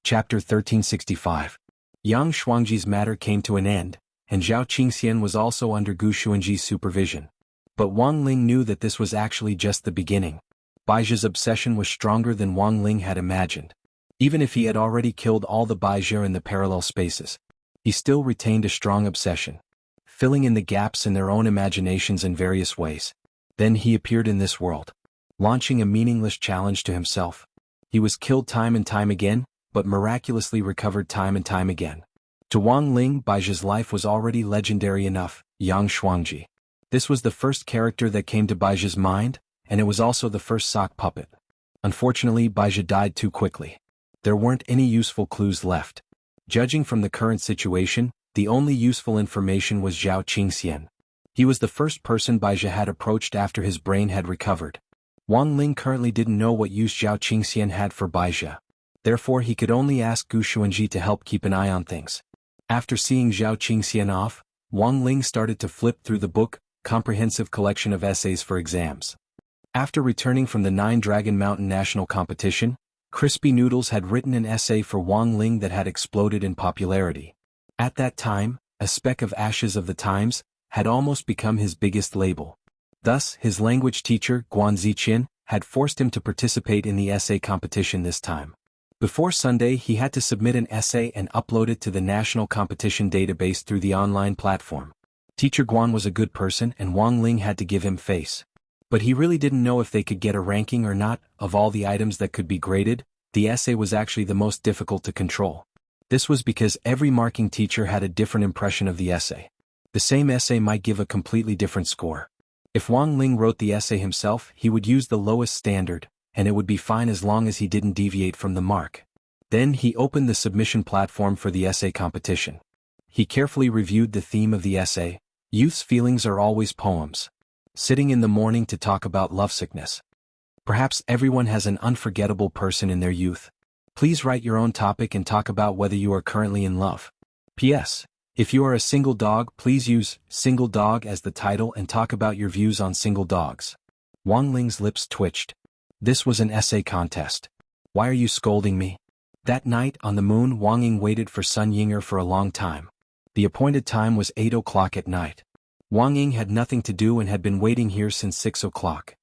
Chapter 1365. Yang Shuangji's matter came to an end, and Zhao Qingxian was also under Gu Xuanji's supervision. But Wang Ling knew that this was actually just the beginning. Baizhi's obsession was stronger than Wang Ling had imagined. Even if he had already killed all the Baizhi in the parallel spaces, he still retained a strong obsession, filling in the gaps in their own imaginations in various ways. Then he appeared in this world, launching a meaningless challenge to himself. He was killed time and time again, but miraculously recovered time and time again. To Wang Ling, Baizhi's life was already legendary enough, Yang Shuangji. This was the first character that came to Baizhi's mind, and it was also the first sock puppet. Unfortunately, Baizhi died too quickly. There weren't any useful clues left. Judging from the current situation, the only useful information was Zhao Qingxian. He was the first person Baizhi had approached after his brain had recovered. Wang Ling currently didn't know what use Zhao Qingxian had for Baizhi. Therefore he could only ask Gu Xuanji to help keep an eye on things. After seeing Zhao Qingxian off, Wang Ling started to flip through the book, comprehensive collection of essays for exams. After returning from the 9 Dragon Mountain National Competition, Crispy Noodles had written an essay for Wang Ling that had exploded in popularity. At that time, a speck of ashes of the Times had almost become his biggest label. Thus, his language teacher, Guan Ziqian, had forced him to participate in the essay competition this time. Before Sunday he had to submit an essay and upload it to the national competition database through the online platform. Teacher Guan was a good person and Wang Ling had to give him face. But he really didn't know if they could get a ranking or not. Of all the items that could be graded, the essay was actually the most difficult to control. This was because every marking teacher had a different impression of the essay. The same essay might give a completely different score. If Wang Ling wrote the essay himself, he would use the lowest standard, and it would be fine as long as he didn't deviate from the mark. Then he opened the submission platform for the essay competition. He carefully reviewed the theme of the essay. Youth's feelings are always poems. Sitting in the morning to talk about lovesickness. Perhaps everyone has an unforgettable person in their youth. Please write your own topic and talk about whether you are currently in love. P.S. If you are a single dog, please use single dog as the title and talk about your views on single dogs. Wang Ling's lips twitched. This was an essay contest. Why are you scolding me? That night on the moon, Wang Ying waited for Sun Yinger for a long time. The appointed time was 8 o'clock at night. Wang Ying had nothing to do and had been waiting here since 6 o'clock.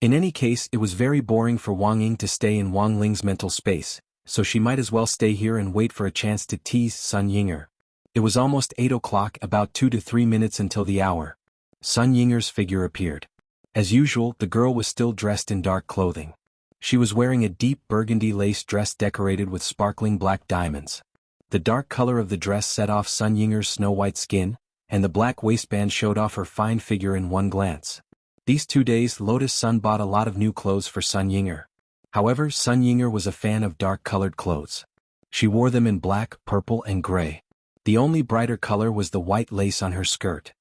In any case, it was very boring for Wang Ying to stay in Wang Ling's mental space, so she might as well stay here and wait for a chance to tease Sun Yinger. It was almost 8 o'clock, about 2 to 3 minutes until the hour. Sun Yinger's figure appeared. As usual, the girl was still dressed in dark clothing. She was wearing a deep burgundy lace dress decorated with sparkling black diamonds. The dark color of the dress set off Sun Yinger's snow-white skin, and the black waistband showed off her fine figure in one glance. These 2 days Lotus Sun bought a lot of new clothes for Sun Yinger. However, Sun Yinger was a fan of dark-colored clothes. She wore them in black, purple and gray. The only brighter color was the white lace on her skirt.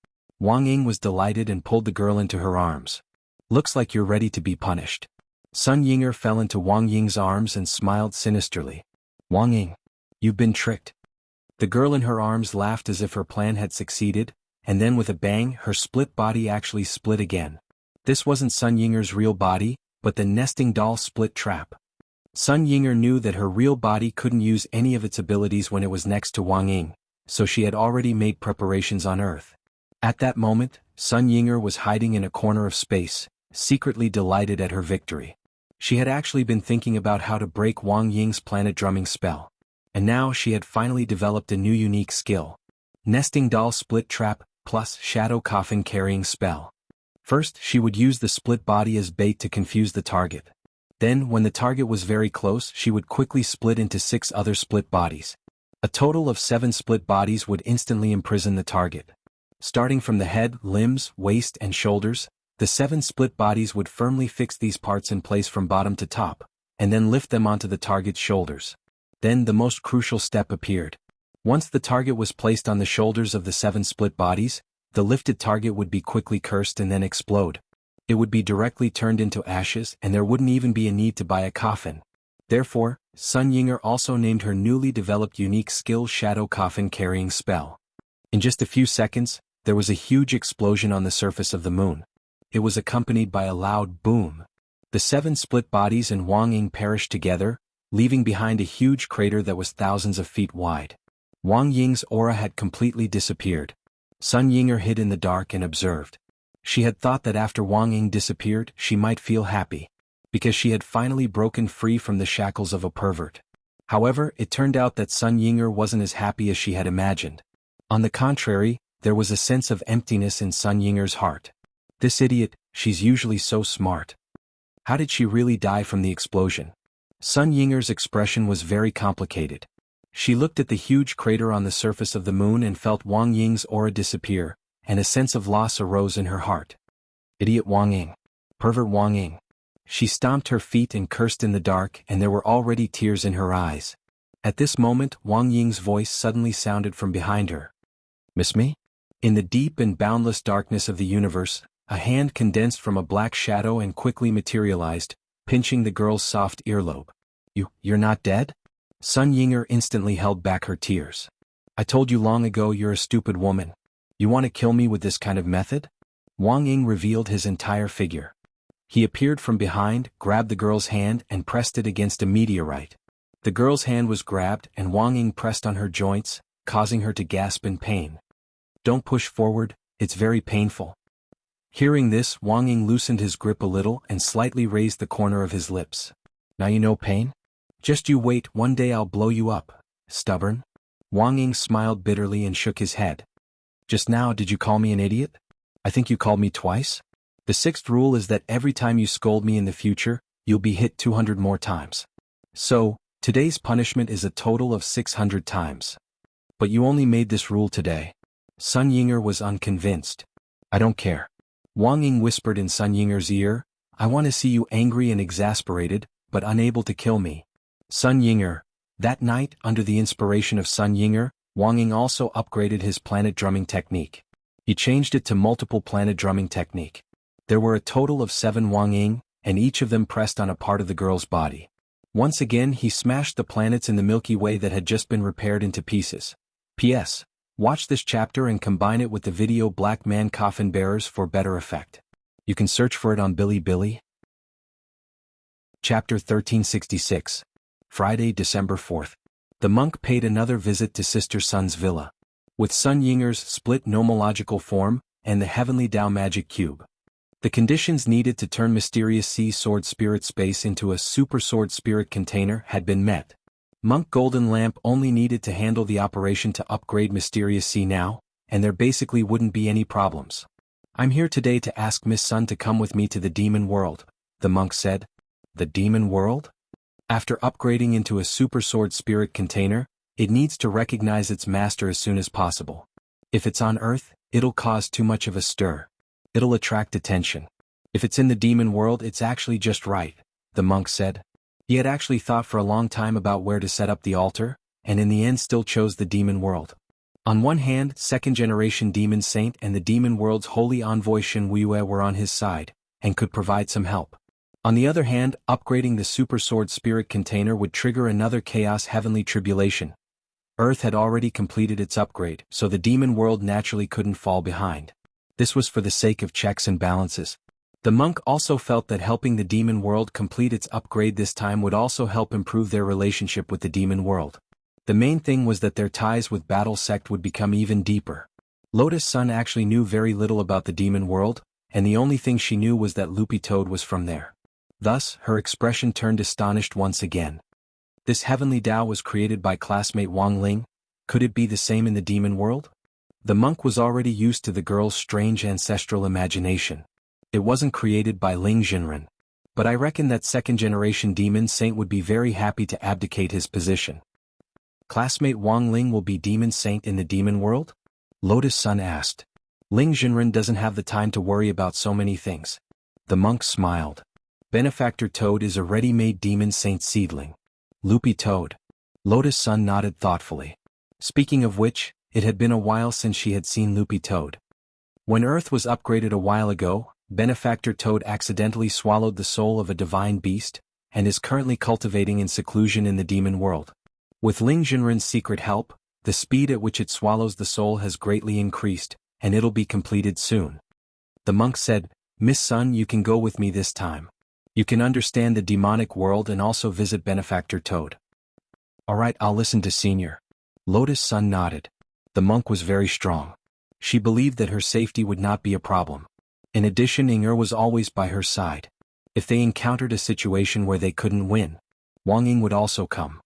Wang Ying was delighted and pulled the girl into her arms. Looks like you're ready to be punished. Sun Yinger fell into Wang Ying's arms and smiled sinisterly. Wang Ying, you've been tricked. The girl in her arms laughed as if her plan had succeeded, and then with a bang, her split body actually split again. This wasn't Sun Yinger's real body, but the nesting doll split trap. Sun Yinger knew that her real body couldn't use any of its abilities when it was next to Wang Ying, so she had already made preparations on Earth. At that moment, Sun Yinger was hiding in a corner of space, secretly delighted at her victory. She had actually been thinking about how to break Wang Ying's planet drumming spell. And now she had finally developed a new unique skill. Nesting doll split trap plus shadow coffin carrying spell. First, she would use the split body as bait to confuse the target. Then, when the target was very close, she would quickly split into 6 other split bodies. A total of 7 split bodies would instantly imprison the target. Starting from the head, limbs, waist and shoulders, the 7 split bodies would firmly fix these parts in place from bottom to top, and then lift them onto the target's shoulders. Then the most crucial step appeared. Once the target was placed on the shoulders of the 7 split bodies, the lifted target would be quickly cursed and then explode. It would be directly turned into ashes and there wouldn't even be a need to buy a coffin. Therefore, Sun Yinger also named her newly developed unique skill Shadow Coffin Carrying Spell. In just a few seconds, there was a huge explosion on the surface of the moon. It was accompanied by a loud boom. The 7 split bodies and Wang Ying perished together, leaving behind a huge crater that was thousands of feet wide. Wang Ying's aura had completely disappeared. Sun Yinger hid in the dark and observed. She had thought that after Wang Ying disappeared, she might feel happy, because she had finally broken free from the shackles of a pervert. However, it turned out that Sun Yinger wasn't as happy as she had imagined. On the contrary, there was a sense of emptiness in Sun Yinger's heart. This idiot, she's usually so smart. How did she really die from the explosion? Sun Yinger's expression was very complicated. She looked at the huge crater on the surface of the moon and felt Wang Ying's aura disappear, and a sense of loss arose in her heart. Idiot Wang Ying. Pervert Wang Ying. She stomped her feet and cursed in the dark, and there were already tears in her eyes. At this moment, Wang Ying's voice suddenly sounded from behind her. Miss me? In the deep and boundless darkness of the universe, a hand condensed from a black shadow and quickly materialized, pinching the girl's soft earlobe. You're not dead? Sun Yinger instantly held back her tears. I told you long ago you're a stupid woman. You want to kill me with this kind of method? Wang Ying revealed his entire figure. He appeared from behind, grabbed the girl's hand and pressed it against a meteorite. The girl's hand was grabbed and Wang Ying pressed on her joints, causing her to gasp in pain. Don't push forward, it's very painful. Hearing this, Wang Ying loosened his grip a little and slightly raised the corner of his lips. Now you know pain? Just you wait, one day I'll blow you up, stubborn. Wang Ying smiled bitterly and shook his head. Just now did you call me an idiot? I think you called me twice? The sixth rule is that every time you scold me in the future, you'll be hit 200 more times. So, today's punishment is a total of 600 times. But you only made this rule today. Sun Yinger was unconvinced. I don't care. Wang Ying whispered in Sun Yinger's ear, I want to see you angry and exasperated, but unable to kill me. Sun Yinger. That night, under the inspiration of Sun Yinger, Wang Ying also upgraded his planet drumming technique. He changed it to multiple planet drumming technique. There were a total of 7 Wang Ying, and each of them pressed on a part of the girl's body. Once again he smashed the planets in the Milky Way that had just been repaired into pieces. P.S. Watch this chapter and combine it with the video Black Man Coffin Bearers for better effect. You can search for it on Bilibili. Chapter 1366. Friday, December 4th. The monk paid another visit to Sister Sun's villa. With Sun Yinger's split nomological form, and the heavenly Tao magic cube. The conditions needed to turn Mysterious Sea Sword Spirit Space into a Super Sword Spirit container had been met. Monk Golden Lamp only needed to handle the operation to upgrade Mysterious Sea now, and there basically wouldn't be any problems. I'm here today to ask Miss Sun to come with me to the demon world, the monk said. The demon world? After upgrading into a Super Sword Spirit container, it needs to recognize its master as soon as possible. If it's on Earth, it'll cause too much of a stir. It'll attract attention. If it's in the demon world, it's actually just right, the monk said. He had actually thought for a long time about where to set up the altar, and in the end still chose the demon world. On one hand, second-generation demon saint and the demon world's holy envoy Shen Wuyue were on his side, and could provide some help. On the other hand, upgrading the Super Sword Spirit container would trigger another chaos heavenly tribulation. Earth had already completed its upgrade, so the demon world naturally couldn't fall behind. This was for the sake of checks and balances. The monk also felt that helping the demon world complete its upgrade this time would also help improve their relationship with the demon world. The main thing was that their ties with Battle Sect would become even deeper. Lotus Sun actually knew very little about the demon world, and the only thing she knew was that Loopy Toad was from there. Thus, her expression turned astonished once again. This heavenly Tao was created by classmate Wang Ling. Could it be the same in the demon world? The monk was already used to the girl's strange ancestral imagination. It wasn't created by Ling Jinren. But I reckon that second-generation demon saint would be very happy to abdicate his position. Classmate Wang Ling will be demon saint in the demon world? Lotus Sun asked. Ling Jinren doesn't have the time to worry about so many things. The monk smiled. Benefactor Toad is a ready-made demon saint seedling. Loopy Toad. Lotus Sun nodded thoughtfully. Speaking of which, it had been a while since she had seen Loopy Toad. When Earth was upgraded a while ago, Benefactor Toad accidentally swallowed the soul of a divine beast, and is currently cultivating in seclusion in the demon world. With Ling Jinren's secret help, the speed at which it swallows the soul has greatly increased, and it'll be completed soon. The monk said, Miss Sun, you can go with me this time. You can understand the demonic world and also visit Benefactor Toad. Alright, I'll listen to Senior. Lotus Sun nodded. The monk was very strong. She believed that her safety would not be a problem. In addition, Inger was always by her side. If they encountered a situation where they couldn't win, Wang Ying would also come.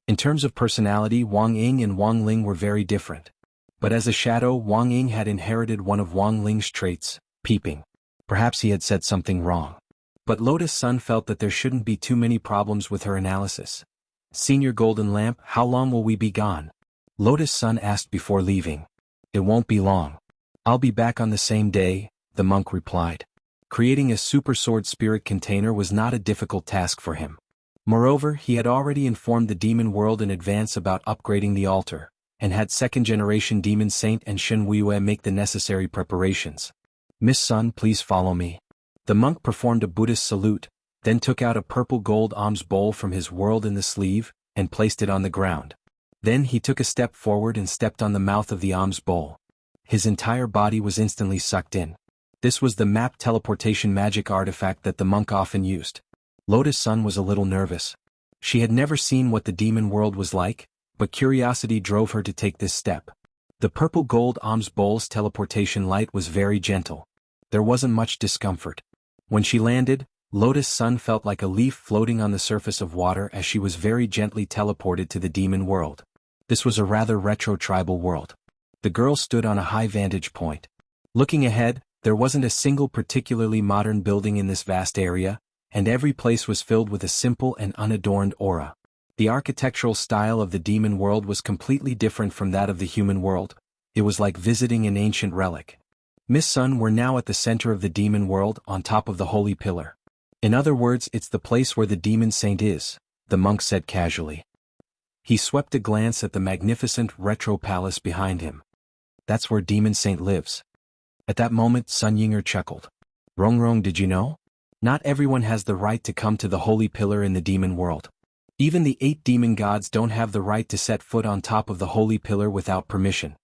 In terms of personality, Wang Ying and Wang Ling were very different. But as a shadow, Wang Ying had inherited one of Wang Ling's traits, peeping. Perhaps he had said something wrong. But Lotus Sun felt that there shouldn't be too many problems with her analysis. Senior Golden Lamp, how long will we be gone? Lotus Sun asked before leaving. It won't be long. I'll be back on the same day, the monk replied. Creating a super sword spirit container was not a difficult task for him. Moreover, he had already informed the demon world in advance about upgrading the altar, and had second-generation demon saint and Shen Weiyue make the necessary preparations. Miss Sun, please follow me. The monk performed a Buddhist salute, then took out a purple gold alms bowl from his world in the sleeve, and placed it on the ground. Then he took a step forward and stepped on the mouth of the alms bowl. His entire body was instantly sucked in. This was the map teleportation magic artifact that the monk often used. Lotus Sun was a little nervous. She had never seen what the demon world was like, but curiosity drove her to take this step. The purple gold alms bowl's teleportation light was very gentle. There wasn't much discomfort. When she landed, Lotus Sun felt like a leaf floating on the surface of water as she was very gently teleported to the demon world. This was a rather retro tribal world. The girl stood on a high vantage point. Looking ahead, there wasn't a single particularly modern building in this vast area, and every place was filled with a simple and unadorned aura. The architectural style of the demon world was completely different from that of the human world. It was like visiting an ancient relic. Miss Sun were now at the center of the demon world, on top of the holy pillar. In other words, it's the place where the demon saint is, the monk said casually. He swept a glance at the magnificent retro palace behind him. That's where demon saint lives. At that moment, Sun Yinger chuckled. Rongrong, did you know? Not everyone has the right to come to the holy pillar in the demon world. Even the 8 demon gods don't have the right to set foot on top of the holy pillar without permission.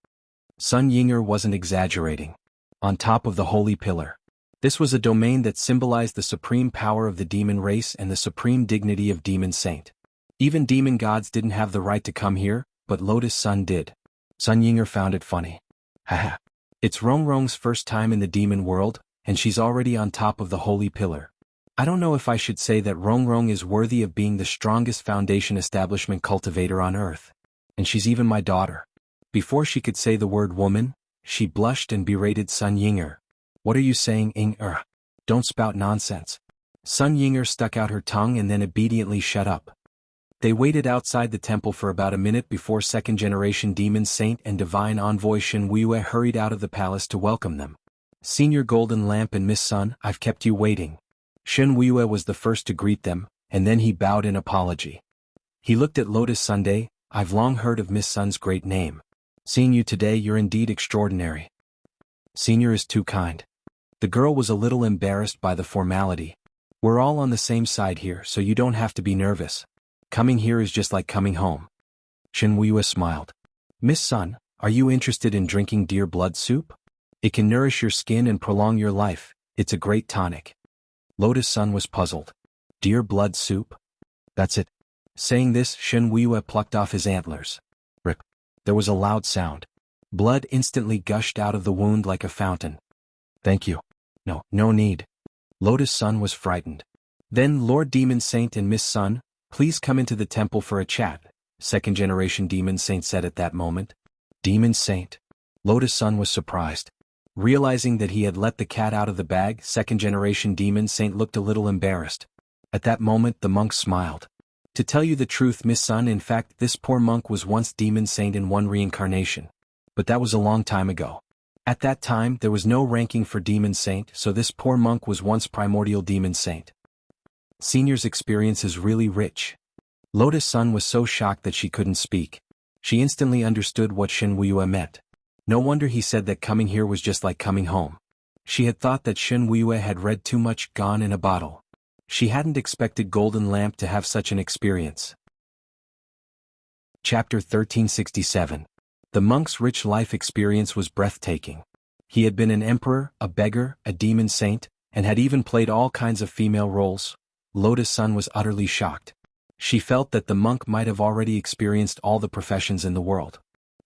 Sun Yinger wasn't exaggerating. On top of the holy pillar. This was a domain that symbolized the supreme power of the demon race and the supreme dignity of demon saint. Even demon gods didn't have the right to come here, but Lotus Sun did. Sun Yinger found it funny. Haha. It's Rongrong's first time in the demon world, and she's already on top of the holy pillar. I don't know if I should say that Rongrong is worthy of being the strongest foundation establishment cultivator on earth. And she's even my daughter. Before she could say the word woman, she blushed and berated Sun Yinger. What are you saying, Inger? Don't spout nonsense. Sun Yinger stuck out her tongue and then obediently shut up. They waited outside the temple for about a minute before second-generation demon saint and divine envoy Shen Weiyue hurried out of the palace to welcome them. Senior Golden Lamp and Miss Sun, I've kept you waiting. Shen Weiyue was the first to greet them, and then he bowed in apology. He looked at Lotus Sunday. I've long heard of Miss Sun's great name. Seeing you today, you're indeed extraordinary. Senior is too kind. The girl was a little embarrassed by the formality. We're all on the same side here, so you don't have to be nervous. Coming here is just like coming home. Shen Weiyue smiled. Miss Sun, are you interested in drinking deer blood soup? It can nourish your skin and prolong your life. It's a great tonic. Lotus Sun was puzzled. Deer blood soup? That's it. Saying this, Shen Weiyue plucked off his antlers. Rip. There was a loud sound. Blood instantly gushed out of the wound like a fountain. Thank you. No need. Lotus Sun was frightened. Then Lord Demon Saint and Miss Sun, please come into the temple for a chat, second-generation Demon Saint said at that moment. Demon Saint? Lotus Sun was surprised. Realizing that he had let the cat out of the bag, second-generation Demon Saint looked a little embarrassed. At that moment the monk smiled. To tell you the truth, Miss Sun, in fact this poor monk was once Demon Saint in one reincarnation. But that was a long time ago. At that time there was no ranking for Demon Saint, so this poor monk was once primordial Demon Saint. Senior's experience is really rich. Lotus Sun was so shocked that she couldn't speak. She instantly understood what Shen Weiyue meant. No wonder he said that coming here was just like coming home. She had thought that Shen Weiyue had read too much Gone in a Bottle. She hadn't expected Golden Lamp to have such an experience. Chapter 1367. The monk's rich life experience was breathtaking. He had been an emperor, a beggar, a demon saint, and had even played all kinds of female roles. Lotus Sun was utterly shocked. She felt that the monk might have already experienced all the professions in the world.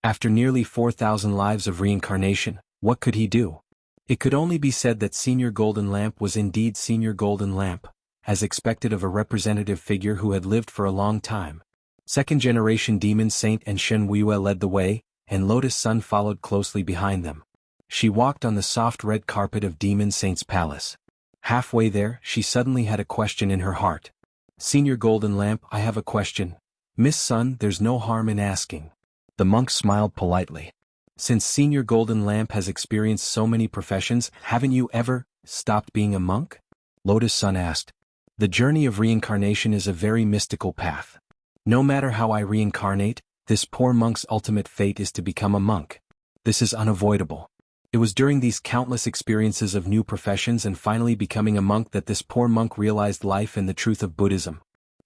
After nearly 4,000 lives of reincarnation, what could he do? It could only be said that Senior Golden Lamp was indeed Senior Golden Lamp, as expected of a representative figure who had lived for a long time. Second-generation Demon Saint and Shen Wuye led the way, and Lotus Sun followed closely behind them. She walked on the soft red carpet of Demon Saint's palace. Halfway there, she suddenly had a question in her heart. Senior Golden Lamp, I have a question. Miss Sun, there's no harm in asking. The monk smiled politely. Since Senior Golden Lamp has experienced so many professions, haven't you ever stopped being a monk? Lotus Sun asked. The journey of reincarnation is a very mystical path. No matter how I reincarnate, this poor monk's ultimate fate is to become a monk. This is unavoidable. It was during these countless experiences of new professions and finally becoming a monk that this poor monk realized life and the truth of Buddhism.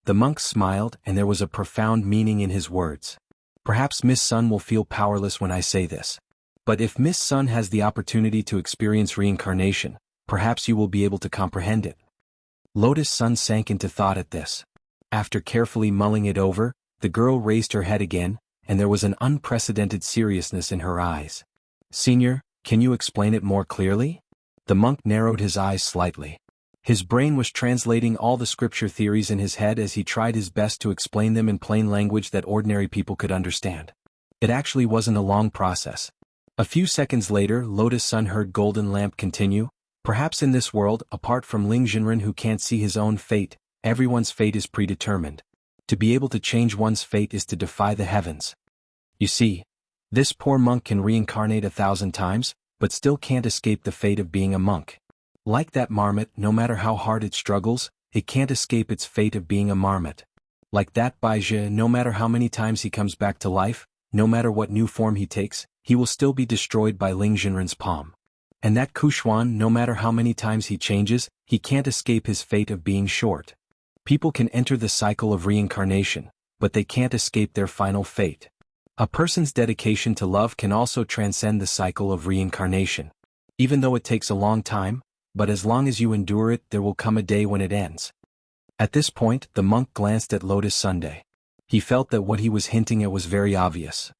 The monk smiled, and there was a profound meaning in his words. Perhaps Miss Sun will feel powerless when I say this. But if Miss Sun has the opportunity to experience reincarnation, perhaps you will be able to comprehend it. Lotus Sun sank into thought at this. After carefully mulling it over, the girl raised her head again, and there was an unprecedented seriousness in her eyes. Senior, can you explain it more clearly? The monk narrowed his eyes slightly. His brain was translating all the scripture theories in his head as he tried his best to explain them in plain language that ordinary people could understand. It actually wasn't a long process. A few seconds later, Lotus Sun heard Golden Lamp continue. Perhaps in this world, apart from Ling Jinren who can't see his own fate, everyone's fate is predetermined. To be able to change one's fate is to defy the heavens. You see, this poor monk can reincarnate 1,000 times, but still can't escape the fate of being a monk. Like that marmot, no matter how hard it struggles, it can't escape its fate of being a marmot. Like that Baizhi, no matter how many times he comes back to life, no matter what new form he takes, he will still be destroyed by Ling Jinren's palm. And that Kuxuan, no matter how many times he changes, he can't escape his fate of being short. People can enter the cycle of reincarnation, but they can't escape their final fate. A person's dedication to love can also transcend the cycle of reincarnation. Even though it takes a long time, but as long as you endure it, there will come a day when it ends. At this point, the monk glanced at Lotus Sunday. He felt that what he was hinting at was very obvious.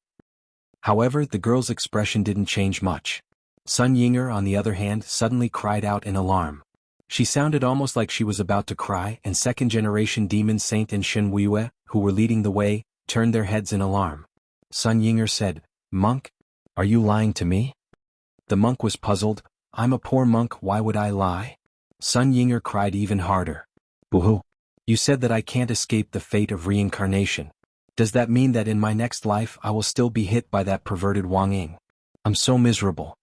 However, the girl's expression didn't change much. Sun Yinger, on the other hand, suddenly cried out in alarm. She sounded almost like she was about to cry, and second-generation Demon Saint and Shen Wuye, who were leading the way, turned their heads in alarm. Sun Yinger said, Monk? Are you lying to me? The monk was puzzled. I'm a poor monk, why would I lie? Sun Yinger cried even harder. Boo-hoo. You said that I can't escape the fate of reincarnation. Does that mean that in my next life I will still be hit by that perverted Wang Ying? I'm so miserable.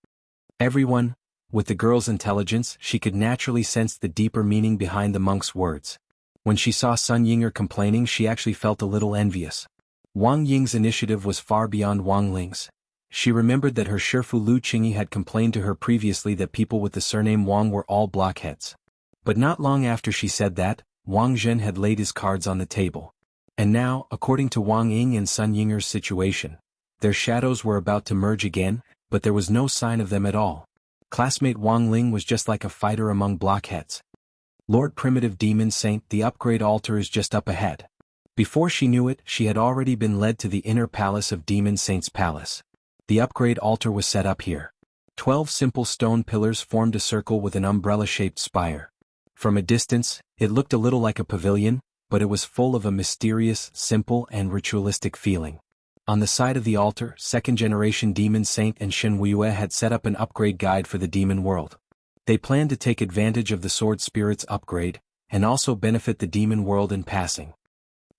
Everyone, with the girl's intelligence, she could naturally sense the deeper meaning behind the monk's words. When she saw Sun Yinger complaining, she actually felt a little envious. Wang Ying's initiative was far beyond Wang Ling's. She remembered that her Shifu Lu Qingyi had complained to her previously that people with the surname Wang were all blockheads. But not long after she said that, Wang Zhen had laid his cards on the table. And now, according to Wang Ying and Sun Yinger's situation, their shadows were about to merge again, but there was no sign of them at all. Classmate Wang Ling was just like a fighter among blockheads. Lord Primitive Demon Saint, the upgrade altar is just up ahead. Before she knew it, she had already been led to the inner palace of Demon Saint's palace. The upgrade altar was set up here. 12 simple stone pillars formed a circle with an umbrella-shaped spire. From a distance, it looked a little like a pavilion, but it was full of a mysterious, simple, and ritualistic feeling. On the side of the altar, second-generation Demon Saint and Shen Wuye had set up an upgrade guide for the demon world. They planned to take advantage of the Sword Spirit's upgrade, and also benefit the demon world in passing.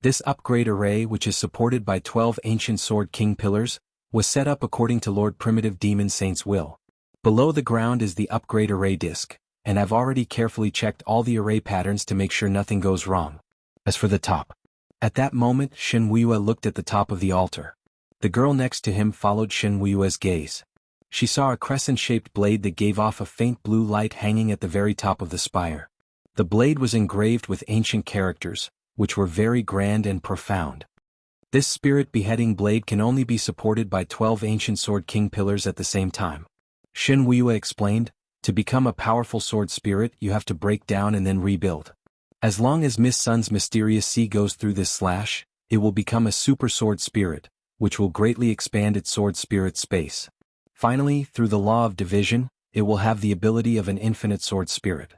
This upgrade array, which is supported by 12 ancient Sword King pillars, was set up according to Lord Primitive Demon Saint's will. Below the ground is the upgrade array disc, and I've already carefully checked all the array patterns to make sure nothing goes wrong. As for the top. At that moment, Shen Wuye looked at the top of the altar. The girl next to him followed Shen Wuye's gaze. She saw a crescent-shaped blade that gave off a faint blue light hanging at the very top of the spire. The blade was engraved with ancient characters, which were very grand and profound. This spirit-beheading blade can only be supported by 12 ancient Sword King pillars at the same time. Shen Wuye explained, To become a powerful sword spirit, you have to break down and then rebuild. As long as Miss Sun's mysterious sea goes through this slash, it will become a super sword spirit, which will greatly expand its sword spirit space. Finally, through the law of division, it will have the ability of an infinite sword spirit.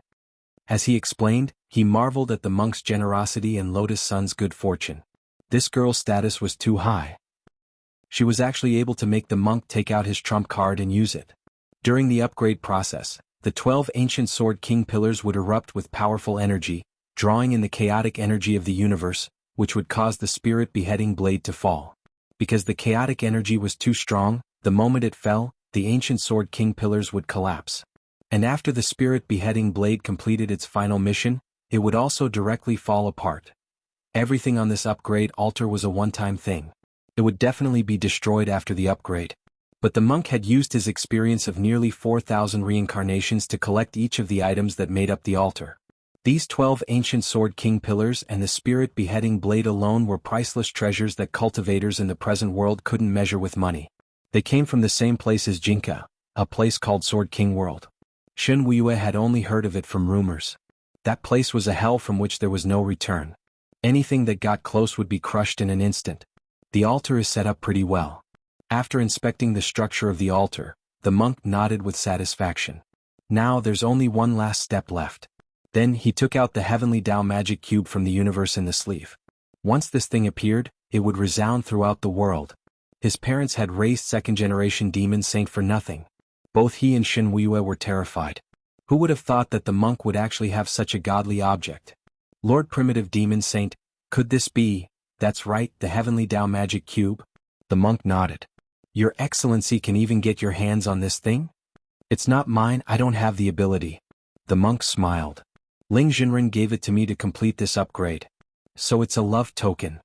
As he explained, he marveled at the monk's generosity and Lotus Sun's good fortune. This girl's status was too high. She was actually able to make the monk take out his trump card and use it. During the upgrade process, the 12 ancient Sword King pillars would erupt with powerful energy, drawing in the chaotic energy of the universe, which would cause the spirit beheading blade to fall. Because the chaotic energy was too strong, the moment it fell, the ancient Sword King pillars would collapse. And after the spirit beheading blade completed its final mission, it would also directly fall apart. Everything on this upgrade altar was a one-time thing. It would definitely be destroyed after the upgrade. But the monk had used his experience of nearly 4,000 reincarnations to collect each of the items that made up the altar. These 12 ancient Sword King pillars and the spirit beheading blade alone were priceless treasures that cultivators in the present world couldn't measure with money. They came from the same place as Jinka, a place called Sword King World. Shen Wuya had only heard of it from rumors. That place was a hell from which there was no return. Anything that got close would be crushed in an instant. The altar is set up pretty well. After inspecting the structure of the altar, the monk nodded with satisfaction. Now there's only one last step left. Then he took out the heavenly Tao magic cube from the universe in the sleeve. Once this thing appeared, it would resound throughout the world. His parents had raised second-generation demon saint for nothing. Both he and Shen Wuya were terrified. Who would have thought that the monk would actually have such a godly object? Lord Primitive Demon Saint, could this be? That's right, the heavenly Tao magic cube? The monk nodded. Your Excellency can even get your hands on this thing? It's not mine, I don't have the ability. The monk smiled. Ling Jinren gave it to me to complete this upgrade. So it's a love token.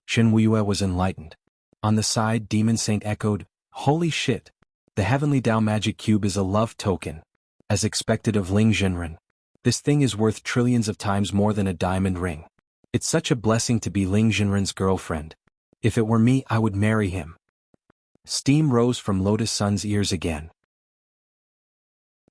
Shen Wuya was enlightened. On the side, Demon Saint echoed, holy shit. The heavenly Tao magic cube is a love token. As expected of Ling Jinren. This thing is worth trillions of times more than a diamond ring. It's such a blessing to be Ling Jinren's girlfriend. If it were me, I would marry him. Steam rose from Lotus Sun's ears again.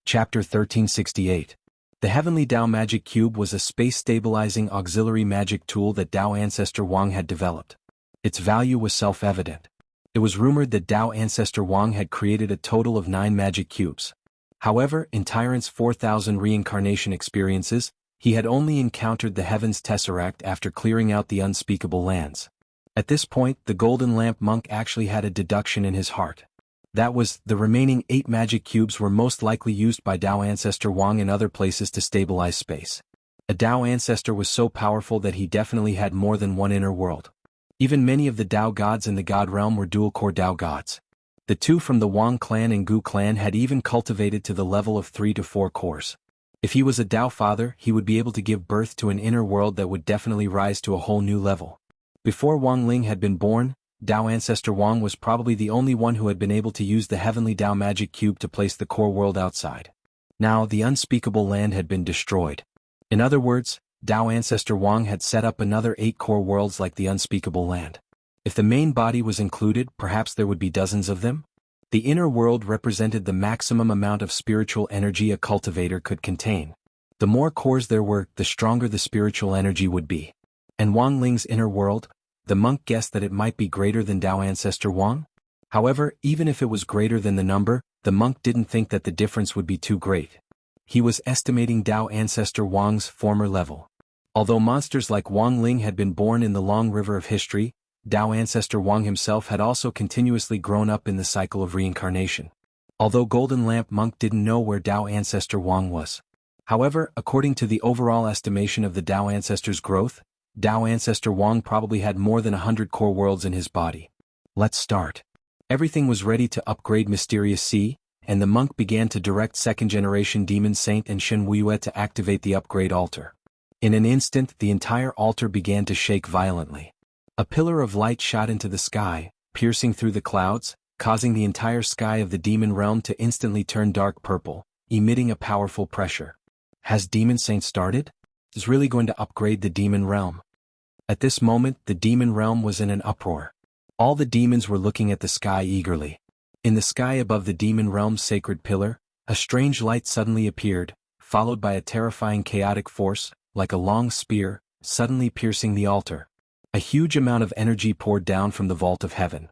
Chapter 1368. The Heavenly Tao Magic Cube was a space-stabilizing auxiliary magic tool that Tao Ancestor Wang had developed. Its value was self-evident. It was rumored that Tao Ancestor Wang had created a total of 9 magic cubes. However, in Tyrant's 4,000 reincarnation experiences, he had only encountered the Heaven's Tesseract after clearing out the unspeakable lands. At this point, the Golden Lamp Monk actually had a deduction in his heart. That was, the remaining 8 magic cubes were most likely used by Tao Ancestor Wang in other places to stabilize space. A Tao Ancestor was so powerful that he definitely had more than one inner world. Even many of the Tao gods in the God realm were dual-core Tao gods. The 2 from the Wang clan and Gu clan had even cultivated to the level of 3 to 4 cores. If he was a Tao father, he would be able to give birth to an inner world that would definitely rise to a whole new level. Before Wang Ling had been born, Tao Ancestor Wang was probably the only one who had been able to use the heavenly Tao magic cube to place the core world outside. Now the unspeakable land had been destroyed. In other words, Tao Ancestor Wang had set up another 8 core worlds like the unspeakable land. If the main body was included, perhaps there would be dozens of them. The inner world represented the maximum amount of spiritual energy a cultivator could contain. The more cores there were, the stronger the spiritual energy would be. And Wang Ling's inner world? The monk guessed that it might be greater than Tao Ancestor Wang. However, even if it was greater than the number, the monk didn't think that the difference would be too great. He was estimating Tao Ancestor Wang's former level. Although monsters like Wang Ling had been born in the long river of history, Tao Ancestor Wang himself had also continuously grown up in the cycle of reincarnation. Although Golden Lamp Monk didn't know where Tao Ancestor Wang was. However, according to the overall estimation of the Tao Ancestor's growth, Tao Ancestor Wang probably had more than 100 core worlds in his body. Let's start. Everything was ready to upgrade Mysterious Sea, and the monk began to direct second-generation Demon Saint and Shen Wuya to activate the upgrade altar. In an instant, the entire altar began to shake violently. A pillar of light shot into the sky, piercing through the clouds, causing the entire sky of the demon realm to instantly turn dark purple, emitting a powerful pressure. Has Demon Saint started? Is really going to upgrade the demon realm? At this moment, the demon realm was in an uproar. All the demons were looking at the sky eagerly. In the sky above the demon realm's sacred pillar, A strange light suddenly appeared, followed by a terrifying chaotic force, like a long spear, suddenly piercing the altar. A huge amount of energy poured down from the vault of heaven.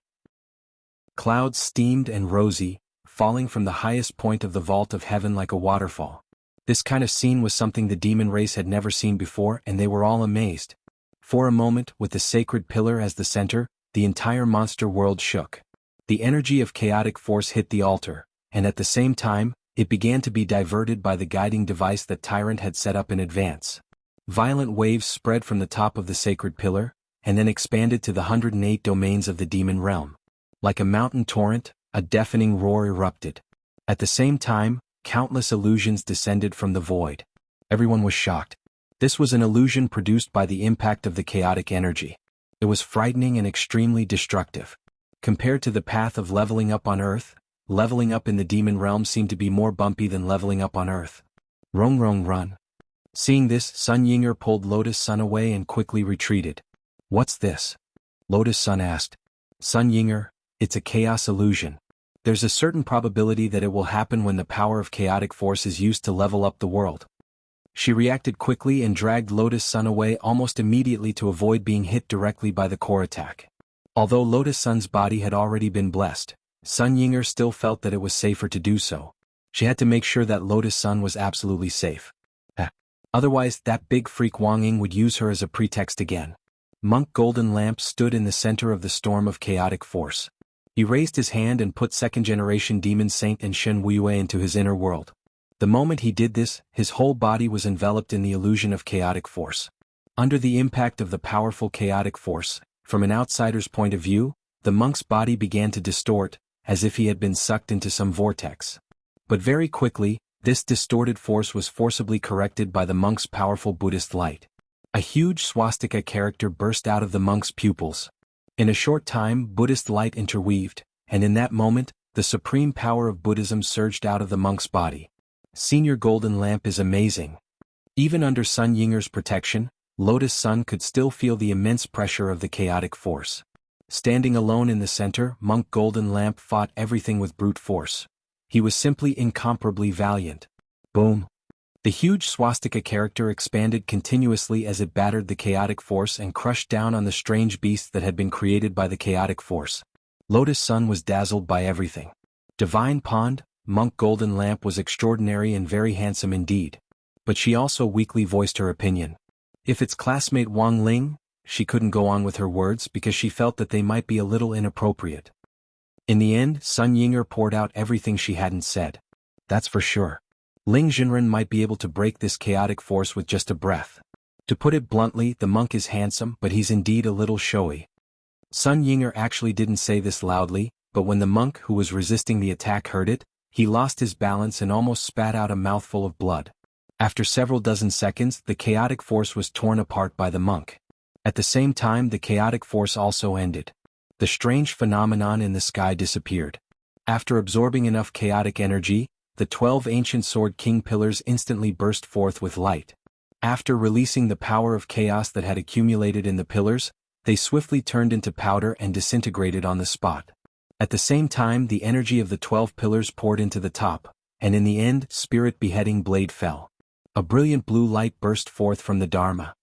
Clouds steamed and rosy, falling from the highest point of the vault of heaven like a waterfall. This kind of scene was something the demon race had never seen before, and they were all amazed. For a moment, with the sacred pillar as the center, the entire monster world shook. The energy of chaotic force hit the altar, and at the same time, it began to be diverted by the guiding device that Tyrant had set up in advance. Violent waves spread from the top of the sacred pillar, and then expanded to the 108 domains of the demon realm. Like a mountain torrent, a deafening roar erupted. At the same time, countless illusions descended from the void. Everyone was shocked. This was an illusion produced by the impact of the chaotic energy. It was frightening and extremely destructive. Compared to the path of leveling up on Earth, leveling up in the demon realm seemed to be more bumpy than leveling up on Earth. Run. Seeing this, Sun Yinger pulled Lotus Sun away and quickly retreated. What's this? Lotus Sun asked. Sun Yinger, it's a chaos illusion. There's a certain probability that it will happen when the power of chaotic force is used to level up the world. She reacted quickly and dragged Lotus Sun away almost immediately to avoid being hit directly by the core attack. Although Lotus Sun's body had already been blessed, Sun Yinger still felt that it was safer to do so. She had to make sure that Lotus Sun was absolutely safe. Otherwise, that big freak Wang Ying would use her as a pretext again. Monk Golden Lamp stood in the center of the storm of chaotic force. He raised his hand and put second-generation demon Saint and Shen Wuiyue into his inner world. The moment he did this, his whole body was enveloped in the illusion of chaotic force. Under the impact of the powerful chaotic force, from an outsider's point of view, the monk's body began to distort, as if he had been sucked into some vortex. But very quickly, this distorted force was forcibly corrected by the monk's powerful Buddhist light. A huge swastika character burst out of the monk's pupils. In a short time, Buddhist light interweaved, and in that moment, the supreme power of Buddhism surged out of the monk's body. Senior Golden Lamp is amazing. Even under Sun Yinger's protection, Lotus Sun could still feel the immense pressure of the chaotic force. Standing alone in the center, Monk Golden Lamp fought everything with brute force. He was simply incomparably valiant. Boom! The huge swastika character expanded continuously as it battered the chaotic force and crushed down on the strange beasts that had been created by the chaotic force. Lotus Sun was dazzled by everything. Divine Pond, Monk Golden Lamp was extraordinary and very handsome indeed. But she also weakly voiced her opinion. If it's classmate Wang Ling, she couldn't go on with her words because she felt that they might be a little inappropriate. In the end, Sun Yinger poured out everything she hadn't said. That's for sure. Ling Jinren might be able to break this chaotic force with just a breath. To put it bluntly, the monk is handsome, but he's indeed a little showy. Sun Yinger actually didn't say this loudly, but when the monk who was resisting the attack heard it, he lost his balance and almost spat out a mouthful of blood. After several dozen seconds, the chaotic force was torn apart by the monk. At the same time, the chaotic force also ended. The strange phenomenon in the sky disappeared. After absorbing enough chaotic energy, the 12 ancient Sword King pillars instantly burst forth with light. After releasing the power of chaos that had accumulated in the pillars, they swiftly turned into powder and disintegrated on the spot. At the same time, the energy of the 12 pillars poured into the top, and in the end, Spirit Beheading Blade fell. A brilliant blue light burst forth from the Dharma.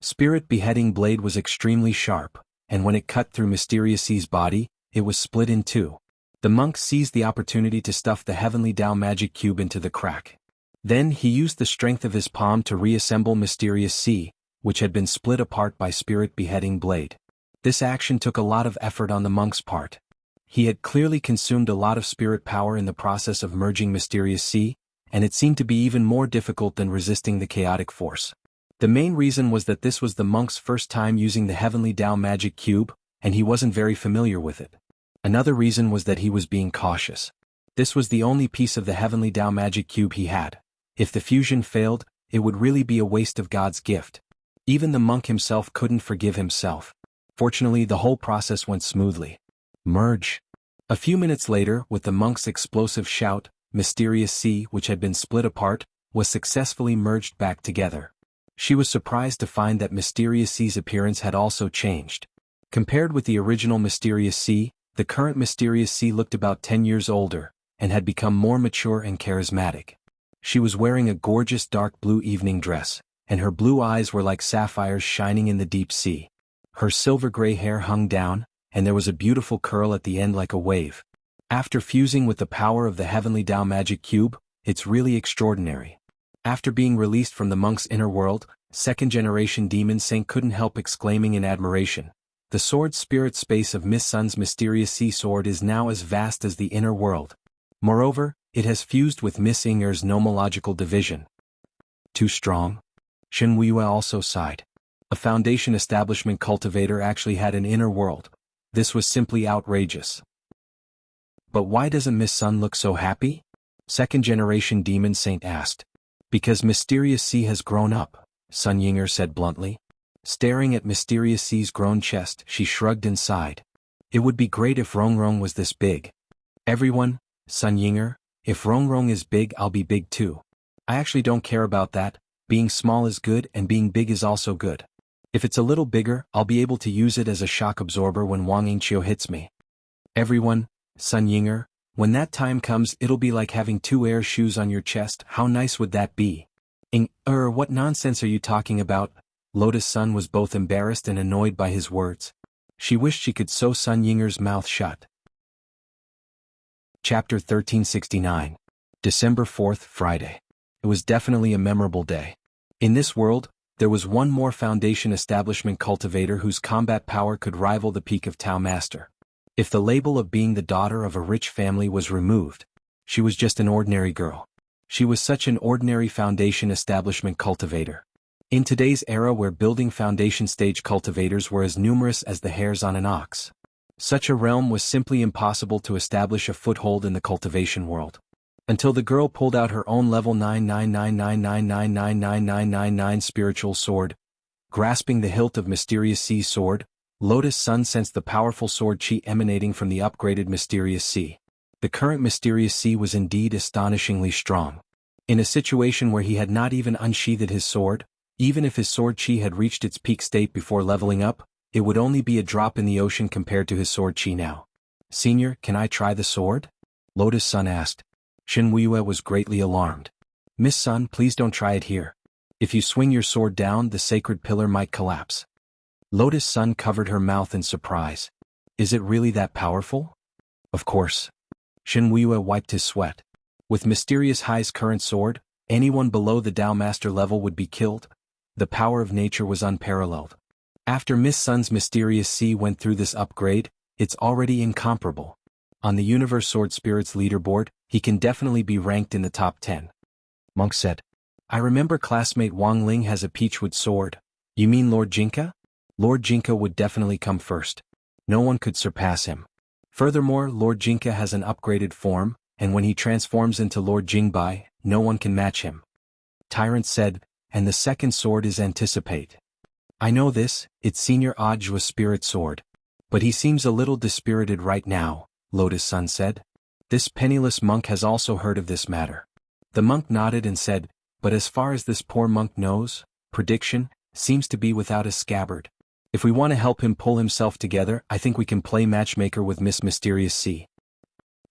Spirit Beheading Blade was extremely sharp, and when it cut through Mysterious C's body, it was split in two. The monk seized the opportunity to stuff the Heavenly Tao Magic Cube into the crack. Then he used the strength of his palm to reassemble Mysterious C, which had been split apart by Spirit Beheading Blade. This action took a lot of effort on the monk's part. He had clearly consumed a lot of spirit power in the process of merging Mysterious C, and it seemed to be even more difficult than resisting the chaotic force. The main reason was that this was the monk's first time using the Heavenly Tao Magic Cube, and he wasn't very familiar with it. Another reason was that he was being cautious. This was the only piece of the Heavenly Tao Magic Cube he had. If the fusion failed, it would really be a waste of God's gift. Even the monk himself couldn't forgive himself. Fortunately, the whole process went smoothly. Merge. A few minutes later, with the monk's explosive shout, Mysterious C, which had been split apart, was successfully merged back together. She was surprised to find that Mysterious C's appearance had also changed. Compared with the original Mysterious C, the current Mysterious C looked about 10 years older, and had become more mature and charismatic. She was wearing a gorgeous dark blue evening dress, and her blue eyes were like sapphires shining in the deep sea. Her silver-gray hair hung down, and there was a beautiful curl at the end like a wave. After fusing with the power of the heavenly Tao magic cube, it's really extraordinary. After being released from the monk's inner world, second-generation demon Saint couldn't help exclaiming in admiration. The sword spirit space of Miss Sun's mysterious sea sword is now as vast as the inner world. Moreover, it has fused with Miss Inger's nomological division. Too strong? Shen Wuya also sighed. A foundation establishment cultivator actually had an inner world. This was simply outrageous. But why doesn't Miss Sun look so happy? Second-generation demon Saint asked. Because Mysterious Sea has grown up, Sun Yinger said bluntly. Staring at Mysterious Sea's grown chest, she shrugged and sighed. It would be great if Rongrong was this big. Everyone, Sun Yinger, if Rongrong is big, I'll be big too. I actually don't care about that. Being small is good and being big is also good. If it's a little bigger, I'll be able to use it as a shock absorber when Wang Yingqiu hits me. Everyone, Sun Yinger, when that time comes it'll be like having 2 air shoes on your chest. How nice would that be? What nonsense are you talking about? Lotus Sun was both embarrassed and annoyed by his words. She wished she could sew Sun Yinger's mouth shut. Chapter 1369. December 4th, Friday. It was definitely a memorable day. In this world, there was one more foundation establishment cultivator whose combat power could rival the peak of Tao Master. If the label of being the daughter of a rich family was removed, she was just an ordinary girl. She was such an ordinary foundation establishment cultivator. In today's era where building foundation stage cultivators were as numerous as the hairs on an ox, such a realm was simply impossible to establish a foothold in the cultivation world. Until the girl pulled out her own level 99999999999 spiritual sword. Grasping the hilt of Mysterious Sea's sword, Lotus Sun sensed the powerful sword chi emanating from the upgraded Mysterious Sea. The current Mysterious Sea was indeed astonishingly strong. In a situation where he had not even unsheathed his sword, even if his sword chi had reached its peak state before leveling up, it would only be a drop in the ocean compared to his sword chi now. Senior, can I try the sword? Lotus Sun asked. Shen Wuya was greatly alarmed. Miss Sun, please don't try it here. If you swing your sword down, the sacred pillar might collapse. Lotus Sun covered her mouth in surprise. Is it really that powerful? Of course. Shen Wuya wiped his sweat. With Mysterious High's current sword, anyone below the Tao Master level would be killed. The power of nature was unparalleled. After Miss Sun's Mysterious Sea went through this upgrade, it's already incomparable. On the Universe Sword Spirits leaderboard, he can definitely be ranked in the top 10. Monk said. I remember classmate Wang Ling has a peachwood sword. You mean Lord Jinka? Lord Jinka would definitely come first. No one could surpass him. Furthermore, Lord Jinka has an upgraded form, and when he transforms into Lord Jingbai, no one can match him. Tyrant said, and the second sword is Anticipate. I know this, it's Senior Ajua's spirit sword. But he seems a little dispirited right now, Lotus Sun said. This penniless monk has also heard of this matter. The monk nodded and said, but as far as this poor monk knows, prediction, seems to be without a scabbard. If we want to help him pull himself together, I think we can play matchmaker with Miss Mysterious Sea.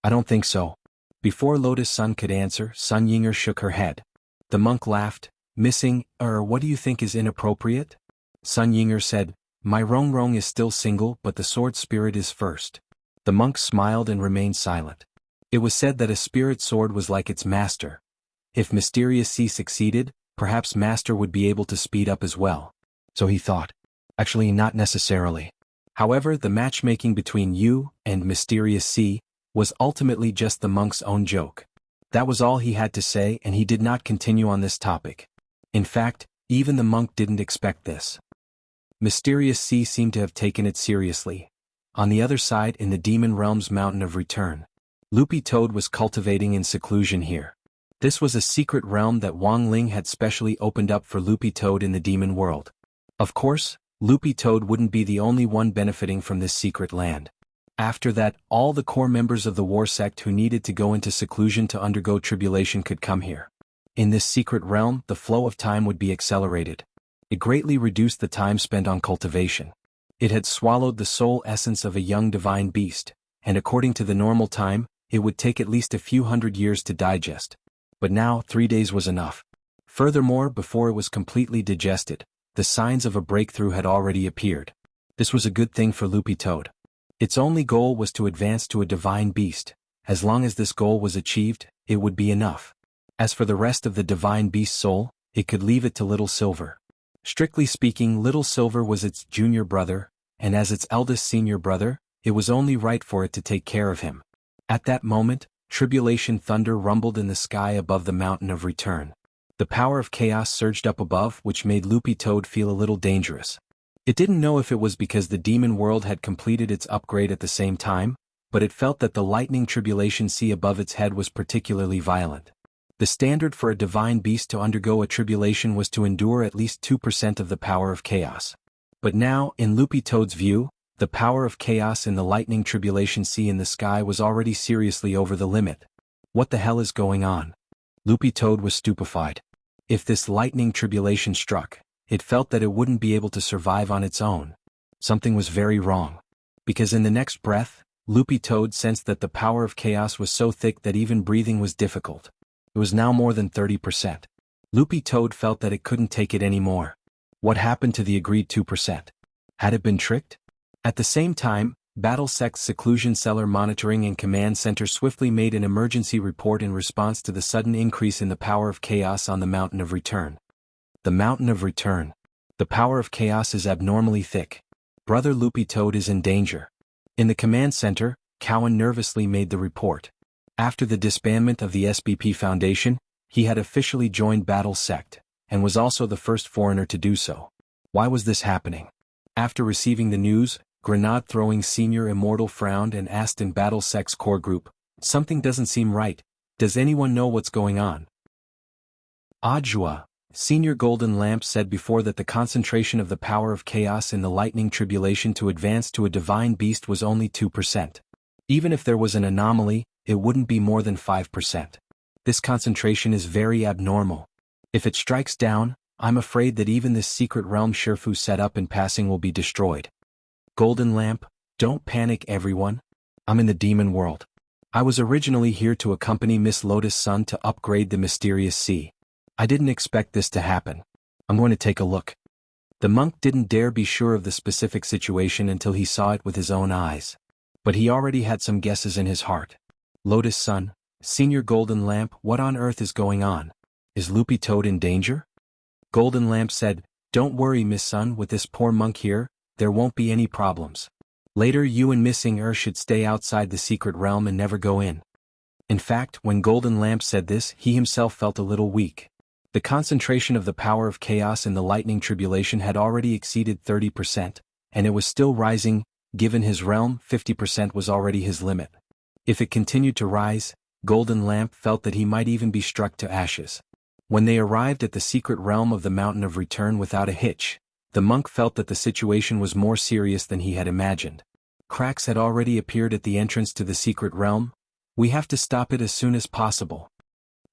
I don't think so. Before Lotus Sun could answer, Sun Yinger shook her head. The monk laughed, what do you think is inappropriate? Sun Yinger said, my Rongrong is still single but the sword spirit is first. The monk smiled and remained silent. It was said that a spirit sword was like its master. If Mysterious Sea succeeded, perhaps Master would be able to speed up as well. So he thought. Actually, not necessarily. However, the matchmaking between you and Mysterious Sea was ultimately just the monk's own joke. That was all he had to say, and he did not continue on this topic. In fact, even the monk didn't expect this. Mysterious Sea seemed to have taken it seriously. On the other side, in the Demon Realm's Mountain of Return, Loopy Toad was cultivating in seclusion here. This was a secret realm that Wang Ling had specially opened up for Loopy Toad in the demon world. Of course, Loopy Toad wouldn't be the only one benefiting from this secret land. After that, all the core members of the war sect who needed to go into seclusion to undergo tribulation could come here. In this secret realm, the flow of time would be accelerated. It greatly reduced the time spent on cultivation. It had swallowed the soul essence of a young divine beast, and according to the normal time, it would take at least a few hundred years to digest. But now 3 days was enough. Furthermore, before it was completely digested, the signs of a breakthrough had already appeared. This was a good thing for Loopy Toad. Its only goal was to advance to a divine beast. As long as this goal was achieved, it would be enough. As for the rest of the divine beast's soul, it could leave it to Little Silver. Strictly speaking, Little Silver was its junior brother, and as its eldest senior brother, it was only right for it to take care of him. At that moment, tribulation thunder rumbled in the sky above the mountain of return. The power of chaos surged up above, which made Loopy Toad feel a little dangerous. It didn't know if it was because the demon world had completed its upgrade at the same time, but it felt that the lightning tribulation sea above its head was particularly violent. The standard for a divine beast to undergo a tribulation was to endure at least 2% of the power of chaos. But now, in Loopy Toad's view, the power of chaos in the lightning tribulation sea in the sky was already seriously over the limit. What the hell is going on? Loopy Toad was stupefied. If this lightning tribulation struck, it felt that it wouldn't be able to survive on its own. Something was very wrong. Because in the next breath, Loopy Toad sensed that the power of chaos was so thick that even breathing was difficult. It was now more than 30%. Loopy Toad felt that it couldn't take it anymore. What happened to the agreed 2%? Had it been tricked? At the same time, BattleSec's Seclusion Cellar Monitoring and Command Center swiftly made an emergency report in response to the sudden increase in the power of chaos on the Mountain of Return. The Mountain of Return. The power of chaos is abnormally thick. Brother Loopy Toad is in danger. In the command center, Cowan nervously made the report. After the disbandment of the SBP Foundation, he had officially joined BattleSect, and was also the first foreigner to do so. Why was this happening? After receiving the news, grenade-throwing Senior Immortal frowned and asked in BattleSec's core group, "Something doesn't seem right. Does anyone know what's going on?" Ajua, Senior Golden Lamp said before that the concentration of the power of chaos in the lightning tribulation to advance to a divine beast was only 2%. Even if there was an anomaly, it wouldn't be more than 5%. This concentration is very abnormal. If it strikes down, I'm afraid that even this secret realm Shifu set up in passing will be destroyed. Golden Lamp, don't panic everyone. I'm in the demon world. I was originally here to accompany Miss Lotus Sun to upgrade the mysterious sea. I didn't expect this to happen. I'm going to take a look. The monk didn't dare be sure of the specific situation until he saw it with his own eyes. But he already had some guesses in his heart. Lotus Sun, Senior Golden Lamp, what on earth is going on? Is Loopy Toad in danger? Golden Lamp said, "Don't worry, Miss Sun, with this poor monk here, there won't be any problems. Later you and Missing should stay outside the secret realm and never go in." In fact, when Golden Lamp said this, he himself felt a little weak. The concentration of the power of chaos in the lightning tribulation had already exceeded 30%, and it was still rising. Given his realm, 50% was already his limit. If it continued to rise, Golden Lamp felt that he might even be struck to ashes. When they arrived at the secret realm of the Mountain of Return without a hitch, the monk felt that the situation was more serious than he had imagined. Cracks had already appeared at the entrance to the secret realm. "We have to stop it as soon as possible."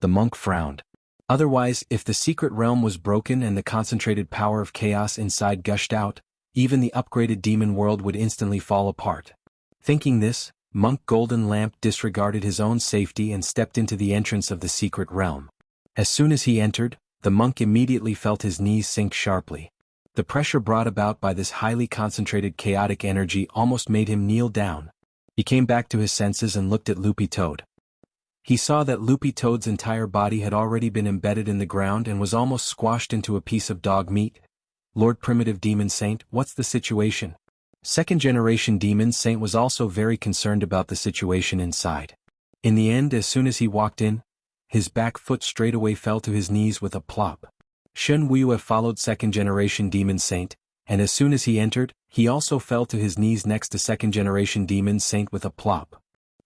The monk frowned. Otherwise, if the secret realm was broken and the concentrated power of chaos inside gushed out, even the upgraded demon world would instantly fall apart. Thinking this, Monk Golden Lamp disregarded his own safety and stepped into the entrance of the secret realm. As soon as he entered, the monk immediately felt his knees sink sharply. The pressure brought about by this highly concentrated chaotic energy almost made him kneel down. He came back to his senses and looked at Loopy Toad. He saw that Loopy Toad's entire body had already been embedded in the ground and was almost squashed into a piece of dog meat. "Lord Primitive Demon Saint, what's the situation?" Second-generation Demon Saint was also very concerned about the situation inside. In the end, as soon as he walked in, his back foot straightaway fell to his knees with a plop. Shun Wuyue followed second-generation Demon Saint, and as soon as he entered, he also fell to his knees next to second-generation Demon Saint with a plop.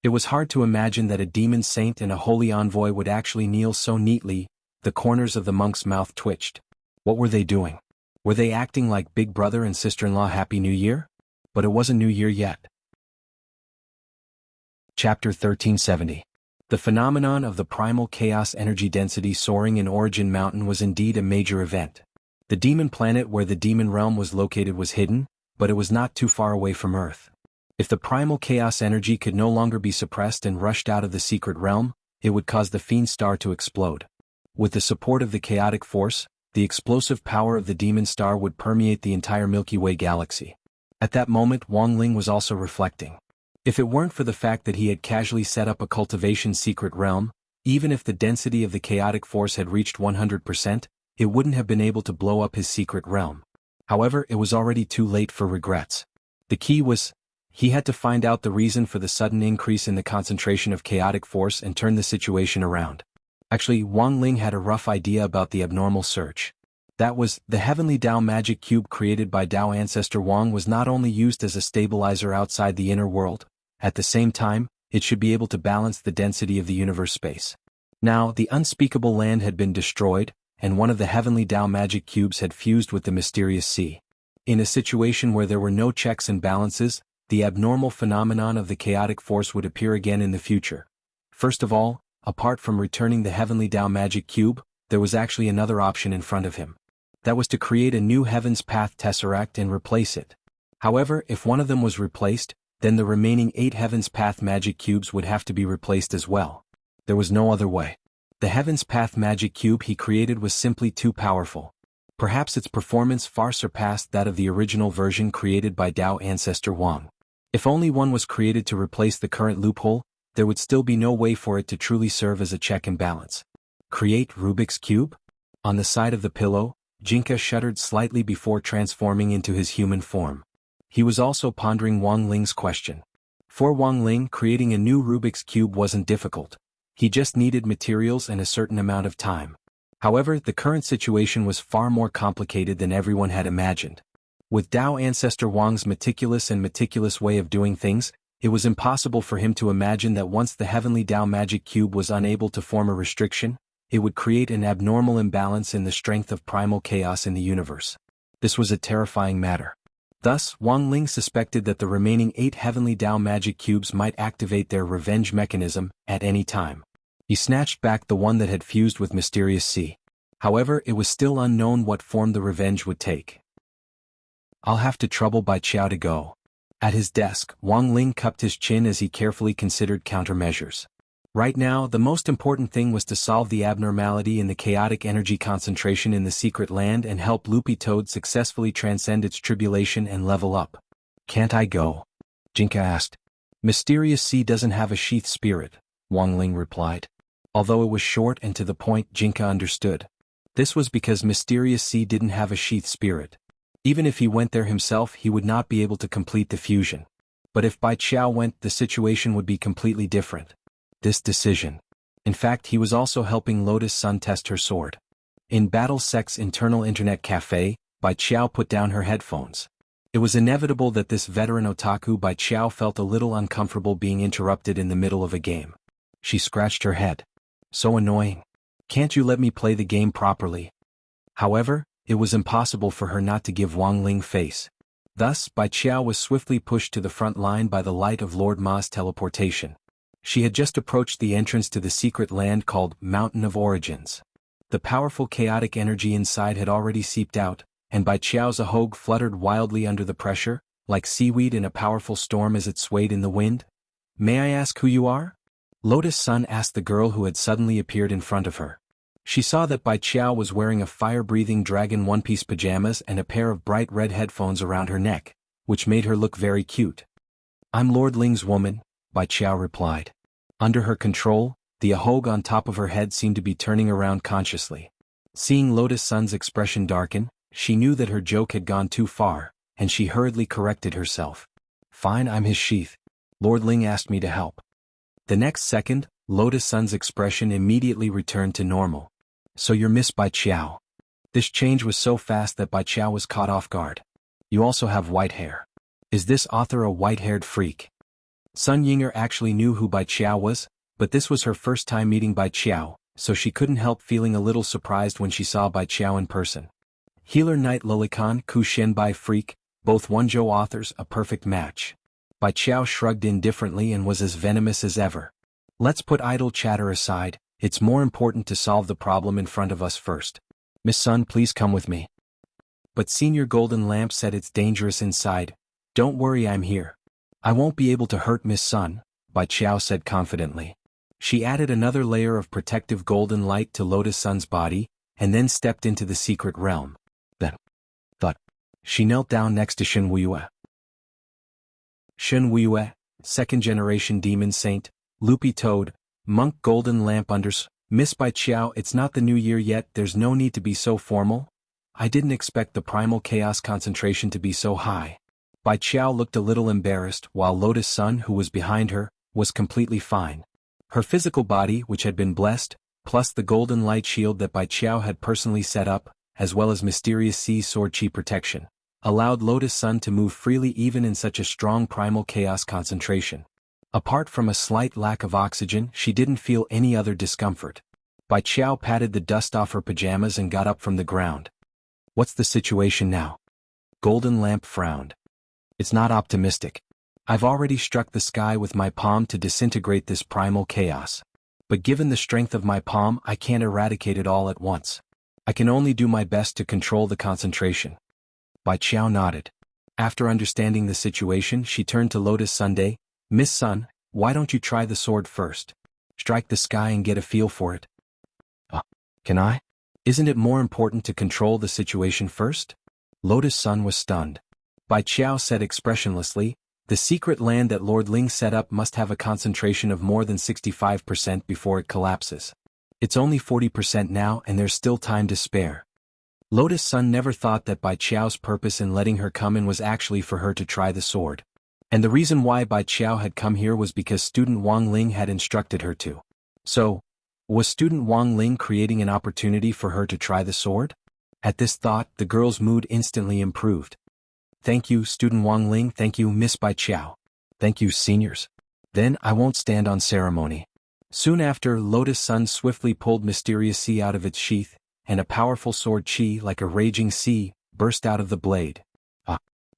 It was hard to imagine that a Demon Saint and a holy envoy would actually kneel so neatly. The corners of the monk's mouth twitched. What were they doing? Were they acting like big brother and sister-in-law Happy New Year? But it wasn't New Year yet. Chapter 1370. The phenomenon of the primal chaos energy density soaring in Origin Mountain was indeed a major event. The demon planet where the demon realm was located was hidden, but it was not too far away from Earth. If the primal chaos energy could no longer be suppressed and rushed out of the secret realm, it would cause the fiend star to explode. With the support of the chaotic force, the explosive power of the demon star would permeate the entire Milky Way galaxy. At that moment, Wang Ling was also reflecting. If it weren't for the fact that he had casually set up a cultivation secret realm, even if the density of the chaotic force had reached 100%, it wouldn't have been able to blow up his secret realm. However, it was already too late for regrets. The key was, he had to find out the reason for the sudden increase in the concentration of chaotic force and turn the situation around. Actually, Wang Ling had a rough idea about the abnormal surge. That was, the heavenly Dao magic cube created by Dao ancestor Wang was not only used as a stabilizer outside the inner world, at the same time, it should be able to balance the density of the universe space. Now, the unspeakable land had been destroyed, and one of the heavenly Dao magic cubes had fused with the mysterious sea. In a situation where there were no checks and balances, the abnormal phenomenon of the chaotic force would appear again in the future. First of all, apart from returning the heavenly Dao magic cube, there was actually another option in front of him. That was to create a new Heaven's Path Tesseract and replace it. However, if one of them was replaced, then the remaining 8 Heaven's Path magic cubes would have to be replaced as well. There was no other way. The Heaven's Path magic cube he created was simply too powerful. Perhaps its performance far surpassed that of the original version created by Dao ancestor Wang. If only one was created to replace the current loophole, there would still be no way for it to truly serve as a check and balance. Create Rubik's Cube? On the side of the pillow, Jinka shuddered slightly before transforming into his human form. He was also pondering Wang Ling's question. For Wang Ling, creating a new Rubik's Cube wasn't difficult. He just needed materials and a certain amount of time. However, the current situation was far more complicated than everyone had imagined. With Dao ancestor Wang's meticulous way of doing things, it was impossible for him to imagine that once the heavenly Dao magic cube was unable to form a restriction, it would create an abnormal imbalance in the strength of primal chaos in the universe. This was a terrifying matter. Thus, Wang Ling suspected that the remaining 8 heavenly Dao magic cubes might activate their revenge mechanism at any time. He snatched back the one that had fused with mysterious sea. However, it was still unknown what form the revenge would take. I'll have to trouble Bai Qiao to go. At his desk, Wang Ling cupped his chin as he carefully considered countermeasures. Right now, the most important thing was to solve the abnormality in the chaotic energy concentration in the secret land and help Loopy Toad successfully transcend its tribulation and level up. Can't I go? Jinka asked. Mysterious Sea doesn't have a sheath spirit, Wang Ling replied. Although it was short and to the point, Jinka understood. This was because Mysterious Sea didn't have a sheath spirit. Even if he went there himself, he would not be able to complete the fusion. But if Bai Qiao went, the situation would be completely different. This decision. In fact, he was also helping Lotus Sun test her sword. In Battle Sec's internal internet cafe, Bai Qiao put down her headphones. It was inevitable that this veteran otaku Bai Qiao felt a little uncomfortable being interrupted in the middle of a game. She scratched her head. So annoying. Can't you let me play the game properly? However, it was impossible for her not to give Wang Ling face. Thus, Bai Qiao was swiftly pushed to the front line by the light of Lord Ma's teleportation. She had just approached the entrance to the secret land called Mountain of Origins. The powerful chaotic energy inside had already seeped out, and Bai Qiao's ahog fluttered wildly under the pressure, like seaweed in a powerful storm as it swayed in the wind. May I ask who you are? Lotus Sun asked the girl who had suddenly appeared in front of her. She saw that Bai Qiao was wearing a fire-breathing dragon one-piece pajamas and a pair of bright red headphones around her neck, which made her look very cute. I'm Lord Ling's woman, Bai Qiao replied. Under her control, the ahog on top of her head seemed to be turning around consciously. Seeing Lotus Sun's expression darken, she knew that her joke had gone too far, and she hurriedly corrected herself. Fine, I'm his sheath. Lord Ling asked me to help. The next second, Lotus Sun's expression immediately returned to normal. So you're Miss Bai Qiao. This change was so fast that Bai Qiao was caught off guard. You also have white hair. Is this author a white-haired freak? Sun Yinger actually knew who Bai Qiao was, but this was her first time meeting Bai Qiao, so she couldn't help feeling a little surprised when she saw Bai Qiao in person. Healer Knight Lilikan Ku Shen Bai Freak, both Wenzhou authors, a perfect match. Bai Qiao shrugged indifferently and was as venomous as ever. Let's put idle chatter aside. It's more important to solve the problem in front of us first. Miss Sun, please come with me. But Senior Golden Lamp said it's dangerous inside. Don't worry, I'm here. I won't be able to hurt Miss Sun, Bai Qiao said confidently. She added another layer of protective golden light to Lotus Sun's body, and then stepped into the secret realm. Then, thud. She knelt down next to Shen Wuiyue. Shen Wuiyue, second-generation demon saint, loopy toad, monk golden lamp unders. Miss Bai Qiao, it's not the new year yet, there's no need to be so formal. I didn't expect the primal chaos concentration to be so high. Bai Qiao looked a little embarrassed, while Lotus Sun, who was behind her, was completely fine. Her physical body, which had been blessed, plus the golden light shield that Bai Qiao had personally set up, as well as mysterious sea sword chi protection, allowed Lotus Sun to move freely even in such a strong primal chaos concentration. Apart from a slight lack of oxygen, she didn't feel any other discomfort. Bai Qiao patted the dust off her pajamas and got up from the ground. What's the situation now? Golden Lamp frowned. It's not optimistic. I've already struck the sky with my palm to disintegrate this primal chaos. But given the strength of my palm, I can't eradicate it all at once. I can only do my best to control the concentration. Bai Qiao nodded. After understanding the situation, she turned to Lotus Sunday. Miss Sun, why don't you try the sword first? Strike the sky and get a feel for it. Can I? Isn't it more important to control the situation first? Lotus Sun was stunned. Bai Qiao said expressionlessly, the secret land that Lord Ling set up must have a concentration of more than 65% before it collapses. It's only 40% now and there's still time to spare. Lotus Sun never thought that Bai Qiao's purpose in letting her come in was actually for her to try the sword. And the reason why Bai Qiao had come here was because student Wang Ling had instructed her to. So, was student Wang Ling creating an opportunity for her to try the sword? At this thought, the girl's mood instantly improved. Thank you, student Wang Ling. Thank you, Miss Bai Qiao. Thank you, seniors. Then I won't stand on ceremony. Soon after, Lotus Sun swiftly pulled Mysterious Sea out of its sheath, and a powerful sword chi, like a raging sea, burst out of the blade.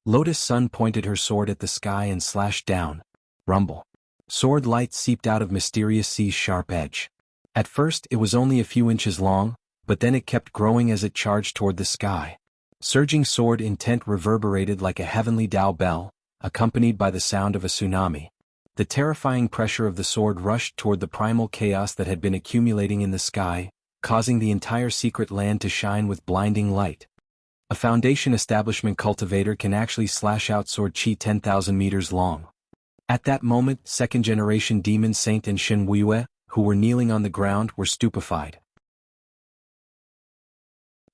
Lotus Sun pointed her sword at the sky and slashed down. Rumble. Sword light seeped out of Mysterious Sea's sharp edge. At first it was only a few inches long, but then it kept growing as it charged toward the sky. Surging sword intent reverberated like a heavenly Tao bell, accompanied by the sound of a tsunami. The terrifying pressure of the sword rushed toward the primal chaos that had been accumulating in the sky, causing the entire secret land to shine with blinding light. A Foundation establishment cultivator can actually slash out sword chi 10,000 meters long. At that moment, second-generation demon saint and Shen Wuiyue, who were kneeling on the ground, were stupefied.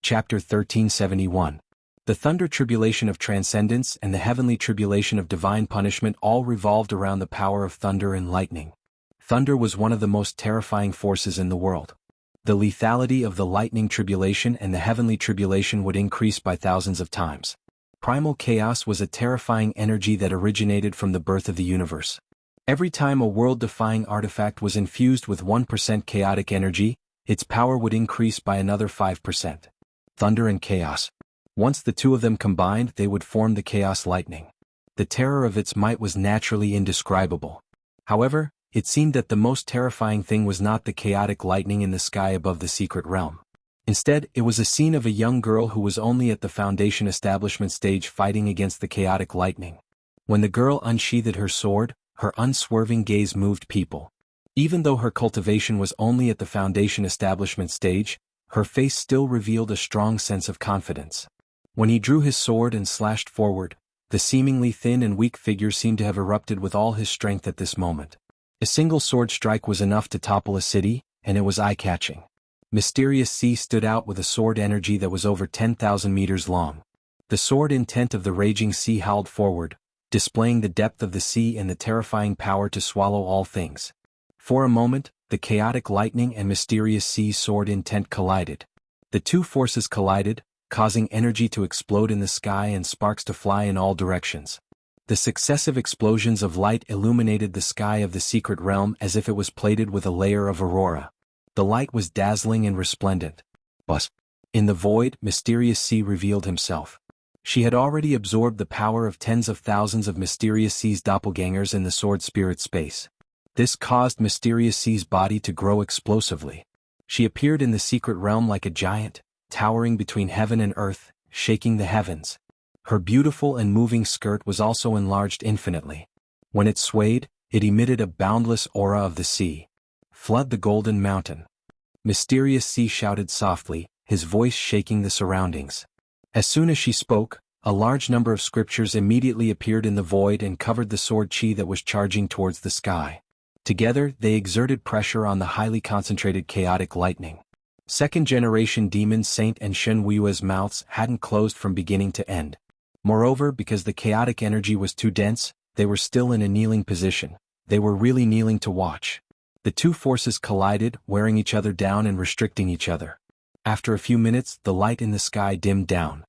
Chapter 1371. The thunder tribulation of transcendence and the heavenly tribulation of divine punishment all revolved around the power of thunder and lightning. Thunder was one of the most terrifying forces in the world. The lethality of the lightning tribulation and the heavenly tribulation would increase by thousands of times. Primal chaos was a terrifying energy that originated from the birth of the universe. Every time a world-defying artifact was infused with 1% chaotic energy, its power would increase by another 5%. Thunder and chaos. Once the two of them combined, they would form the chaos lightning. The terror of its might was naturally indescribable. However, it seemed that the most terrifying thing was not the chaotic lightning in the sky above the secret realm. Instead, it was a scene of a young girl who was only at the Foundation establishment stage fighting against the chaotic lightning. When the girl unsheathed her sword, her unswerving gaze moved people. Even though her cultivation was only at the Foundation establishment stage, her face still revealed a strong sense of confidence. When he drew his sword and slashed forward, the seemingly thin and weak figure seemed to have erupted with all his strength at this moment. A single sword strike was enough to topple a city, and it was eye-catching. Mysterious Sea stood out with a sword energy that was over 10,000 meters long. The sword intent of the raging sea howled forward, displaying the depth of the sea and the terrifying power to swallow all things. For a moment, the chaotic lightning and Mysterious Sea's sword intent collided. The two forces collided, causing energy to explode in the sky and sparks to fly in all directions. The successive explosions of light illuminated the sky of the secret realm as if it was plated with a layer of aurora. The light was dazzling and resplendent. But in the void, Mysterious Sea revealed himself. She had already absorbed the power of tens of thousands of Mysterious Sea's doppelgangers in the sword spirit space. This caused Mysterious Sea's body to grow explosively. She appeared in the secret realm like a giant, towering between heaven and earth, shaking the heavens. Her beautiful and moving skirt was also enlarged infinitely. When it swayed, it emitted a boundless aura of the sea. "Flood the Golden Mountain." Mysterious Sea shouted softly, his voice shaking the surroundings. As soon as she spoke, a large number of scriptures immediately appeared in the void and covered the sword chi that was charging towards the sky. Together, they exerted pressure on the highly concentrated chaotic lightning. Second-generation demons Saint and Shen Wui's mouths hadn't closed from beginning to end. Moreover, because the chaotic energy was too dense, they were still in a kneeling position. They were really kneeling to watch. The two forces collided, wearing each other down and restricting each other. After a few minutes, the light in the sky dimmed down.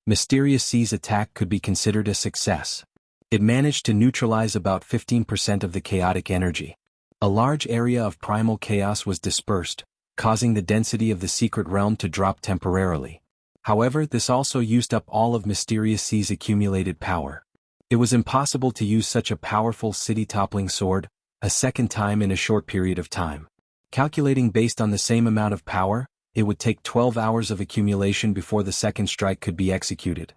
Mysterious Sea's attack could be considered a success. It managed to neutralize about 15% of the chaotic energy. A large area of primal chaos was dispersed, causing the density of the secret realm to drop temporarily. However, this also used up all of Mysterious Sea's accumulated power. It was impossible to use such a powerful city-toppling sword a second time in a short period of time. Calculating based on the same amount of power, it would take 12 hours of accumulation before the second strike could be executed.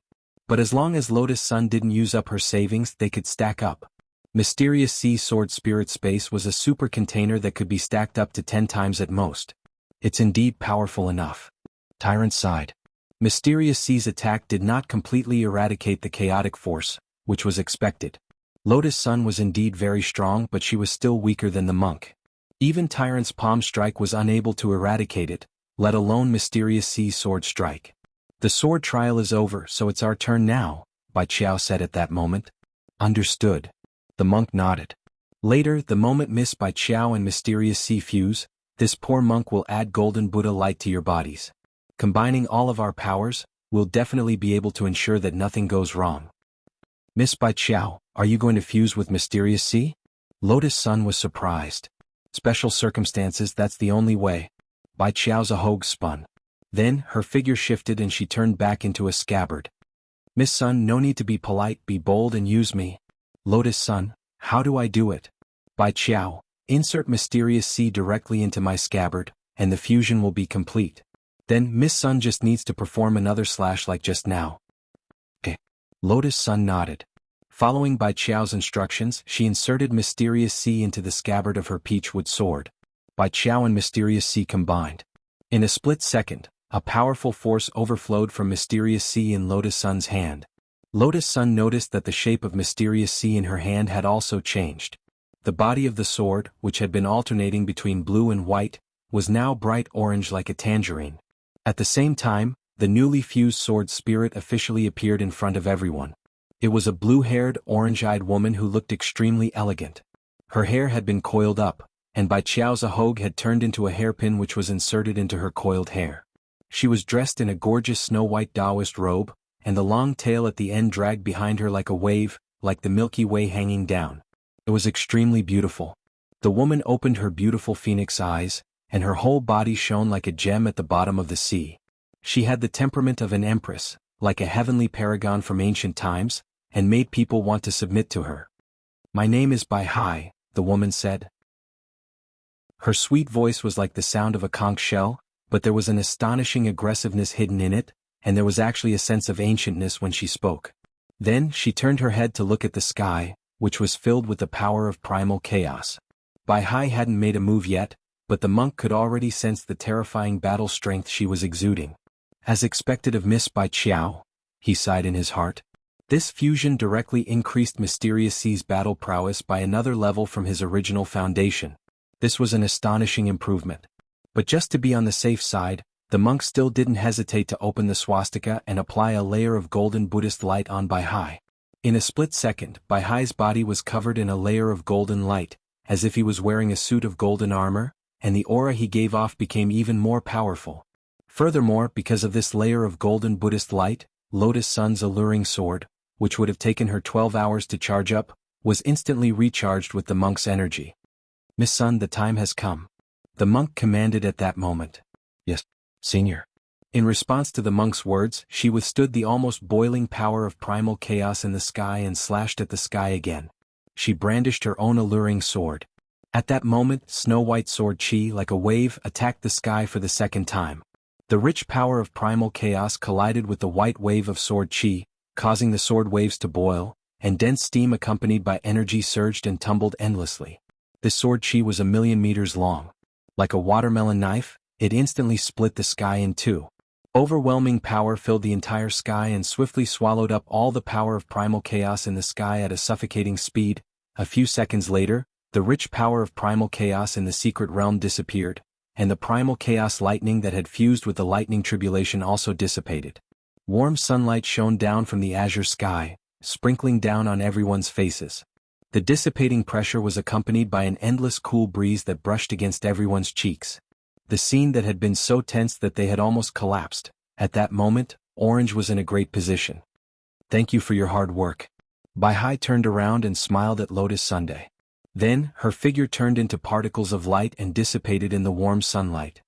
But as long as Lotus Sun didn't use up her savings, they could stack up. Mysterious Sea Sword Spirit Space was a super container that could be stacked up to 10 times at most. It's indeed powerful enough. Tyrant sighed. Mysterious Sea's attack did not completely eradicate the chaotic force, which was expected. Lotus Sun was indeed very strong, but she was still weaker than the monk. Even Tyrant's palm strike was unable to eradicate it, let alone Mysterious Sea's sword strike. "The sword trial is over, so it's our turn now," Bai Qiao said at that moment. "Understood." The monk nodded. Later, the moment Miss Bai Qiao and Mysterious Sea fuse, this poor monk will add Golden Buddha light to your bodies. Combining all of our powers, we'll definitely be able to ensure that nothing goes wrong. "Miss Bai Qiao, are you going to fuse with Mysterious Sea?" Lotus Sun was surprised. "Special circumstances, that's the only way." Bai Qiao's ahog spun. Then, her figure shifted and she turned back into a scabbard. "Miss Sun, no need to be polite, be bold and use me." Lotus Sun, "How do I do it?" Bai Qiao, "Insert Mysterious Sea directly into my scabbard, and the fusion will be complete. Then Miss Sun just needs to perform another slash like just now." "Okay." Lotus Sun nodded. Following Bai Qiao's instructions, she inserted Mysterious Sea into the scabbard of her peachwood sword. Bai Qiao and Mysterious Sea combined. In a split second, a powerful force overflowed from Mysterious Sea in Lotus Sun's hand. Lotus Sun noticed that the shape of Mysterious Sea in her hand had also changed. The body of the sword, which had been alternating between blue and white, was now bright orange like a tangerine. At the same time, the newly fused sword spirit officially appeared in front of everyone. It was a blue-haired, orange-eyed woman who looked extremely elegant. Her hair had been coiled up, and Bai Qiao's ahog had turned into a hairpin which was inserted into her coiled hair. She was dressed in a gorgeous snow-white Taoist robe, and the long tail at the end dragged behind her like a wave, like the Milky Way hanging down. It was extremely beautiful. The woman opened her beautiful phoenix eyes, and her whole body shone like a gem at the bottom of the sea. She had the temperament of an empress, like a heavenly paragon from ancient times, and made people want to submit to her. "My name is Bai Hai," the woman said. Her sweet voice was like the sound of a conch shell, but there was an astonishing aggressiveness hidden in it, and there was actually a sense of ancientness when she spoke. Then she turned her head to look at the sky, which was filled with the power of primal chaos. Bai Hai hadn't made a move yet, but the monk could already sense the terrifying battle strength she was exuding. As expected of Miss Bai Qiao, he sighed in his heart. This fusion directly increased Mysterious Sea's battle prowess by another level from his original foundation. This was an astonishing improvement. But just to be on the safe side, the monk still didn't hesitate to open the swastika and apply a layer of golden Buddhist light on Bai Hai. In a split second, Bai Hai's body was covered in a layer of golden light, as if he was wearing a suit of golden armor, and the aura he gave off became even more powerful. Furthermore, because of this layer of golden Buddhist light, Lotus Sun's alluring sword, which would have taken her 12 hours to charge up, was instantly recharged with the monk's energy. "Miss Sun, the time has come," the monk commanded at that moment. "Yes, Senior." In response to the monk's words, she withstood the almost boiling power of primal chaos in the sky and slashed at the sky again. She brandished her own alluring sword. At that moment, snow-white sword chi, like a wave, attacked the sky for the second time. The rich power of primal chaos collided with the white wave of sword chi, causing the sword waves to boil, and dense steam accompanied by energy surged and tumbled endlessly. This sword chi was 1,000,000 meters long. Like a watermelon knife, it instantly split the sky in two. Overwhelming power filled the entire sky and swiftly swallowed up all the power of primal chaos in the sky at a suffocating speed. A few seconds later, the rich power of primal chaos in the secret realm disappeared, and the primal chaos lightning that had fused with the lightning tribulation also dissipated. Warm sunlight shone down from the azure sky, sprinkling down on everyone's faces. The dissipating pressure was accompanied by an endless cool breeze that brushed against everyone's cheeks. The scene that had been so tense that they had almost collapsed. At that moment, Orange was in a great position. "Thank you for your hard work." Bai Hai turned around and smiled at Lotus Sunday. Then, her figure turned into particles of light and dissipated in the warm sunlight.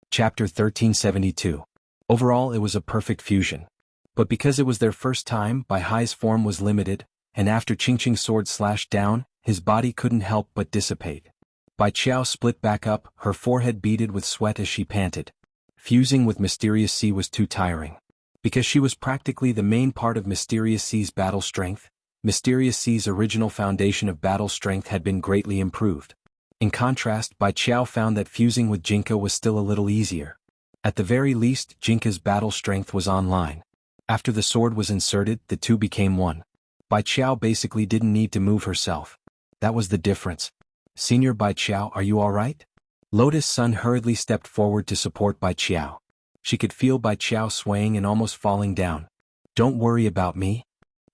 Chapter 1372. Overall, it was a perfect fusion. But because it was their first time, Bai Hai's form was limited, and after Qingqing's sword slashed down, his body couldn't help but dissipate. Bai Qiao split back up, her forehead beaded with sweat as she panted. Fusing with Mysterious Sea was too tiring. Because she was practically the main part of Mysterious Sea's battle strength, Mysterious Sea's original foundation of battle strength had been greatly improved. In contrast, Bai Qiao found that fusing with Jinka was still a little easier. At the very least, Jinka's battle strength was online. After the sword was inserted, the two became one. Bai Qiao basically didn't need to move herself. That was the difference. "Senior Bai Qiao, are you alright?" Lotus Sun hurriedly stepped forward to support Bai Qiao. She could feel Bai Qiao swaying and almost falling down. "Don't worry about me."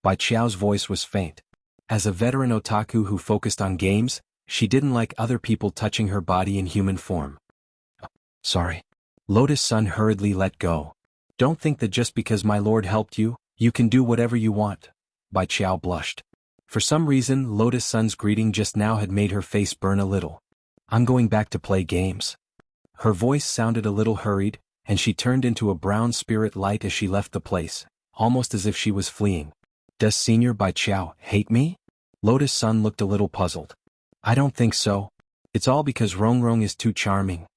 Bai Qiao's voice was faint. As a veteran otaku who focused on games, she didn't like other people touching her body in human form. "Sorry." Lotus Sun hurriedly let go. "Don't think that just because my lord helped you, you can do whatever you want." Bai Qiao blushed. For some reason, Lotus Sun's greeting just now had made her face burn a little. "I'm going back to play games." Her voice sounded a little hurried, and she turned into a brown spirit light as she left the place, almost as if she was fleeing. "Does Senior Bai Qiao hate me?" Lotus Sun looked a little puzzled. "I don't think so. It's all because Rongrong is too charming."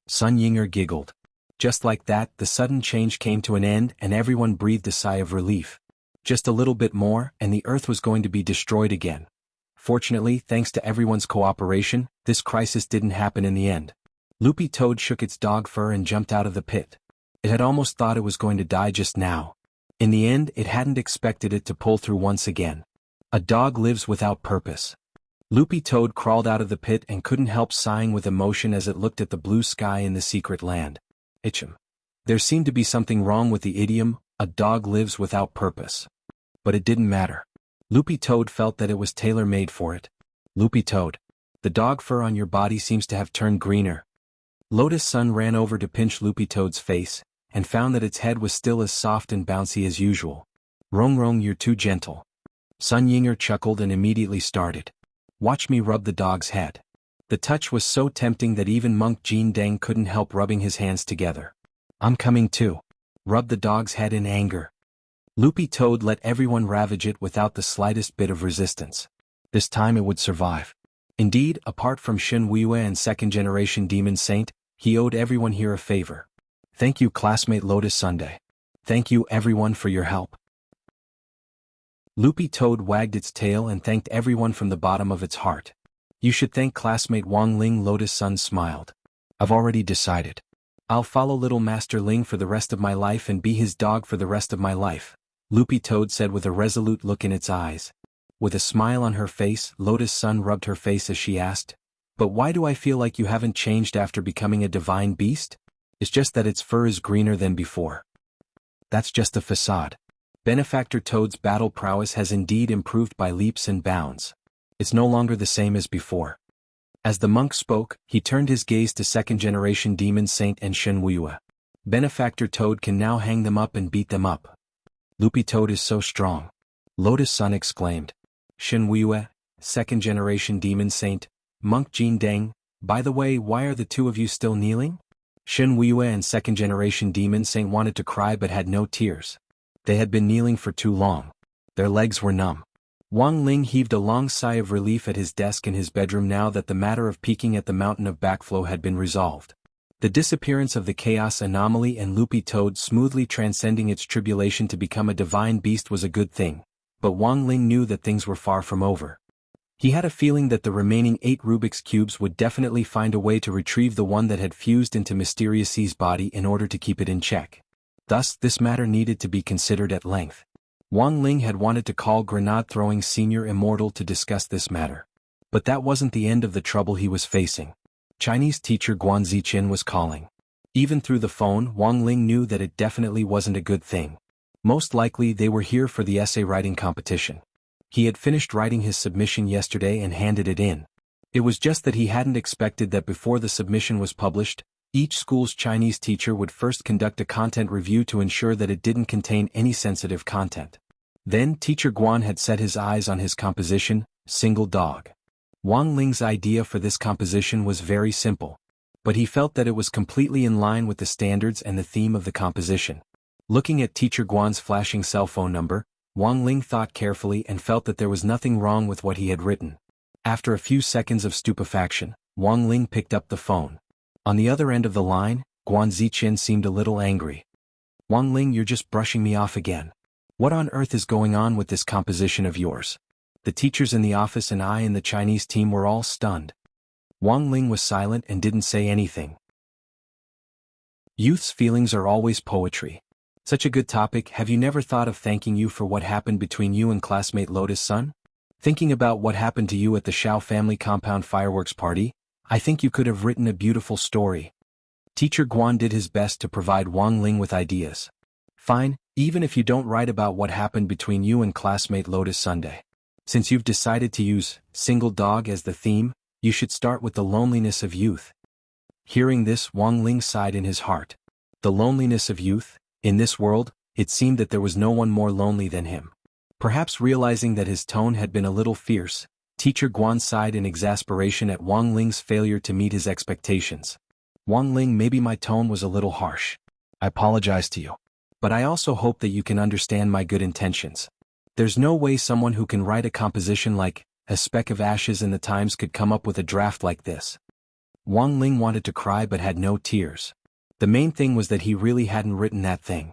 Sun Yinger giggled. Just like that, the sudden change came to an end and everyone breathed a sigh of relief. Just a little bit more, and the Earth was going to be destroyed again. Fortunately, thanks to everyone's cooperation, this crisis didn't happen in the end. Loopy Toad shook its dog fur and jumped out of the pit. It had almost thought it was going to die just now. In the end, it hadn't expected it to pull through once again. A dog lives without purpose. Loopy Toad crawled out of the pit and couldn't help sighing with emotion as it looked at the blue sky in the secret land. Itchem. There seemed to be something wrong with the idiom, "a dog lives without purpose." But it didn't matter. Loopy Toad felt that it was tailor-made for it. "Loopy Toad, the dog fur on your body seems to have turned greener." Lotus Sun ran over to pinch Loopy Toad's face, and found that its head was still as soft and bouncy as usual. "Rongrong, you're too gentle." Sun Yinger chuckled and immediately started. "Watch me rub the dog's head." The touch was so tempting that even Monk Jin Deng couldn't help rubbing his hands together. "I'm coming too." Rub the dog's head in anger. Loopy Toad let everyone ravage it without the slightest bit of resistance. This time it would survive. Indeed, apart from Shen Weiyue and second-generation Demon Saint, he owed everyone here a favor. "Thank you, classmate Lotus Sunday. Thank you everyone for your help." Loopy Toad wagged its tail and thanked everyone from the bottom of its heart. "You should thank classmate Wang Ling." Lotus Sun smiled. "I've already decided. I'll follow Little Master Ling for the rest of my life and be his dog for the rest of my life," Loopy Toad said with a resolute look in its eyes. With a smile on her face, Lotus Sun rubbed her face as she asked, "But why do I feel like you haven't changed after becoming a divine beast?" "It's just that its fur is greener than before." "That's just a facade. Benefactor Toad's battle prowess has indeed improved by leaps and bounds. It's no longer the same as before." As the monk spoke, he turned his gaze to second-generation Demon Saint and Shen Weiyue. "Benefactor Toad can now hang them up and beat them up." "Loopy Toad is so strong," Lotus Sun exclaimed. Shen Weiyue, second-generation Demon Saint, Monk Jin Deng, "By the way, why are the two of you still kneeling?" Shen Weiyue and second-generation Demon Saint wanted to cry but had no tears. They had been kneeling for too long. Their legs were numb. Wang Ling heaved a long sigh of relief at his desk in his bedroom now that the matter of peeking at the mountain of backflow had been resolved. The disappearance of the chaos anomaly and loopy toad smoothly transcending its tribulation to become a divine beast was a good thing, but Wang Ling knew that things were far from over. He had a feeling that the remaining 8 Rubik's Cubes would definitely find a way to retrieve the one that had fused into Mysterious C's body in order to keep it in check. Thus, this matter needed to be considered at length. Wang Ling had wanted to call Grenade-throwing Senior Immortal to discuss this matter. But that wasn't the end of the trouble he was facing. Chinese teacher Guan Ziqian was calling. Even through the phone, Wang Ling knew that it definitely wasn't a good thing. Most likely they were here for the essay writing competition. He had finished writing his submission yesterday and handed it in. It was just that he hadn't expected that before the submission was published, each school's Chinese teacher would first conduct a content review to ensure that it didn't contain any sensitive content. Then teacher Guan had set his eyes on his composition, Single Dog. Wang Ling's idea for this composition was very simple, but he felt that it was completely in line with the standards and the theme of the composition. Looking at teacher Guan's flashing cell phone number, Wang Ling thought carefully and felt that there was nothing wrong with what he had written. After a few seconds of stupefaction, Wang Ling picked up the phone. On the other end of the line, Guan Ziqian seemed a little angry. Wang Ling, you're just brushing me off again. What on earth is going on with this composition of yours? The teachers in the office and I and the Chinese team were all stunned. Wang Ling was silent and didn't say anything. Youth's feelings are always poetry. Such a good topic. Have you never thought of thanking you for what happened between you and classmate Lotus Sun? Thinking about what happened to you at the Shao family compound fireworks party, I think you could have written a beautiful story. Teacher Guan did his best to provide Wang Ling with ideas. Fine, even if you don't write about what happened between you and classmate Lotus Sunday. Since you've decided to use Single Dog as the theme, you should start with the loneliness of youth. Hearing this, Wang Ling sighed in his heart. The loneliness of youth? In this world, it seemed that there was no one more lonely than him. Perhaps realizing that his tone had been a little fierce, teacher Guan sighed in exasperation at Wang Ling's failure to meet his expectations. Wang Ling, maybe my tone was a little harsh. I apologize to you. But I also hope that you can understand my good intentions. There's no way someone who can write a composition like A Speck of Ashes in the Times could come up with a draft like this. Wang Ling wanted to cry but had no tears. The main thing was that he really hadn't written that thing.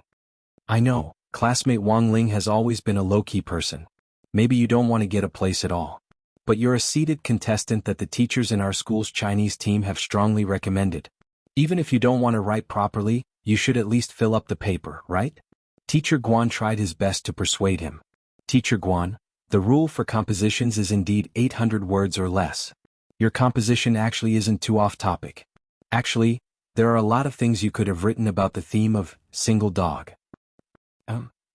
I know, classmate Wang Ling has always been a low-key person. Maybe you don't want to get a place at all. But you're a seated contestant that the teachers in our school's Chinese team have strongly recommended. Even if you don't want to write properly, you should at least fill up the paper, right? Teacher Guan tried his best to persuade him. Teacher Guan, the rule for compositions is indeed 800 words or less. Your composition actually isn't too off-topic. Actually, there are a lot of things you could have written about the theme of Single Dog.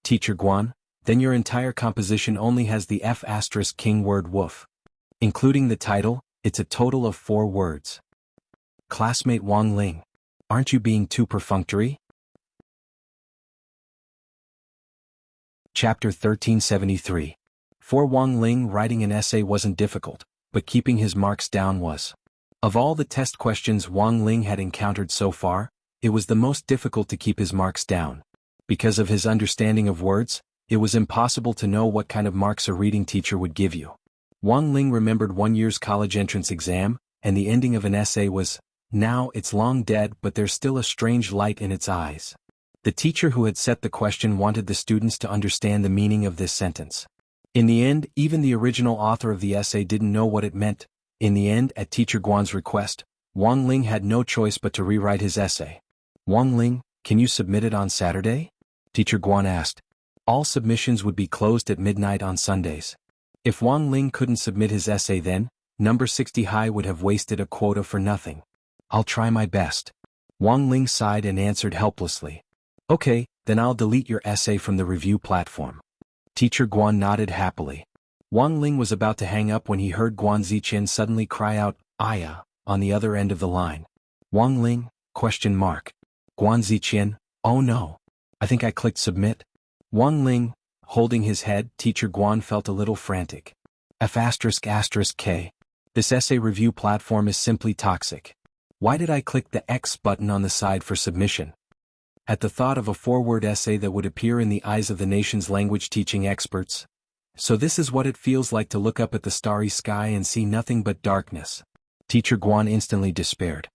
Teacher Guan, then your entire composition only has the F** word woof. Including the title, it's a total of 4 words. Classmate Wang Ling, aren't you being too perfunctory? Chapter 1373. For Wang Ling, writing an essay wasn't difficult, but keeping his marks down was. Of all the test questions Wang Ling had encountered so far, it was the most difficult to keep his marks down. Because of his understanding of words, it was impossible to know what kind of marks a reading teacher would give you. Wang Ling remembered one year's college entrance exam, and the ending of an essay was, "Now it's long dead but there's still a strange light in its eyes." The teacher who had set the question wanted the students to understand the meaning of this sentence. In the end, even the original author of the essay didn't know what it meant. In the end, at teacher Guan's request, Wang Ling had no choice but to rewrite his essay. Wang Ling, can you submit it on Saturday? Teacher Guan asked. All submissions would be closed at midnight on Sundays. If Wang Ling couldn't submit his essay then, number 60 high would have wasted a quota for nothing. I'll try my best. Wang Ling sighed and answered helplessly. Okay, then I'll delete your essay from the review platform. Teacher Guan nodded happily. Wang Ling was about to hang up when he heard Guan Ziqian suddenly cry out, "Aya," on the other end of the line. Wang Ling? Guan Ziqian, oh no. I think I clicked submit. Wang Ling, holding his head, teacher Guan felt a little frantic. F***K. This essay review platform is simply toxic. Why did I click the X button on the side for submission? At the thought of a 4-word essay that would appear in the eyes of the nation's language teaching experts. So this is what it feels like to look up at the starry sky and see nothing but darkness. Teacher Guan instantly despaired.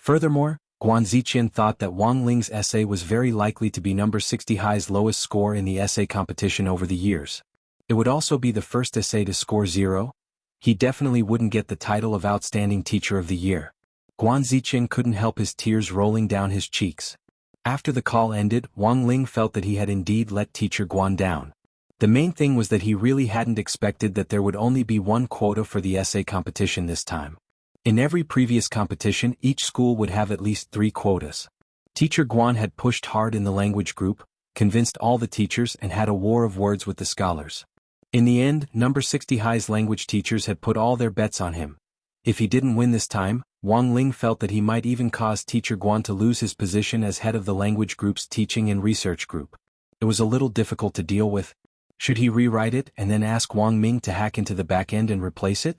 Furthermore, Guan Ziqian thought that Wang Ling's essay was very likely to be number 60 high's lowest score in the essay competition over the years. It would also be the first essay to score 0. He definitely wouldn't get the title of Outstanding Teacher of the Year. Guan Ziqian couldn't help his tears rolling down his cheeks. After the call ended, Wang Ling felt that he had indeed let Teacher Guan down. The main thing was that he really hadn't expected that there would only be one quota for the essay competition this time. In every previous competition, each school would have at least 3 quotas. Teacher Guan had pushed hard in the language group, convinced all the teachers, and had a war of words with the scholars. In the end, number 60 high's language teachers had put all their bets on him. If he didn't win this time, Wang Ling felt that he might even cause Teacher Guan to lose his position as head of the language group's teaching and research group. It was a little difficult to deal with. Should he rewrite it and then ask Wang Ming to hack into the back end and replace it?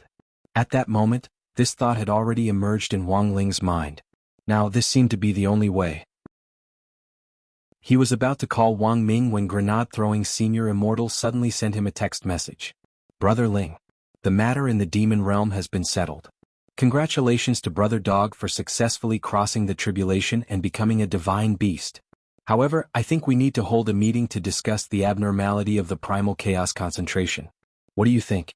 At that moment, this thought had already emerged in Wang Ling's mind. Now this seemed to be the only way. He was about to call Wang Ming when grenade-throwing Senior Immortal suddenly sent him a text message. Brother Ling. The matter in the demon realm has been settled. Congratulations to Brother Dog for successfully crossing the tribulation and becoming a divine beast. However, I think we need to hold a meeting to discuss the abnormality of the primal chaos concentration. What do you think?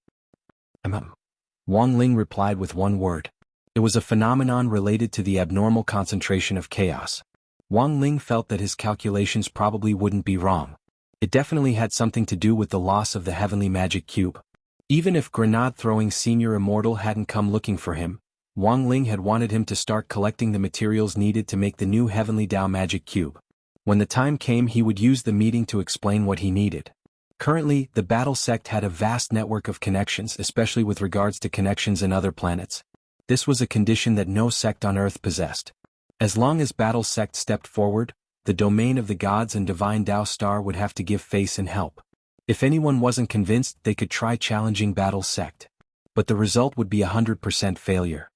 Wang Ling replied with one word. It was a phenomenon related to the abnormal concentration of chaos. Wang Ling felt that his calculations probably wouldn't be wrong. It definitely had something to do with the loss of the heavenly magic cube. Even if grenade-throwing Senior Immortal hadn't come looking for him, Wang Ling had wanted him to start collecting the materials needed to make the new Heavenly Dao Magic Cube. When the time came, he would use the meeting to explain what he needed. Currently, the Battle Sect had a vast network of connections, especially with regards to connections in other planets. This was a condition that no sect on Earth possessed. As long as Battle Sect stepped forward, the domain of the gods and Divine Dao Star would have to give face and help. If anyone wasn't convinced, they could try challenging Battle Sect. But the result would be 100% failure.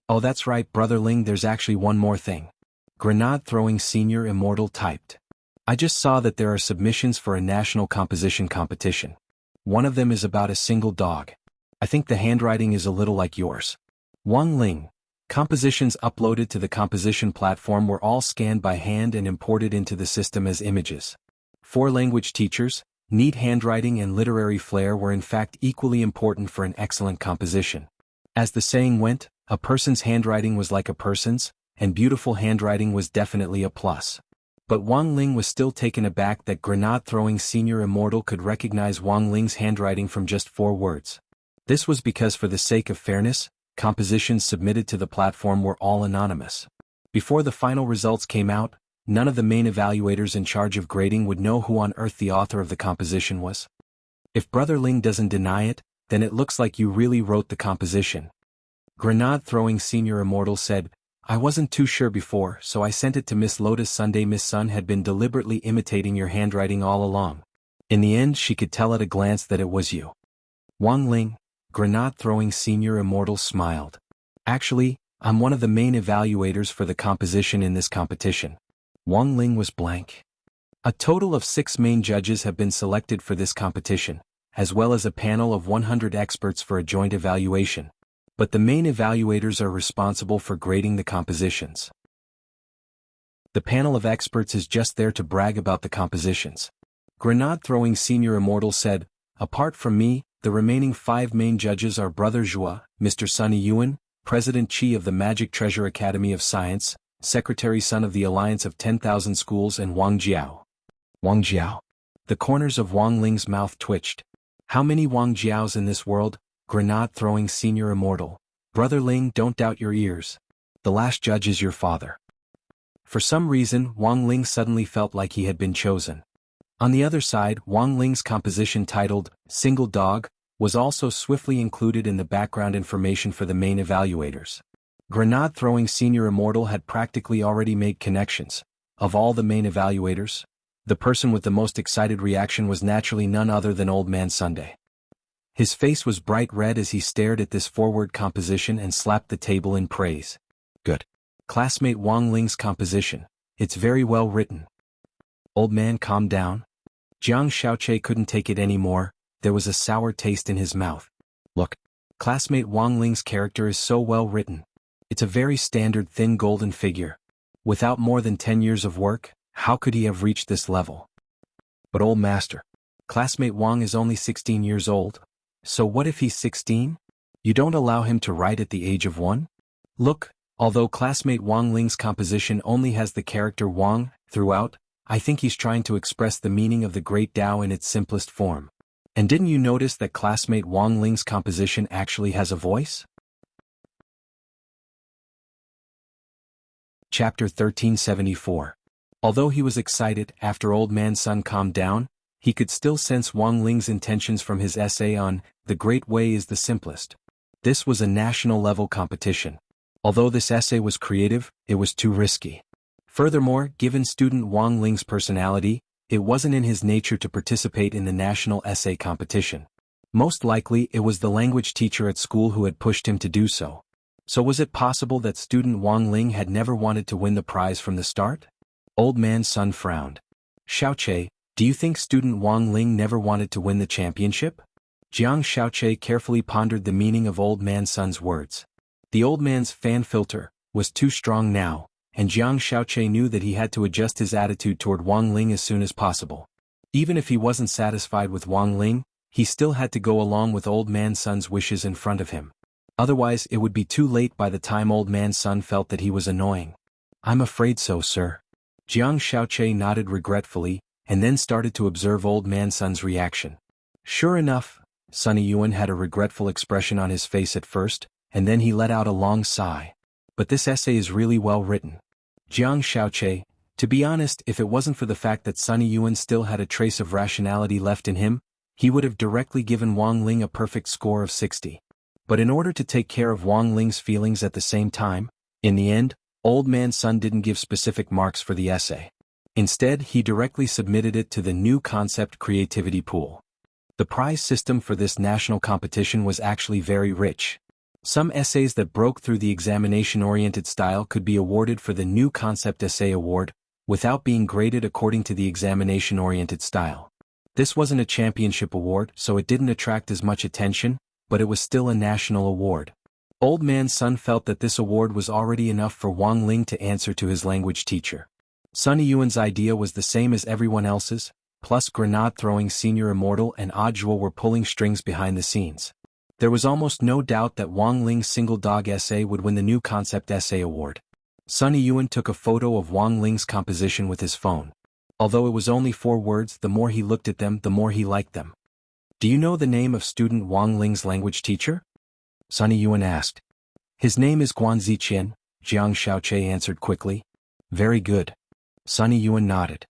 Oh, that's right, Brother Ling, there's actually one more thing. Grenade-throwing Senior Immortal typed. I just saw that there are submissions for a national composition competition. One of them is about a single dog. I think the handwriting is a little like yours. Wang Ling. Compositions uploaded to the composition platform were all scanned by hand and imported into the system as images. 4 language teachers, neat handwriting and literary flair were in fact equally important for an excellent composition. As the saying went, a person's handwriting was like a person's, and beautiful handwriting was definitely a plus. But Wang Ling was still taken aback that grenade-throwing Senior Immortal could recognize Wang Ling's handwriting from just 4 words. This was because, for the sake of fairness, compositions submitted to the platform were all anonymous. Before the final results came out, none of the main evaluators in charge of grading would know who on earth the author of the composition was. If Brother Ling doesn't deny it, then it looks like you really wrote the composition. Grenade-throwing Senior Immortal said, I wasn't too sure before, so I sent it to Miss Lotus Sunday. Miss Sun had been deliberately imitating your handwriting all along. In the end, she could tell at a glance that it was you. Wang Ling, grenade-throwing Senior Immortal, smiled. Actually, I'm one of the main evaluators for the composition in this competition. Wang Ling was blank. A total of 6 main judges have been selected for this competition, as well as a panel of 100 experts for a joint evaluation. But the main evaluators are responsible for grading the compositions. The panel of experts is just there to brag about the compositions. Grenade-throwing Senior Immortal said, apart from me, the remaining 5 main judges are Brother Zhua, Mr. Sunny Yuan, President Chi of the Magic Treasure Academy of Science, Secretary Sun of the Alliance of 10,000 Schools, and Wang Jiao. Wang Jiao? The corners of Wang Ling's mouth twitched. How many Wang Jiaos in this world? Grenade-throwing Senior Immortal. Brother Ling, don't doubt your ears. The last judge is your father. For some reason, Wang Ling suddenly felt like he had been chosen. On the other side, Wang Ling's composition titled, Single Dog, was also swiftly included in the background information for the main evaluators. Grenade-throwing Senior Immortal had practically already made connections. Of all the main evaluators, the person with the most excited reaction was naturally none other than Old Man Sunday. His face was bright red as he stared at this forward composition and slapped the table in praise. Good. Classmate Wang Ling's composition. It's very well written. Old man, calm down. Jiang Xiaoche couldn't take it anymore. There was a sour taste in his mouth. Look. Classmate Wang Ling's character is so well written. It's a very standard thin golden figure. Without more than 10 years of work, how could he have reached this level? But old master, classmate Wang is only 16 years old. So what if he's 16? You don't allow him to write at the age of 1? Look, although classmate Wang Ling's composition only has the character Wang throughout, I think he's trying to express the meaning of the Great Tao in its simplest form. And didn't you notice that classmate Wang Ling's composition actually has a voice? Chapter 1374. Although he was excited after Old Man Sun calmed down, he could still sense Wang Ling's intentions from his essay on The Great Way is the Simplest. This was a national-level competition. Although this essay was creative, it was too risky. Furthermore, given student Wang Ling's personality, it wasn't in his nature to participate in the national essay competition. Most likely, it was the language teacher at school who had pushed him to do so. So was it possible that student Wang Ling had never wanted to win the prize from the start? Old Man Sun frowned. Xiaoche, do you think student Wang Ling never wanted to win the championship? Jiang Xiaoche carefully pondered the meaning of Old Man Sun's words. The old man's fan filter was too strong now, and Jiang Xiaoche knew that he had to adjust his attitude toward Wang Ling as soon as possible. Even if he wasn't satisfied with Wang Ling, he still had to go along with Old Man Sun's wishes in front of him. Otherwise it would be too late by the time Old Man Sun felt that he was annoying. I'm afraid so, sir. Jiang Xiaoche nodded regretfully, and then started to observe Old Man Sun's reaction. Sure enough, Sunny Yuan had a regretful expression on his face at first, and then he let out a long sigh. But this essay is really well written. Jiang Xiaoche, to be honest, if it wasn't for the fact that Sunny Yuan still had a trace of rationality left in him, he would have directly given Wang Ling a perfect score of 60. But in order to take care of Wang Ling's feelings at the same time, in the end, Old Man Sun didn't give specific marks for the essay. Instead, he directly submitted it to the new concept creativity pool. The prize system for this national competition was actually very rich. Some essays that broke through the examination-oriented style could be awarded for the new concept essay award, without being graded according to the examination-oriented style. This wasn't a championship award, so it didn't attract as much attention, but it was still a national award. Old Man Sun felt that this award was already enough for Wang Ling to answer to his language teacher. Sunny Yuan's idea was the same as everyone else's, plus grenade-throwing senior immortal and Audiobook were pulling strings behind the scenes. There was almost no doubt that Wang Ling's single dog essay would win the new concept essay award. Sunny Yuan took a photo of Wang Ling's composition with his phone. Although it was only 4 words, the more he looked at them, the more he liked them. Do you know the name of student Wang Ling's language teacher? Sunny Yuan asked. His name is Guanzi Qin, Jiang Xiaoche answered quickly. Very good. Sunny Yuan nodded.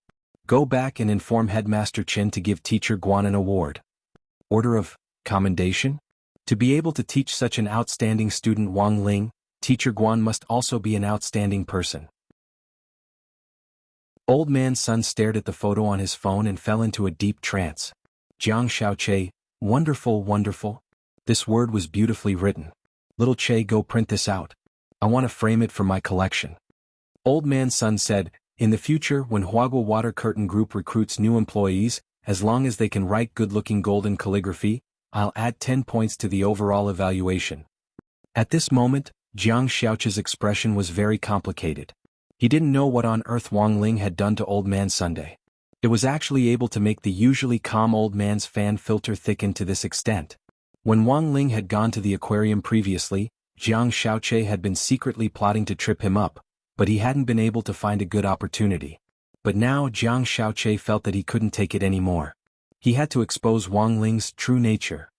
Go back and inform Headmaster Qin to give teacher Guan an award. Order of commendation? To be able to teach such an outstanding student Wang Ling, teacher Guan must also be an outstanding person. Old Man Sun stared at the photo on his phone and fell into a deep trance. Jiang Xiaoche, wonderful, wonderful. This word was beautifully written. Little Che, go print this out. I want to frame it for my collection. Old Man Sun said, in the future when Huagua Water Curtain Group recruits new employees, as long as they can write good-looking golden calligraphy, I'll add 10 points to the overall evaluation. At this moment, Jiang Xiaoche's expression was very complicated. He didn't know what on earth Wang Ling had done to Old Man Sunday. It was actually able to make the usually calm old man's fan filter thicken to this extent. When Wang Ling had gone to the aquarium previously, Jiang Xiaoche had been secretly plotting to trip him up, but he hadn't been able to find a good opportunity. But now Jiang Xiaoche felt that he couldn't take it anymore. He had to expose Wang Ling's true nature.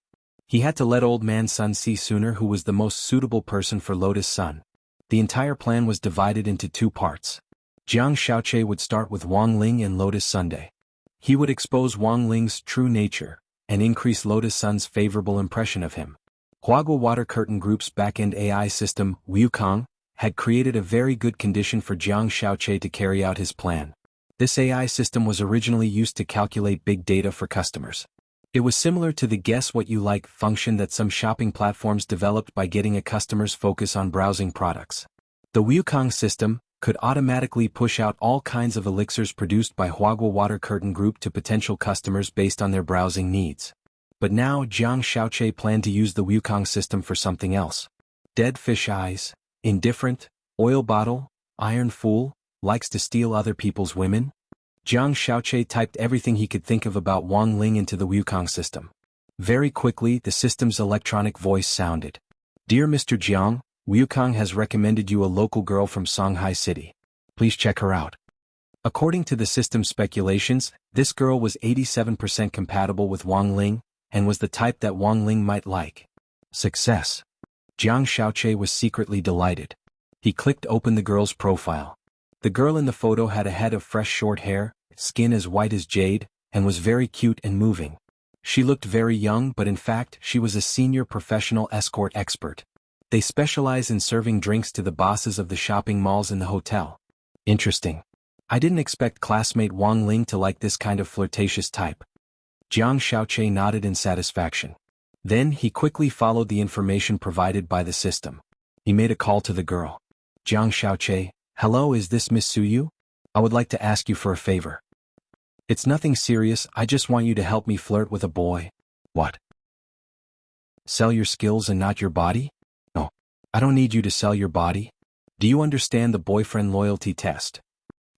He had to let Old Man Sun see sooner who was the most suitable person for Lotus Sun. The entire plan was divided into 2 parts. Jiang Xiaoche would start with Wang Ling and Lotus Sunday. He would expose Wang Ling's true nature, and increase Lotus Sun's favorable impression of him. Huagua Water Curtain Group's back-end AI system, Wukong, had created a very good condition for Jiang Xiaoche to carry out his plan. This AI system was originally used to calculate big data for customers. It was similar to the guess what you like function that some shopping platforms developed by getting a customer's focus on browsing products. The Wukong system could automatically push out all kinds of elixirs produced by Huagua Water Curtain Group to potential customers based on their browsing needs. But now Jiang Xiaoche planned to use the Wukong system for something else. Dead fish eyes, indifferent, oil bottle, iron fool, Likes to steal other people's women? Jiang Xiaoche typed everything he could think of about Wang Ling into the Wukong system. Very quickly, the system's electronic voice sounded. Dear Mr. Jiang, Wukong has recommended you a local girl from Shanghai City. Please check her out. According to the system's speculations, this girl was 87% compatible with Wang Ling, and was the type that Wang Ling might like. Success. Jiang Xiaoche was secretly delighted. He clicked open the girl's profile. The girl in the photo had a head of fresh short hair, skin as white as jade, and was very cute and moving. She looked very young, but in fact she was a senior professional escort expert. They specialize in serving drinks to the bosses of the shopping malls in the hotel. Interesting. I didn't expect classmate Wang Ling to like this kind of flirtatious type. Jiang Xiaoche nodded in satisfaction. Then he quickly followed the information provided by the system. He made a call to the girl. Jiang Xiaoche, hello, is this Miss Suyu? I would like to ask you for a favor. It's nothing serious, I just want you to help me flirt with a boy. What? Sell your skills and not your body? No. I don't need you to sell your body. Do you understand the boyfriend loyalty test?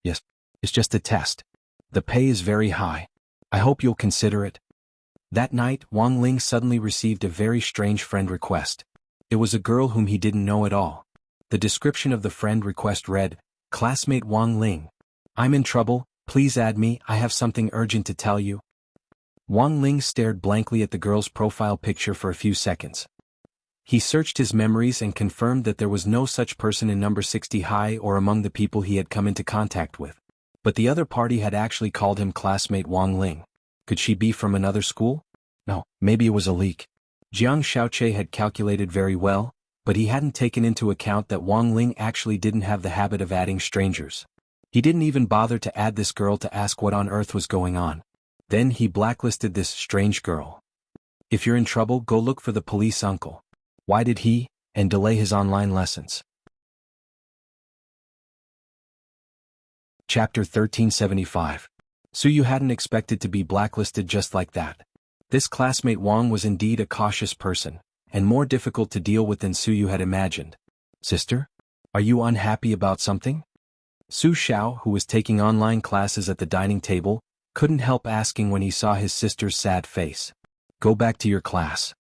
Yes. It's just a test. The pay is very high. I hope you'll consider it. That night, Wang Ling suddenly received a very strange friend request. It was a girl whom he didn't know at all. The description of the friend request read, Classmate Wang Ling. I'm in trouble, please add me, I have something urgent to tell you. Wang Ling stared blankly at the girl's profile picture for a few seconds. He searched his memories and confirmed that there was no such person in number 60 high or among the people he had come into contact with. But the other party had actually called him classmate Wang Ling. Could she be from another school? No, maybe it was a leak. Jiang Xiaoche had calculated very well, but he hadn't taken into account that Wang Ling actually didn't have the habit of adding strangers. He didn't even bother to add this girl to ask what on earth was going on. Then he blacklisted this strange girl. If you're in trouble, go look for the police uncle. Why did he, and delay his online lessons? Chapter 1375. Suyu hadn't expected to be blacklisted just like that. This classmate Wang was indeed a cautious person, and more difficult to deal with than Suyu had imagined. Sister? Are you unhappy about something? Su Xiao, who was taking online classes at the dining table, couldn't help asking when he saw his sister's sad face. Go back to your class.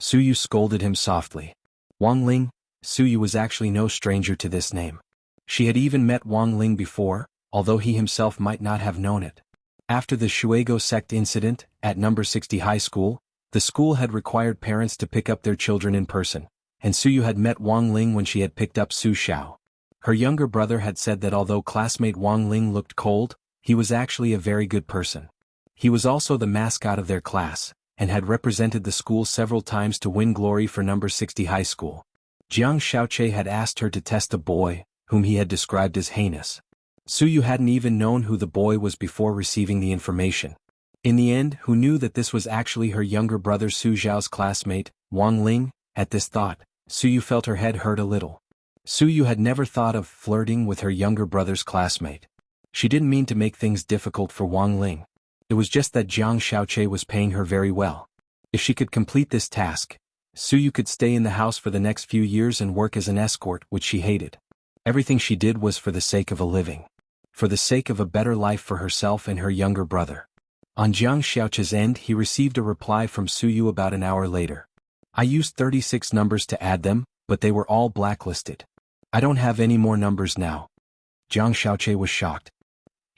Suyu scolded him softly. Wang Ling, Suyu was actually no stranger to this name. She had even met Wang Ling before, although he himself might not have known it. After the Shuego sect incident, at number 60 high school, the school had required parents to pick up their children in person, and Suyu had met Wang Ling when she had picked up Su Xiao. Her younger brother had said that although classmate Wang Ling looked cold, he was actually a very good person. He was also the mascot of their class, and had represented the school several times to win glory for number 60 high school. Jiang Xiaoche had asked her to test a boy, whom he had described as heinous. Suyu hadn't even known who the boy was before receiving the information. In the end, who knew that this was actually her younger brother Su Zhao's classmate, Wang Ling? At this thought, Suyu felt her head hurt a little. Suyu had never thought of flirting with her younger brother's classmate. She didn't mean to make things difficult for Wang Ling. It was just that Jiang Xiaoche was paying her very well. If she could complete this task, Suyu could stay in the house for the next few years and work as an escort, which she hated. Everything she did was for the sake of a living. For the sake of a better life for herself and her younger brother. On Jiang Xiaoche's end, he received a reply from Suyu about an hour later. I used 36 numbers to add them, but they were all blacklisted. I don't have any more numbers now. Jiang Xiaoche was shocked.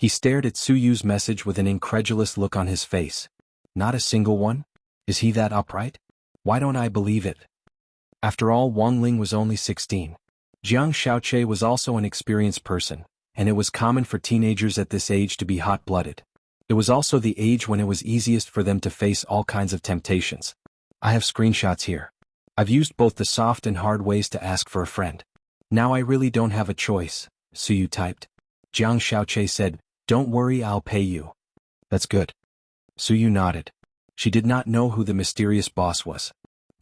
He stared at Suyu's message with an incredulous look on his face. Not a single one? Is he that upright? Why don't I believe it? After all, Wang Ling was only 16. Jiang Xiaoche was also an experienced person, and it was common for teenagers at this age to be hot-blooded. It was also the age when it was easiest for them to face all kinds of temptations. I have screenshots here. I've used both the soft and hard ways to ask for a friend. Now I really don't have a choice, Suyu typed. Jiang Xiaoche said, don't worry, I'll pay you. That's good. Suyu nodded. She did not know who the mysterious boss was.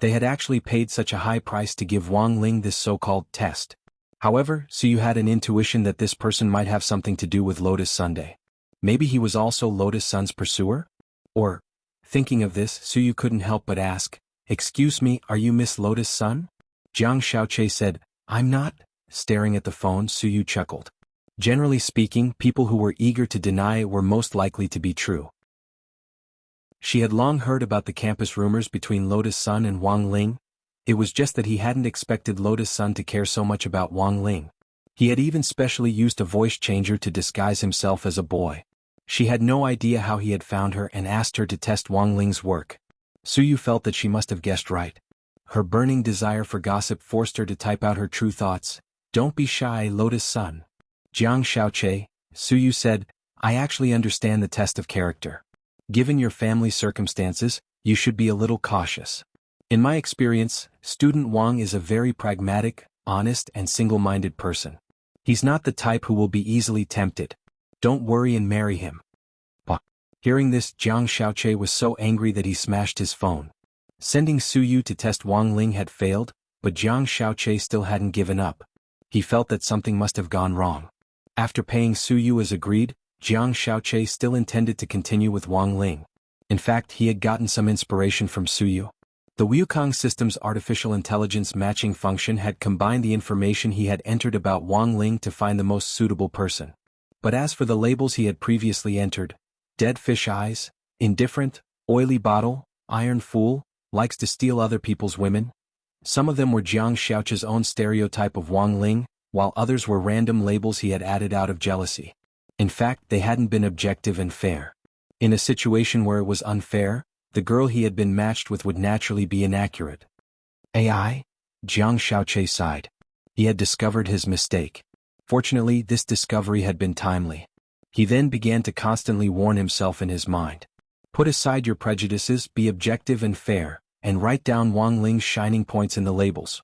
They had actually paid such a high price to give Wang Ling this so-called test. However, Suyu had an intuition that this person might have something to do with Lotus Sunday. Maybe he was also Lotus Sun's pursuer? Or, thinking of this, Suyu couldn't help but ask, excuse me, are you Miss Lotus Sun? Jiang Xiaoche said, I'm not. Staring at the phone, Suyu chuckled. Generally speaking, people who were eager to deny it were most likely to be true. She had long heard about the campus rumors between Lotus Sun and Wang Ling. It was just that he hadn't expected Lotus Sun to care so much about Wang Ling. He had even specially used a voice changer to disguise himself as a boy. She had no idea how he had found her and asked her to test Wang Ling's work. Suyu felt that she must have guessed right. Her burning desire for gossip forced her to type out her true thoughts. "Don't be shy, Lotus Sun." "Jiang Xiaoche," Suyu said, "I actually understand the test of character. Given your family circumstances, you should be a little cautious. In my experience, student Wang is a very pragmatic, honest and single-minded person. He's not the type who will be easily tempted. Don't worry and marry him." Hearing this, Jiang Xiaoche was so angry that he smashed his phone. Sending Suyu to test Wang Ling had failed, but Jiang Xiaoche still hadn't given up. He felt that something must have gone wrong. After paying Suyu as agreed, Jiang Xiaoche still intended to continue with Wang Ling. In fact, he had gotten some inspiration from Suyu. The Wukong system's artificial intelligence matching function had combined the information he had entered about Wang Ling to find the most suitable person. But as for the labels he had previously entered, dead fish eyes, indifferent, oily bottle, iron fool, likes to steal other people's women, some of them were Jiang Xiaoche's own stereotype of Wang Ling, while others were random labels he had added out of jealousy. In fact, they hadn't been objective and fair. In a situation where it was unfair, the girl he had been matched with would naturally be inaccurate. AI? Jiang Xiaoche sighed. He had discovered his mistake. Fortunately, this discovery had been timely. He then began to constantly warn himself in his mind. Put aside your prejudices, be objective and fair, and write down Wang Ling's shining points in the labels.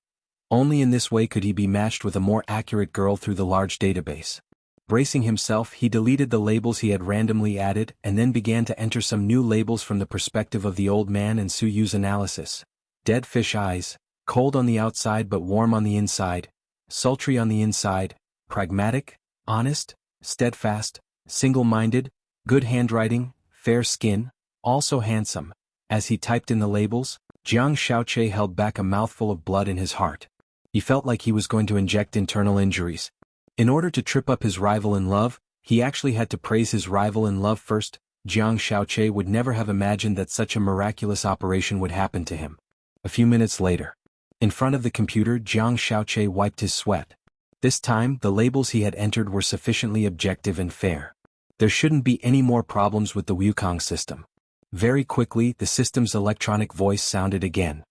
Only in this way could he be matched with a more accurate girl through the large database. Bracing himself, he deleted the labels he had randomly added and then began to enter some new labels from the perspective of the old man and Suyu's analysis. Dead fish eyes, cold on the outside but warm on the inside, sultry on the inside, pragmatic, honest, steadfast, single-minded, good handwriting, fair skin, also handsome. As he typed in the labels, Jiang Xiaoche held back a mouthful of blood in his heart. He felt like he was going to inject internal injuries. In order to trip up his rival in love, he actually had to praise his rival in love first. Jiang Xiaoche would never have imagined that such a miraculous operation would happen to him. A few minutes later, in front of the computer, Jiang Xiaoche wiped his sweat. This time, the labels he had entered were sufficiently objective and fair. There shouldn't be any more problems with the Wukong system. Very quickly, the system's electronic voice sounded again.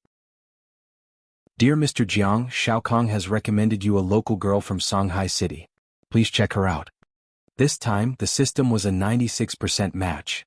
"Dear Mr. Jiang, Xiaokong has recommended you a local girl from Songhai City. Please check her out." This time, the system was a 96% match.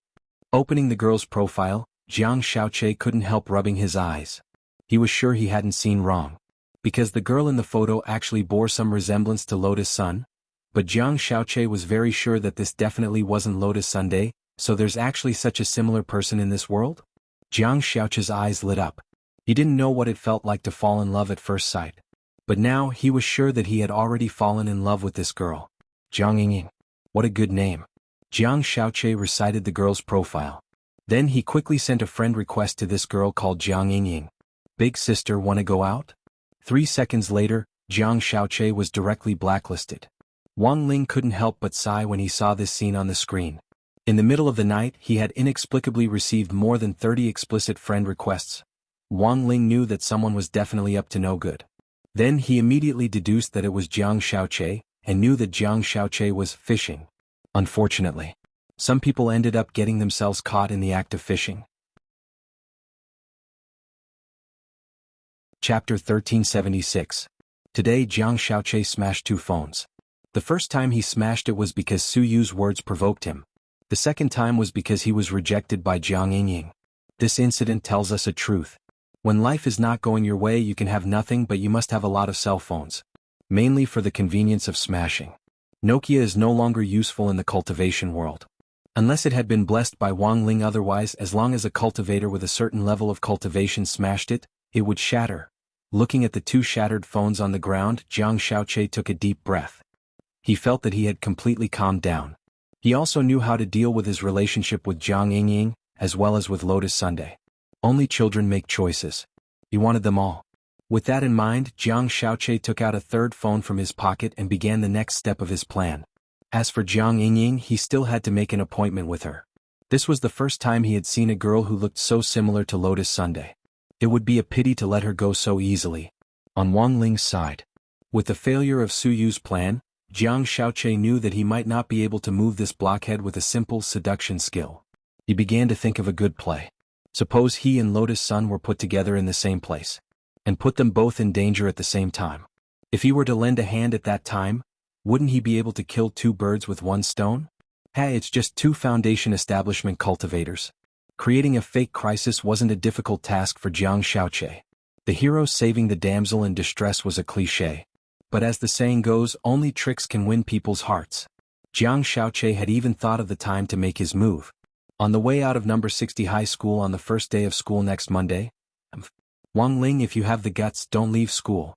Opening the girl's profile, Jiang Xiaoche couldn't help rubbing his eyes. He was sure he hadn't seen wrong. Because the girl in the photo actually bore some resemblance to Lotus Sun. But Jiang Xiaoche was very sure that this definitely wasn't Lotus Sunday, so there's actually such a similar person in this world? Jiang Xiaoche's eyes lit up. He didn't know what it felt like to fall in love at first sight. But now he was sure that he had already fallen in love with this girl. Jiang Yingying. What a good name. Jiang Xiaoche recited the girl's profile. Then he quickly sent a friend request to this girl called Jiang Yingying. "Big sister, wanna go out?" 3 seconds later, Jiang Xiaoche was directly blacklisted. Wang Ling couldn't help but sigh when he saw this scene on the screen. In the middle of the night, he had inexplicably received more than 30 explicit friend requests. Wang Ling knew that someone was definitely up to no good. Then he immediately deduced that it was Jiang Xiaoche, and knew that Jiang Xiaoche was fishing. Unfortunately, some people ended up getting themselves caught in the act of fishing. Chapter 1376. Today Jiang Xiaoche smashed 2 phones. The first time he smashed it was because Suyu's words provoked him. The second time was because he was rejected by Jiang Yingying. This incident tells us a truth. When life is not going your way, you can have nothing, but you must have a lot of cell phones. Mainly for the convenience of smashing. Nokia is no longer useful in the cultivation world. Unless it had been blessed by Wang Ling, otherwise, as long as a cultivator with a certain level of cultivation smashed it, it would shatter. Looking at the 2 shattered phones on the ground, Jiang Xiaoche took a deep breath. He felt that he had completely calmed down. He also knew how to deal with his relationship with Jiang Yingying, as well as with Lotus Sunday. Only children make choices. He wanted them all. With that in mind, Jiang Xiaoche took out a 3rd phone from his pocket and began the next step of his plan. As for Jiang Yingying, he still had to make an appointment with her. This was the first time he had seen a girl who looked so similar to Lotus Sunday. It would be a pity to let her go so easily. On Wang Ling's side, with the failure of Su Yu's plan, Jiang Shaoqi knew that he might not be able to move this blockhead with a simple seduction skill. He began to think of a good play. Suppose he and Lotus Sun were put together in the same place, and put them both in danger at the same time. If he were to lend a hand at that time, wouldn't he be able to kill two birds with one stone? Hey, it's just two Foundation establishment cultivators. Creating a fake crisis wasn't a difficult task for Jiang Shaoqi. The hero saving the damsel in distress was a cliché. But as the saying goes, only tricks can win people's hearts. Jiang Shaoqi had even thought of the time to make his move. On the way out of number 60 high school on the first day of school next Monday, Wang Ling, if you have the guts, don't leave school.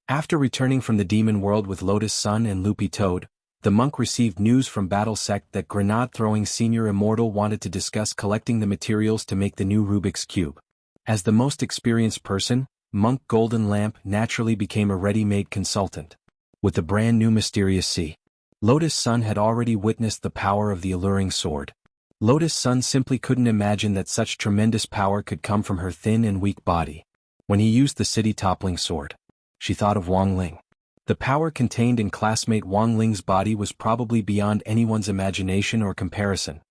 After returning from the demon world with Lotus Sun and Loopy Toad, the monk received news from Battle Sect that grenade-throwing senior immortal wanted to discuss collecting the materials to make the new Rubik's Cube. As the most experienced person, Monk Golden Lamp naturally became a ready-made consultant. With the brand new Mysterious Sea, Lotus Sun had already witnessed the power of the alluring sword. Lotus Sun simply couldn't imagine that such tremendous power could come from her thin and weak body. When he used the city-toppling sword, she thought of Wang Ling. The power contained in classmate Wang Ling's body was probably beyond anyone's imagination or comparison.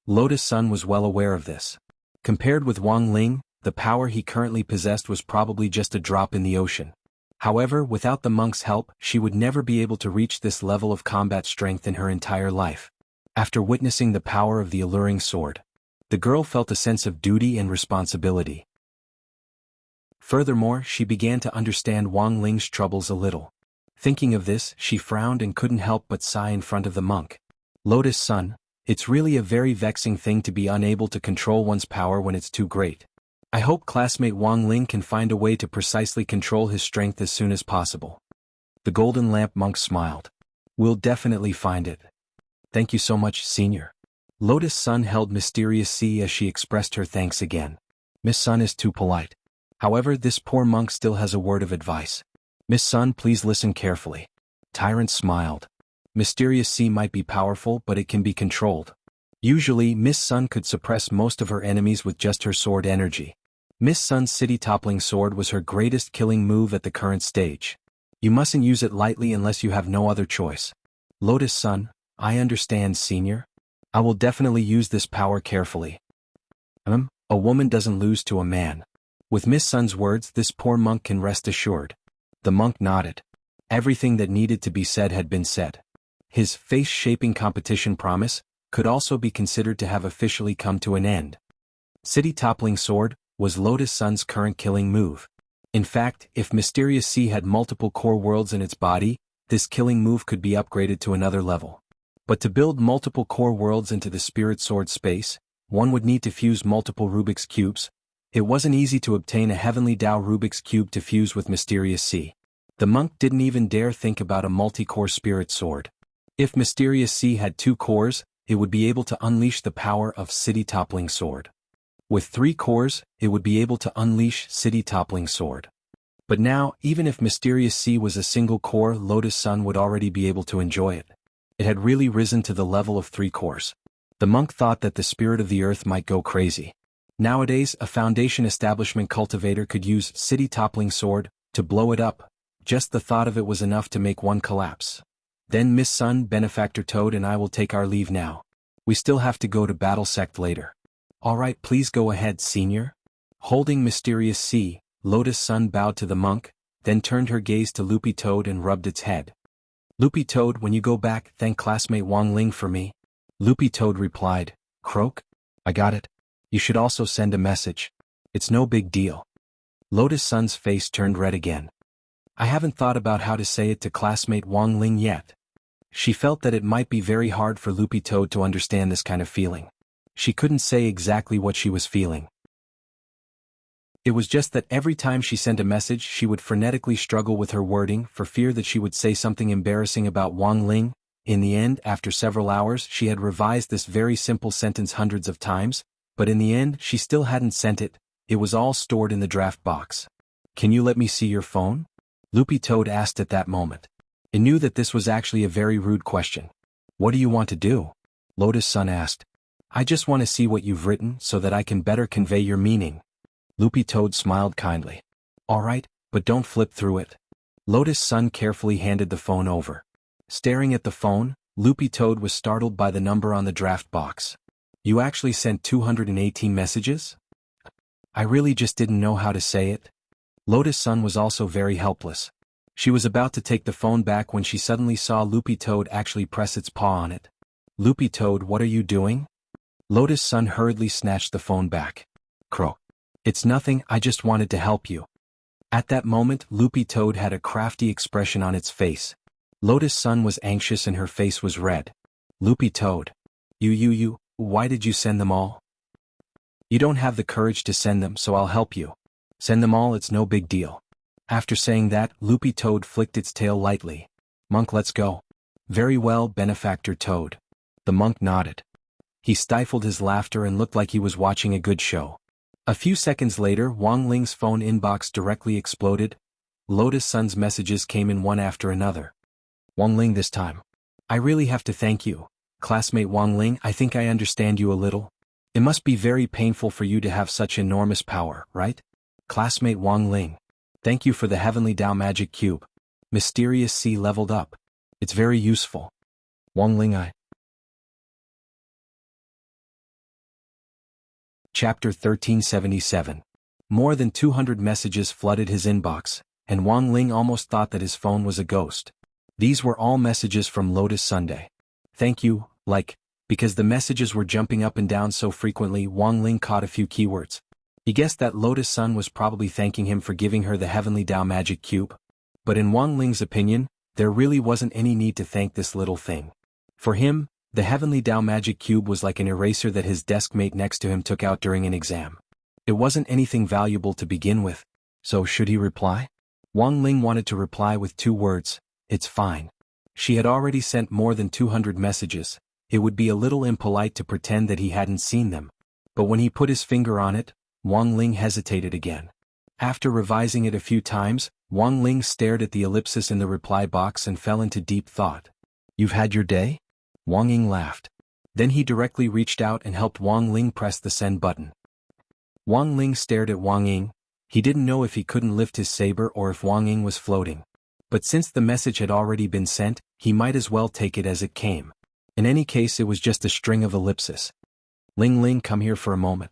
Lotus Sun was well aware of this. Compared with Wang Ling, the power he currently possessed was probably just a drop in the ocean. However, without the monk's help, she would never be able to reach this level of combat strength in her entire life. After witnessing the power of the alluring sword, the girl felt a sense of duty and responsibility. Furthermore, she began to understand Wang Ling's troubles a little. Thinking of this, she frowned and couldn't help but sigh in front of the monk. Lotus Sun, it's really a very vexing thing to be unable to control one's power when it's too great. I hope classmate Wang Ling can find a way to precisely control his strength as soon as possible. The Golden Lamp monk smiled. We'll definitely find it. Thank you so much, senior. Lotus Sun held Mysterious Sea as she expressed her thanks again. Miss Sun is too polite. However, this poor monk still has a word of advice. Miss Sun, please listen carefully. Tyrant smiled. Mysterious Sea might be powerful, but it can be controlled. Usually, Miss Sun could suppress most of her enemies with just her sword energy. Miss Sun's city-toppling sword was her greatest killing move at the current stage. You mustn't use it lightly unless you have no other choice. Lotus Sun, I understand, senior. I will definitely use this power carefully. A woman doesn't lose to a man. With Miss Sun's words, this poor monk can rest assured. The monk nodded. Everything that needed to be said had been said. His face-shaping competition promise could also be considered to have officially come to an end. City-toppling sword was Lotus Sun's current killing move. In fact, if Mysterious Sea had multiple core worlds in its body, this killing move could be upgraded to another level. But to build multiple core worlds into the Spirit Sword space, one would need to fuse multiple Rubik's Cubes. It wasn't easy to obtain a Heavenly Tao Rubik's Cube to fuse with Mysterious Sea. The monk didn't even dare think about a multi-core Spirit Sword. If Mysterious Sea had 2 cores, it would be able to unleash the power of City-Toppling Sword. With 3 cores, it would be able to unleash City-Toppling Sword. But now, even if Mysterious Sea was a single core, Lotus Sun would already be able to enjoy it. It had really risen to the level of 3 cores. The monk thought that the spirit of the earth might go crazy. Nowadays, a Foundation establishment cultivator could use City-Toppling Sword to blow it up. Just the thought of it was enough to make one collapse. Then Miss Sun, Benefactor Toad and I will take our leave now. We still have to go to Battle Sect later. Alright, please go ahead, senior. Holding Mysterious Sea, Lotus Sun bowed to the monk, then turned her gaze to Loopy Toad and rubbed its head. Loopy Toad, when you go back, thank classmate Wang Ling for me. Loopy Toad replied, Croak? I got it. You should also send a message. It's no big deal. Lotus Sun's face turned red again. I haven't thought about how to say it to classmate Wang Ling yet. She felt that it might be very hard for Loopy Toad to understand this kind of feeling. She couldn't say exactly what she was feeling. It was just that every time she sent a message she would frenetically struggle with her wording for fear that she would say something embarrassing about Wang Ling. In the end, after several hours, she had revised this very simple sentence hundreds of times, but in the end she still hadn't sent it. It was all stored in the draft box. Can you let me see your phone? Loopy Toad asked at that moment. It knew that this was actually a very rude question. What do you want to do? Lotus Sun asked. I just want to see what you've written so that I can better convey your meaning. Loopy Toad smiled kindly. All right, but don't flip through it. Lotus Sun carefully handed the phone over. Staring at the phone, Loopy Toad was startled by the number on the draft box. You actually sent 218 messages? I really just didn't know how to say it. Lotus Sun was also very helpless. She was about to take the phone back when she suddenly saw Loopy Toad actually press its paw on it. Loopy Toad, what are you doing? Lotus Sun hurriedly snatched the phone back. Crow. It's nothing, I just wanted to help you. At that moment, Loopy Toad had a crafty expression on its face. Lotus Sun was anxious and her face was red. Loopy Toad. Why did you send them all? You don't have the courage to send them, so I'll help you. Send them all, it's no big deal. After saying that, Loopy Toad flicked its tail lightly. Monk, let's go. Very well, Benefactor Toad. The monk nodded. He stifled his laughter and looked like he was watching a good show. A few seconds later, Wang Ling's phone inbox directly exploded. Lotus Sun's messages came in one after another. Wang Ling this time. I really have to thank you. Classmate Wang Ling, I think I understand you a little. It must be very painful for you to have such enormous power, right? Classmate Wang Ling. Thank you for the Heavenly Dao Magic Cube. Mysterious Sea leveled up. It's very useful. Wang Ling I. Chapter 1377. More than 200 messages flooded his inbox, and Wang Ling almost thought that his phone was a ghost. These were all messages from Lotus Sunday. Thank you, because the messages were jumping up and down so frequently, Wang Ling caught a few keywords. He guessed that Lotus Sun was probably thanking him for giving her the Heavenly Dao Magic Cube. But in Wang Ling's opinion, there really wasn't any need to thank this little thing. For him, the Heavenly Dao Magic Cube was like an eraser that his desk mate next to him took out during an exam. It wasn't anything valuable to begin with. So should he reply? Wang Ling wanted to reply with 2 words, it's fine. She had already sent more than 200 messages. It would be a little impolite to pretend that he hadn't seen them. But when he put his finger on it, Wang Ling hesitated again. After revising it a few times, Wang Ling stared at the ellipsis in the reply box and fell into deep thought. You've had your day? Wang Ying laughed. Then he directly reached out and helped Wang Ling press the send button. Wang Ling stared at Wang Ying. He didn't know if he couldn't lift his saber or if Wang Ying was floating. But since the message had already been sent, he might as well take it as it came. In any case, it was just a string of ellipses. Ling Ling, come here for a moment.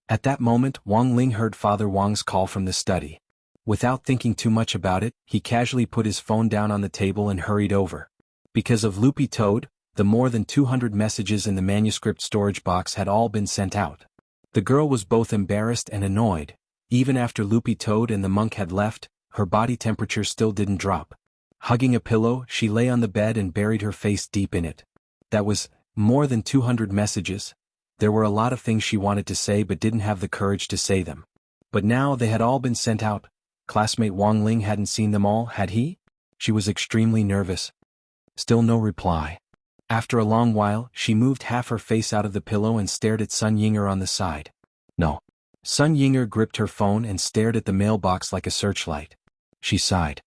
At that moment, Wang Ling heard Father Wang's call from the study. Without thinking too much about it, he casually put his phone down on the table and hurried over. Because of Loopy Toad, the more than 200 messages in the manuscript storage box had all been sent out. The girl was both embarrassed and annoyed. Even after Loopy Toad and the monk had left, her body temperature still didn't drop. Hugging a pillow, she lay on the bed and buried her face deep in it. That was more than 200 messages. There were a lot of things she wanted to say but didn't have the courage to say them. But now they had all been sent out. Classmate Wang Ling hadn't seen them all, had he? She was extremely nervous. Still no reply. After a long while, she moved half her face out of the pillow and stared at Sun Yinger on the side. No. Sun Yinger gripped her phone and stared at the mailbox like a searchlight. She sighed.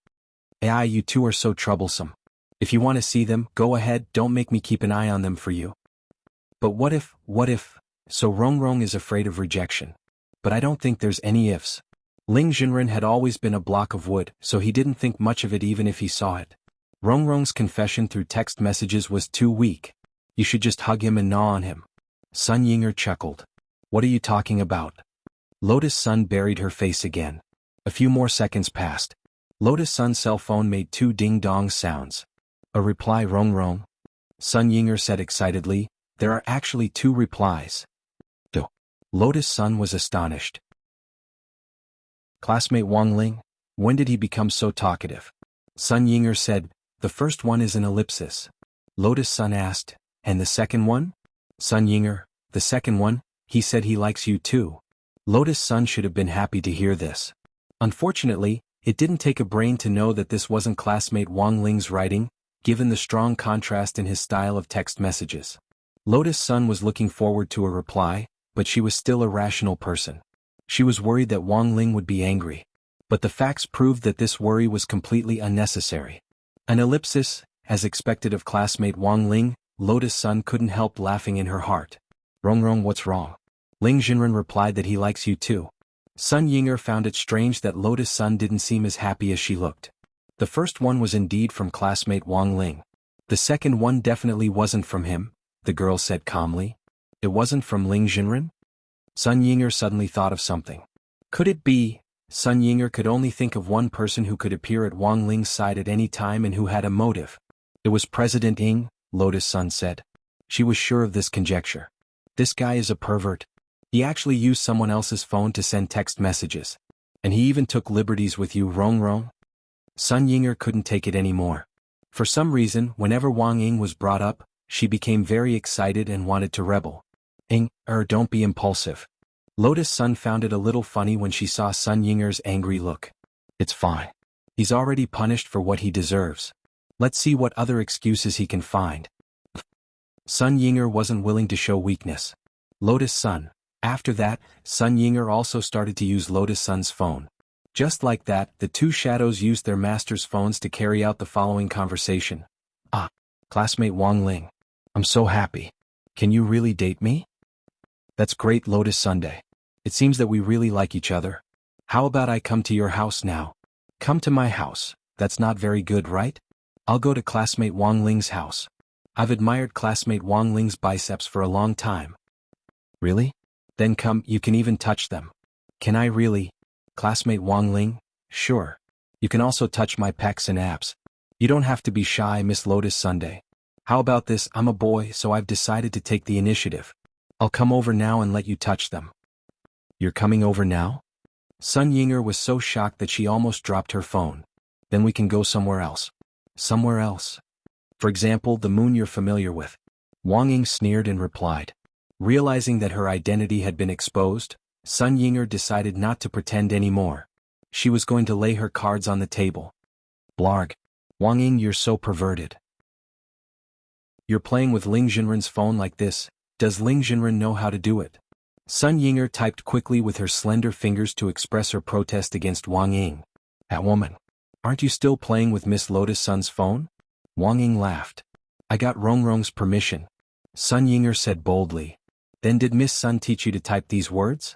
AI, you two are so troublesome. If you want to see them, go ahead, don't make me keep an eye on them for you. But what if, so Rongrong is afraid of rejection. But I don't think there's any ifs. Ling Jinren had always been a block of wood, so he didn't think much of it even if he saw it. Rongrong's confession through text messages was too weak. You should just hug him and gnaw on him. Sun Yinger chuckled. What are you talking about? Lotus Sun buried her face again. A few more seconds passed. Lotus Sun's cell phone made 2 ding-dong sounds. A reply, Rongrong. Sun Yinger said excitedly, there are actually 2 replies. Lotus Sun was astonished. Classmate Wang Ling, when did he become so talkative? Sun Yinger said, the first one is an ellipsis. Lotus Sun asked, and the second one? Sun Yinger, the second one, he said he likes you too. Lotus Sun should have been happy to hear this. Unfortunately, it didn't take a brain to know that this wasn't classmate Wang Ling's writing, given the strong contrast in his style of text messages. Lotus Sun was looking forward to a reply, but she was still a rational person. She was worried that Wang Ling would be angry. But the facts proved that this worry was completely unnecessary. An ellipsis, as expected of classmate Wang Ling, Lotus Sun couldn't help laughing in her heart. Rongrong, what's wrong? Ling Jinren replied that he likes you too. Sun Yinger found it strange that Lotus Sun didn't seem as happy as she looked. The first one was indeed from classmate Wang Ling. The second one definitely wasn't from him, the girl said calmly. It wasn't from Ling Jinren? Sun Yinger suddenly thought of something. Could it be? Sun Yinger could only think of one person who could appear at Wang Ling's side at any time and who had a motive. It was President Ying, Lotus Sun said. She was sure of this conjecture. This guy is a pervert. He actually used someone else's phone to send text messages. And he even took liberties with you, Rongrong? Sun Yinger couldn't take it anymore. For some reason, whenever Wang Ying was brought up, she became very excited and wanted to rebel. Ying, don't be impulsive. Lotus Sun found it a little funny when she saw Sun Yinger's angry look. It's fine. He's already punished for what he deserves. Let's see what other excuses he can find. Sun Yinger wasn't willing to show weakness. Lotus Sun. After that, Sun Yinger also started to use Lotus Sun's phone. Just like that, the two shadows used their masters' phones to carry out the following conversation. Classmate Wang Ling. I'm so happy. Can you really date me? That's great, Lotus Sunday. It seems that we really like each other. How about I come to your house now? Come to my house. That's not very good, right? I'll go to classmate Wang Ling's house. I've admired classmate Wang Ling's biceps for a long time. Really? Then come, you can even touch them. Can I really? Classmate Wang Ling? Sure. You can also touch my pecs and abs. You don't have to be shy, Miss Lotus Sunday. How about this? I'm a boy, so I've decided to take the initiative. I'll come over now and let you touch them. You're coming over now? Sun Yinger was so shocked that she almost dropped her phone. Then we can go somewhere else. Somewhere else? For example, the moon you're familiar with. Wang Ying sneered and replied. Realizing that her identity had been exposed, Sun Yinger decided not to pretend anymore. She was going to lay her cards on the table. Blarg. Wang Ying, you're so perverted. You're playing with Ling Jinren's phone like this. Does Ling Jinren know how to do it? Sun Yinger typed quickly with her slender fingers to express her protest against Wang Ying. That woman. Aren't you still playing with Miss Lotus Sun's phone? Wang Ying laughed. I got Rongrong's permission. Sun Yinger said boldly. Then did Miss Sun teach you to type these words?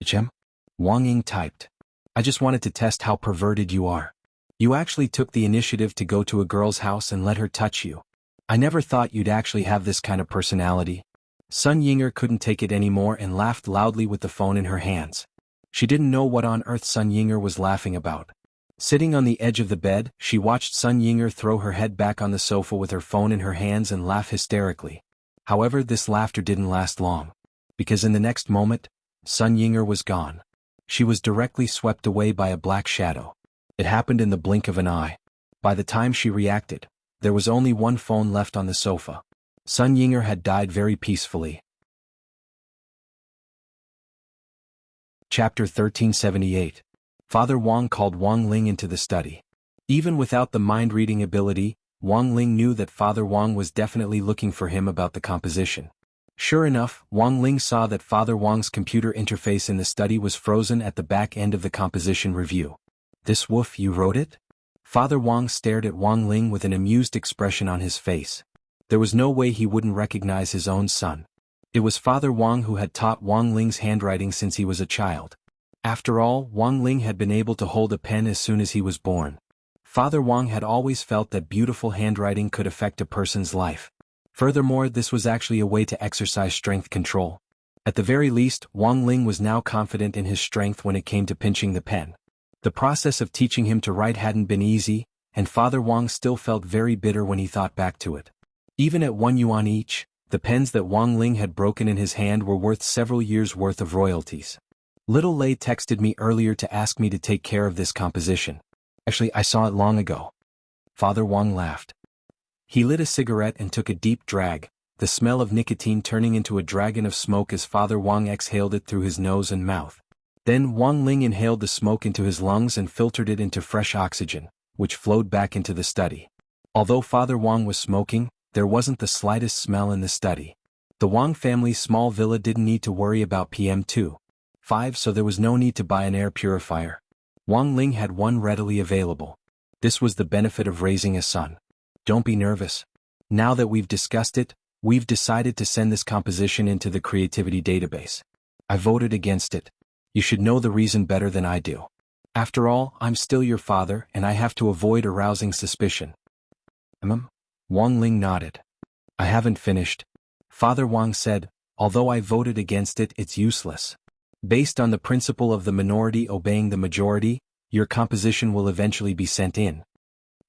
Chem? Wang Ying typed. I just wanted to test how perverted you are. You actually took the initiative to go to a girl's house and let her touch you. I never thought you'd actually have this kind of personality. Sun Yinger couldn't take it anymore and laughed loudly with the phone in her hands. She didn't know what on earth Sun Yinger was laughing about. Sitting on the edge of the bed, she watched Sun Yinger throw her head back on the sofa with her phone in her hands and laugh hysterically. However, this laughter didn't last long. Because in the next moment, Sun Yinger was gone. She was directly swept away by a black shadow. It happened in the blink of an eye. By the time she reacted, there was only one phone left on the sofa. Sun Yinger had died very peacefully. Chapter 1378. Father Wang called Wang Ling into the study. Even without the mind-reading ability, Wang Ling knew that Father Wang was definitely looking for him about the composition. Sure enough, Wang Ling saw that Father Wang's computer interface in the study was frozen at the back end of the composition review. This woof, you wrote it? Father Wang stared at Wang Ling with an amused expression on his face. There was no way he wouldn't recognize his own son. It was Father Wang who had taught Wang Ling's handwriting since he was a child. After all, Wang Ling had been able to hold a pen as soon as he was born. Father Wang had always felt that beautiful handwriting could affect a person's life. Furthermore, this was actually a way to exercise strength control. At the very least, Wang Ling was now confident in his strength when it came to pinching the pen. The process of teaching him to write hadn't been easy, and Father Wang still felt very bitter when he thought back to it. Even at 1 yuan each, the pens that Wang Ling had broken in his hand were worth several years' worth of royalties. Little Lei texted me earlier to ask me to take care of this composition. Actually, I saw it long ago. Father Wang laughed. He lit a cigarette and took a deep drag, the smell of nicotine turning into a dragon of smoke as Father Wang exhaled it through his nose and mouth. Then Wang Ling inhaled the smoke into his lungs and filtered it into fresh oxygen, which flowed back into the study. Although Father Wang was smoking, there wasn't the slightest smell in the study. The Wang family's small villa didn't need to worry about PM2.5, so there was no need to buy an air purifier. Wang Ling had one readily available. This was the benefit of raising a son. Don't be nervous. Now that we've discussed it, We've decided to send this composition into the creativity database. I voted against it. You should know the reason better than I do. After all, I'm still your father, and I have to avoid arousing suspicion. Wang Ling nodded. I haven't finished. Father Wang said, although I voted against it, it's useless. Based on the principle of the minority obeying the majority, your composition will eventually be sent in.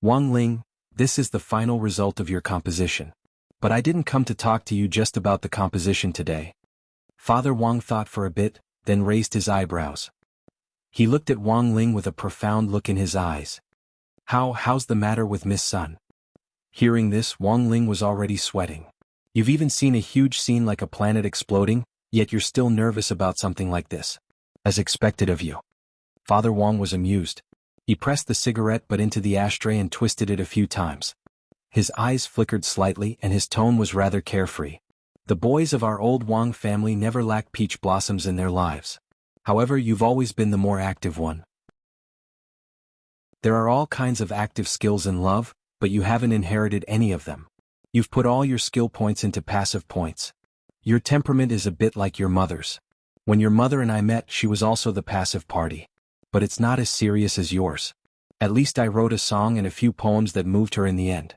Wang Ling, this is the final result of your composition. But I didn't come to talk to you just about the composition today. Father Wang thought for a bit, then raised his eyebrows. He looked at Wang Ling with a profound look in his eyes. How's the matter with Miss Sun? Hearing this, Wang Ling was already sweating. You've even seen a huge scene like a planet exploding, yet you're still nervous about something like this. As expected of you. Father Wang was amused. He pressed the cigarette butt into the ashtray and twisted it a few times. His eyes flickered slightly and his tone was rather carefree. The boys of our old Wang family never lack peach blossoms in their lives. However, you've always been the more active one. There are all kinds of active skills in love, but you haven't inherited any of them. You've put all your skill points into passive points. Your temperament is a bit like your mother's. When your mother and I met, she was also the passive party. But it's not as serious as yours. At least I wrote a song and a few poems that moved her in the end.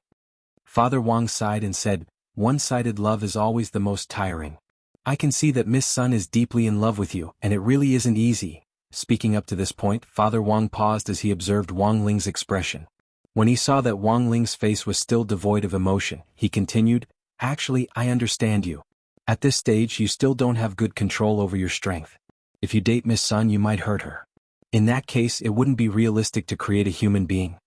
Father Wang sighed and said, one-sided love is always the most tiring. I can see that Miss Sun is deeply in love with you, and it really isn't easy. Speaking up to this point, Father Wang paused as he observed Wang Ling's expression. When he saw that Wang Ling's face was still devoid of emotion, he continued, actually, I understand you. At this stage, you still don't have good control over your strength. If you date Miss Sun, you might hurt her. In that case, it wouldn't be realistic to create a human being.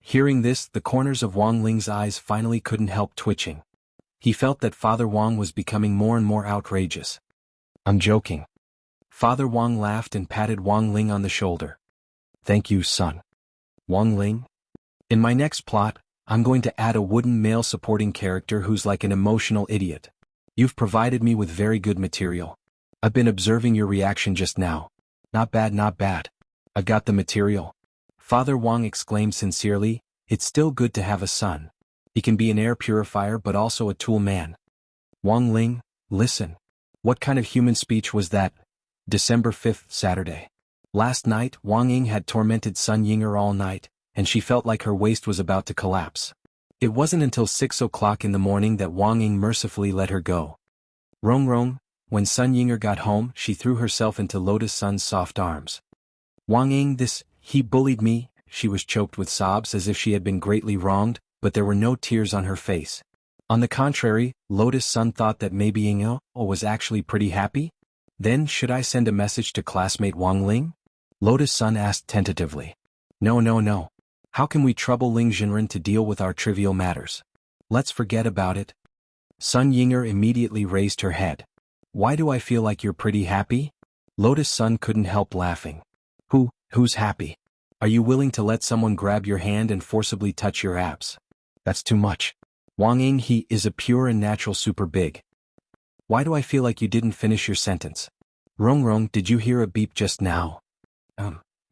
Hearing this, the corners of Wang Ling's eyes finally couldn't help twitching. He felt that Father Wang was becoming more and more outrageous. I'm joking. Father Wang laughed and patted Wang Ling on the shoulder. Thank you, son. Wang Ling? In my next plot, I'm going to add a wooden male supporting character who's like an emotional idiot. You've provided me with very good material. I've been observing your reaction just now. Not bad, not bad. I've got the material. Father Wang exclaimed sincerely, it's still good to have a son. He can be an air purifier but also a tool man. Wang Ling, listen. What kind of human speech was that? December 5th, Saturday. Last night, Wang Ying had tormented Sun Yinger all night, and she felt like her waist was about to collapse. It wasn't until 6 o'clock in the morning that Wang Ying mercifully let her go. Rong, when Sun Yinger got home, she threw herself into Lotus Sun's soft arms. Wang Ying, he bullied me. She was choked with sobs as if she had been greatly wronged, but there were no tears on her face. On the contrary, Lotus Sun thought that maybe Ying was actually pretty happy. Then, should I send a message to classmate Wang Ling? Lotus Sun asked tentatively. No. How can we trouble Ling Jinren to deal with our trivial matters? Let's forget about it. Sun Yinger immediately raised her head. Why do I feel like you're pretty happy? Lotus Sun couldn't help laughing. Who's happy? Are you willing to let someone grab your hand and forcibly touch your abs? That's too much. Wang Ying, he is a pure and natural super big. Why do I feel like you didn't finish your sentence? Rong, did you hear a beep just now?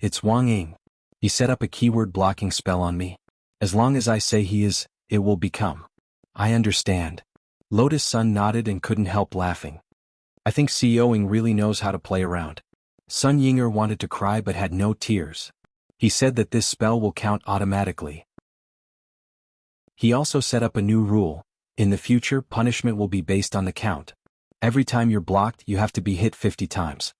It's Wang Ying. He set up a keyword blocking spell on me. As long as I say he is, it will become. I understand. Lotus Sun nodded and couldn't help laughing. I think Xiaoying really knows how to play around. Sun Yinger wanted to cry but had no tears. He said that this spell will count automatically. He also set up a new rule. In the future, punishment will be based on the count. Every time you're blocked, you have to be hit 50 times.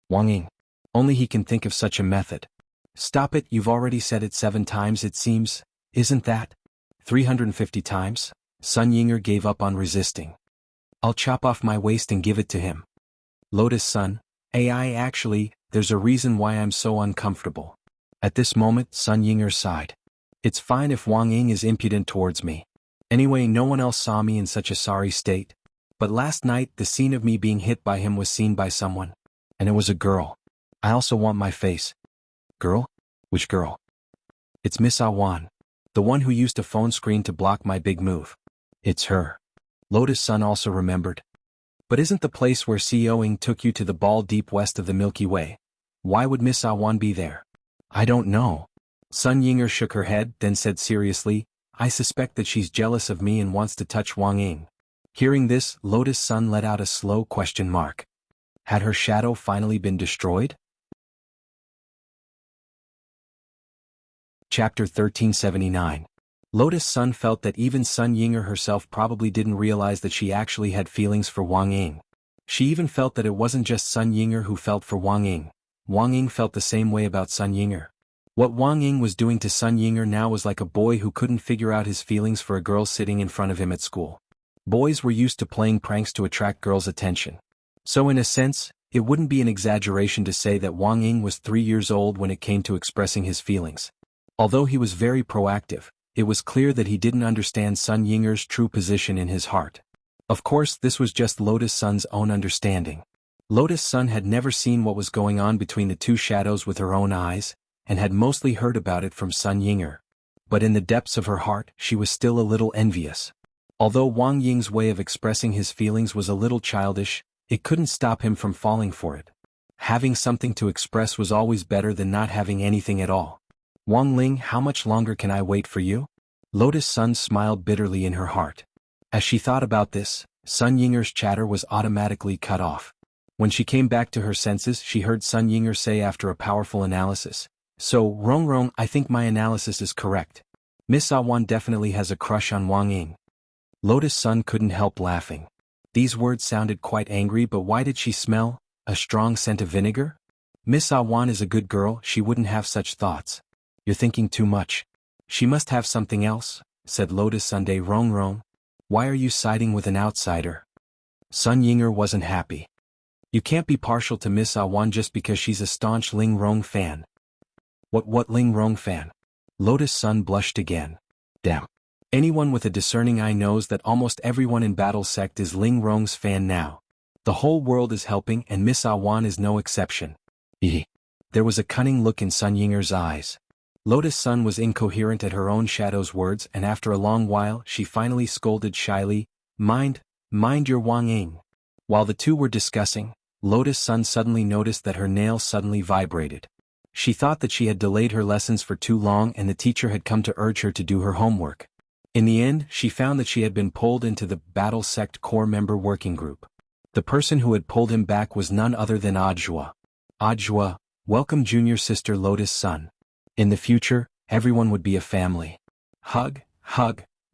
Wang Ying. Only he can think of such a method. Stop it, you've already said it 7 times it seems, isn't that? 350 times? Sun Yinger gave up on resisting. I'll chop off my waist and give it to him. Lotus Sun, actually, there's a reason why I'm so uncomfortable. At this moment, Sun Yinger sighed. It's fine if Wang Ying is impudent towards me. Anyway, no one else saw me in such a sorry state. But last night, the scene of me being hit by him was seen by someone. And it was a girl. I also want my face. Girl? Which girl? It's Miss Awan. The one who used a phone screen to block my big move. It's her. Lotus Sun also remembered. But isn't the place where Xiaoying took you to the ball deep west of the Milky Way? Why would Miss Awan be there? I don't know. Sun Yinger shook her head, then said seriously, I suspect that she's jealous of me and wants to touch Wang Ying. Hearing this, Lotus Sun let out a slow question mark. Had her shadow finally been destroyed? Chapter 1379. Lotus Sun felt that even Sun Yinger herself probably didn't realize that she actually had feelings for Wang Ying. She even felt that it wasn't just Sun Yinger who felt for Wang Ying. Wang Ying felt the same way about Sun Yinger. What Wang Ying was doing to Sun Yinger now was like a boy who couldn't figure out his feelings for a girl sitting in front of him at school. Boys were used to playing pranks to attract girls' attention. So in a sense, it wouldn't be an exaggeration to say that Wang Ying was 3 years old when it came to expressing his feelings. Although he was very proactive, it was clear that he didn't understand Sun Yinger's true position in his heart. Of course, this was just Lotus Sun's own understanding. Lotus Sun had never seen what was going on between the two shadows with her own eyes, and had mostly heard about it from Sun Yinger. But in the depths of her heart, she was still a little envious. Although Wang Ying's way of expressing his feelings was a little childish, it couldn't stop him from falling for it. Having something to express was always better than not having anything at all. Wang Ling, how much longer can I wait for you? Lotus Sun smiled bitterly in her heart. As she thought about this, Sun Yinger's chatter was automatically cut off. When she came back to her senses, she heard Sun Yinger say after a powerful analysis, "So, Rong, I think my analysis is correct. Miss Awan definitely has a crush on Wang Ying." Lotus Sun couldn't help laughing. These words sounded quite angry, but why did she smell a strong scent of vinegar? Miss Awan is a good girl, she wouldn't have such thoughts. You're thinking too much. She must have something else, said Lotus Sunday. Rong, why are you siding with an outsider? Sun Yinger wasn't happy. You can't be partial to Miss Awan just because she's a staunch Ling Rong fan. What Ling Rong fan? Lotus Sun blushed again. Damn. Anyone with a discerning eye knows that almost everyone in Battle Sect is Ling Rong's fan now. The whole world is helping and Miss Awan is no exception. There was a cunning look in Sun Yinger's eyes. Lotus Sun was incoherent at her own shadow's words, and after a long while she finally scolded shyly, Mind your Wang Ying. While the two were discussing, Lotus Sun suddenly noticed that her nails suddenly vibrated. She thought that she had delayed her lessons for too long and the teacher had come to urge her to do her homework. In the end, she found that she had been pulled into the Battle Sect core member working group. The person who had pulled him back was none other than Ajua. Ajua, welcome junior sister Lotus Sun. In the future, everyone would be a family. Hug,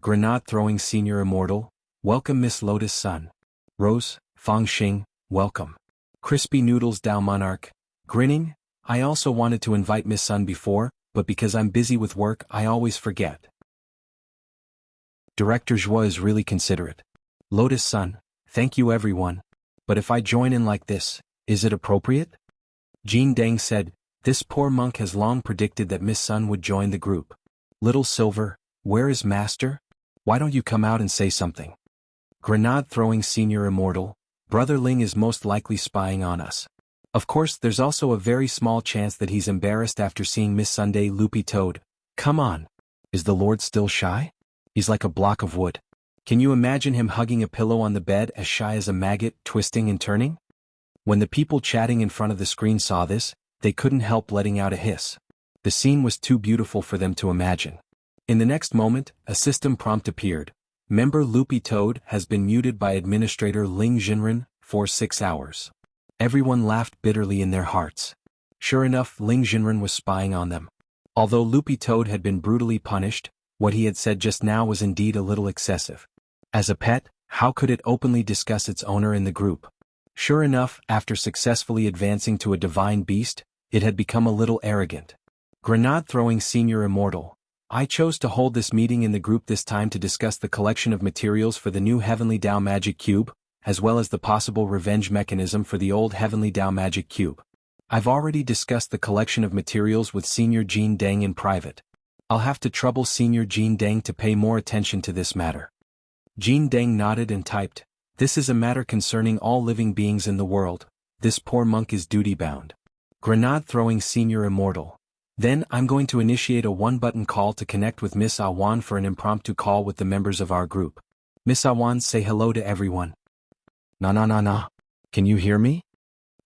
grenade-throwing senior immortal, welcome Miss Lotus Sun. Rose, Fangxing, welcome. Crispy Noodles Dao Monarch, grinning, I also wanted to invite Miss Sun before, but because I'm busy with work I always forget. Director Zhua is really considerate. Lotus Sun, thank you everyone. But if I join in like this, is it appropriate? Jean Deng said, this poor monk has long predicted that Miss Sun would join the group. Little Silver, where is Master? Why don't you come out and say something? Grenade-throwing senior immortal, Brother Ling is most likely spying on us. Of course there's also a very small chance that he's embarrassed after seeing Miss Sunday Loopy Toad. Come on. Is the Lord still shy? He's like a block of wood. Can you imagine him hugging a pillow on the bed as shy as a maggot, twisting and turning? When the people chatting in front of the screen saw this, they couldn't help letting out a hiss. The scene was too beautiful for them to imagine. In the next moment, a system prompt appeared. Member Loopy Toad has been muted by Administrator Ling Jinren for 6 hours. Everyone laughed bitterly in their hearts. Sure enough, Ling Jinren was spying on them. Although Loopy Toad had been brutally punished, what he had said just now was indeed a little excessive. As a pet, how could it openly discuss its owner in the group? Sure enough, after successfully advancing to a divine beast, it had become a little arrogant. Grenade-throwing senior immortal, I chose to hold this meeting in the group this time to discuss the collection of materials for the new Heavenly Dao Magic Cube, as well as the possible revenge mechanism for the old Heavenly Dao Magic Cube. I've already discussed the collection of materials with Senior Jean Deng in private. I'll have to trouble Senior Jean Deng to pay more attention to this matter. Jean Deng nodded and typed, this is a matter concerning all living beings in the world. This poor monk is duty-bound. Grenade-throwing senior immortal. Then I'm going to initiate a one-button call to connect with Miss Awan for an impromptu call with the members of our group. Miss Awan, say hello to everyone. Na. Can you hear me?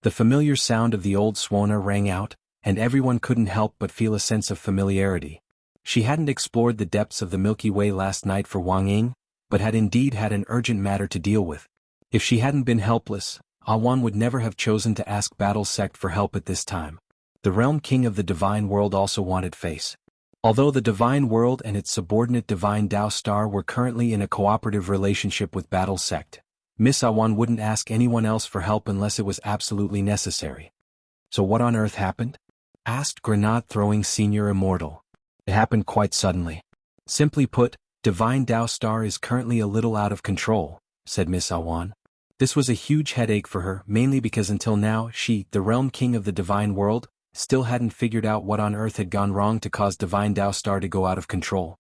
The familiar sound of the old Swana rang out, and everyone couldn't help but feel a sense of familiarity. She hadn't explored the depths of the Milky Way last night for Wang Ying, but had indeed had an urgent matter to deal with. If she hadn't been helpless, Awan would never have chosen to ask Battle Sect for help at this time. The Realm King of the Divine World also wanted face. Although the Divine World and its subordinate Divine Tao Star were currently in a cooperative relationship with Battle Sect, Miss Awan wouldn't ask anyone else for help unless it was absolutely necessary. So what on earth happened? Asked Grenade-throwing Senior Immortal. It happened quite suddenly. Simply put, Divine Tao Star is currently a little out of control, said Miss Awan. This was a huge headache for her, mainly because until now she, the Realm King of the Divine World, still hadn't figured out what on earth had gone wrong to cause Divine Tao Star to go out of control.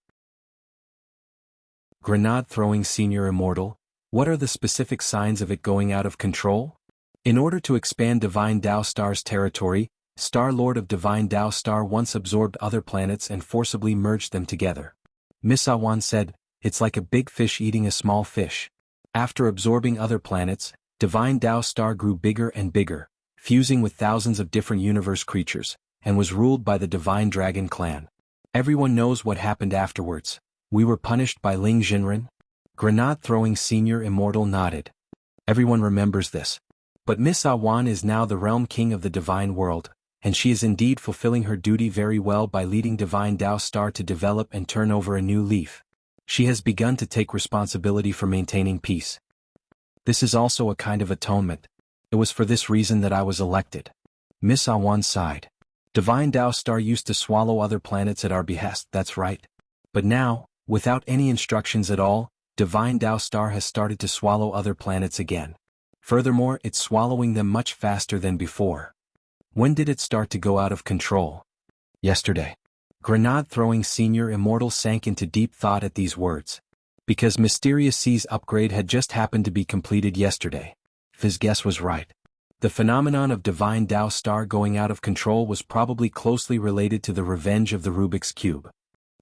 Grenade-throwing Senior Immortal, what are the specific signs of it going out of control? In order to expand Divine Tao Star's territory, Star-Lord of Divine Tao Star once absorbed other planets and forcibly merged them together. Miss Awan said, it's like a big fish eating a small fish. After absorbing other planets, Divine Tao Star grew bigger and bigger, fusing with thousands of different universe creatures, and was ruled by the Divine Dragon clan. Everyone knows what happened afterwards. We were punished by Ling Jinren. Grenade-throwing Senior Immortal nodded. Everyone remembers this. But Miss Awan is now the Realm King of the Divine World, and she is indeed fulfilling her duty very well by leading Divine Tao Star to develop and turn over a new leaf. She has begun to take responsibility for maintaining peace. This is also a kind of atonement. It was for this reason that I was elected. Miss Awan sighed. Divine Tao Star used to swallow other planets at our behest, that's right. But now, without any instructions at all, Divine Tao Star has started to swallow other planets again. Furthermore, it's swallowing them much faster than before. When did it start to go out of control? Yesterday. Grenade-throwing Senior Immortal sank into deep thought at these words. Because Mysterious Sea's upgrade had just happened to be completed yesterday. His guess was right. The phenomenon of Divine Tao Star going out of control was probably closely related to the revenge of the Rubik's Cube.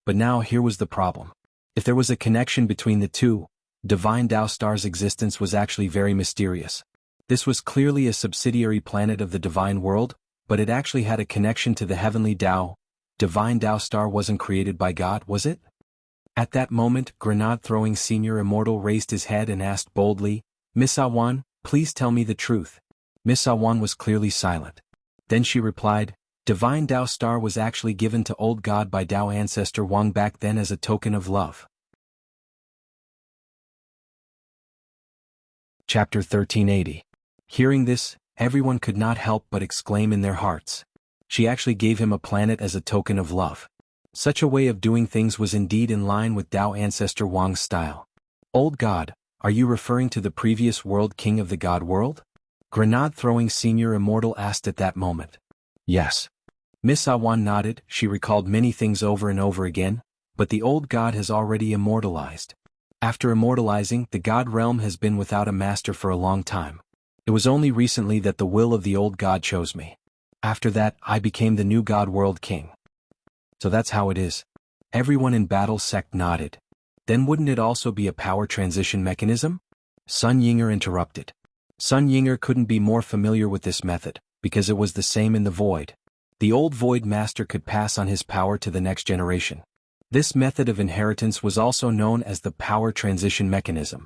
But now here was the problem. If there was a connection between the two, Divine Tao Star's existence was actually very mysterious. This was clearly a subsidiary planet of the Divine World, but it actually had a connection to the Heavenly Tao. Divine Tao Star wasn't created by God, was it? At that moment, Grenade-throwing Senior Immortal raised his head and asked boldly, Miss Awan, please tell me the truth. Miss Awan was clearly silent. Then she replied, Divine Tao Star was actually given to Old God by Tao ancestor Wang back then as a token of love. Chapter 1380. Hearing this, everyone could not help but exclaim in their hearts. She actually gave him a planet as a token of love. Such a way of doing things was indeed in line with Tao ancestor Wang's style. Old God, are you referring to the previous world king of the God world? Grenade-throwing Senior Immortal asked at that moment. Yes. Miss Awan nodded. She recalled many things over and over again, but the old God has already immortalized. After immortalizing, the God realm has been without a master for a long time. It was only recently that the will of the old God chose me. After that, I became the new God world king. So that's how it is. Everyone in Battle Sect nodded. Then wouldn't it also be a power transition mechanism? Sun Yinger interrupted. Sun Yinger couldn't be more familiar with this method, because it was the same in the Void. The old Void Master could pass on his power to the next generation. This method of inheritance was also known as the power transition mechanism.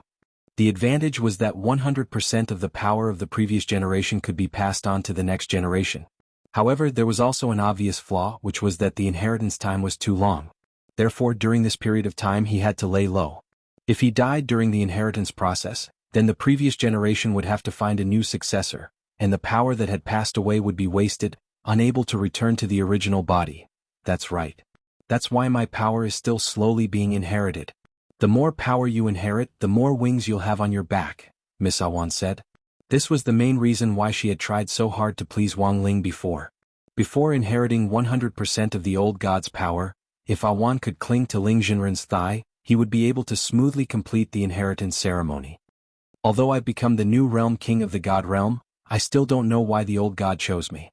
The advantage was that 100% of the power of the previous generation could be passed on to the next generation. However, there was also an obvious flaw, which was that the inheritance time was too long. Therefore, during this period of time he had to lay low. If he died during the inheritance process, then the previous generation would have to find a new successor, and the power that had passed away would be wasted, unable to return to the original body. That's right. That's why my power is still slowly being inherited. The more power you inherit, the more wings you'll have on your back, Miss Awan said. This was the main reason why she had tried so hard to please Wang Ling before. Before inheriting 100% of the old god's power, if Awan could cling to Ling Jinren's thigh, he would be able to smoothly complete the inheritance ceremony. Although I've become the new realm king of the God realm, I still don't know why the old god chose me.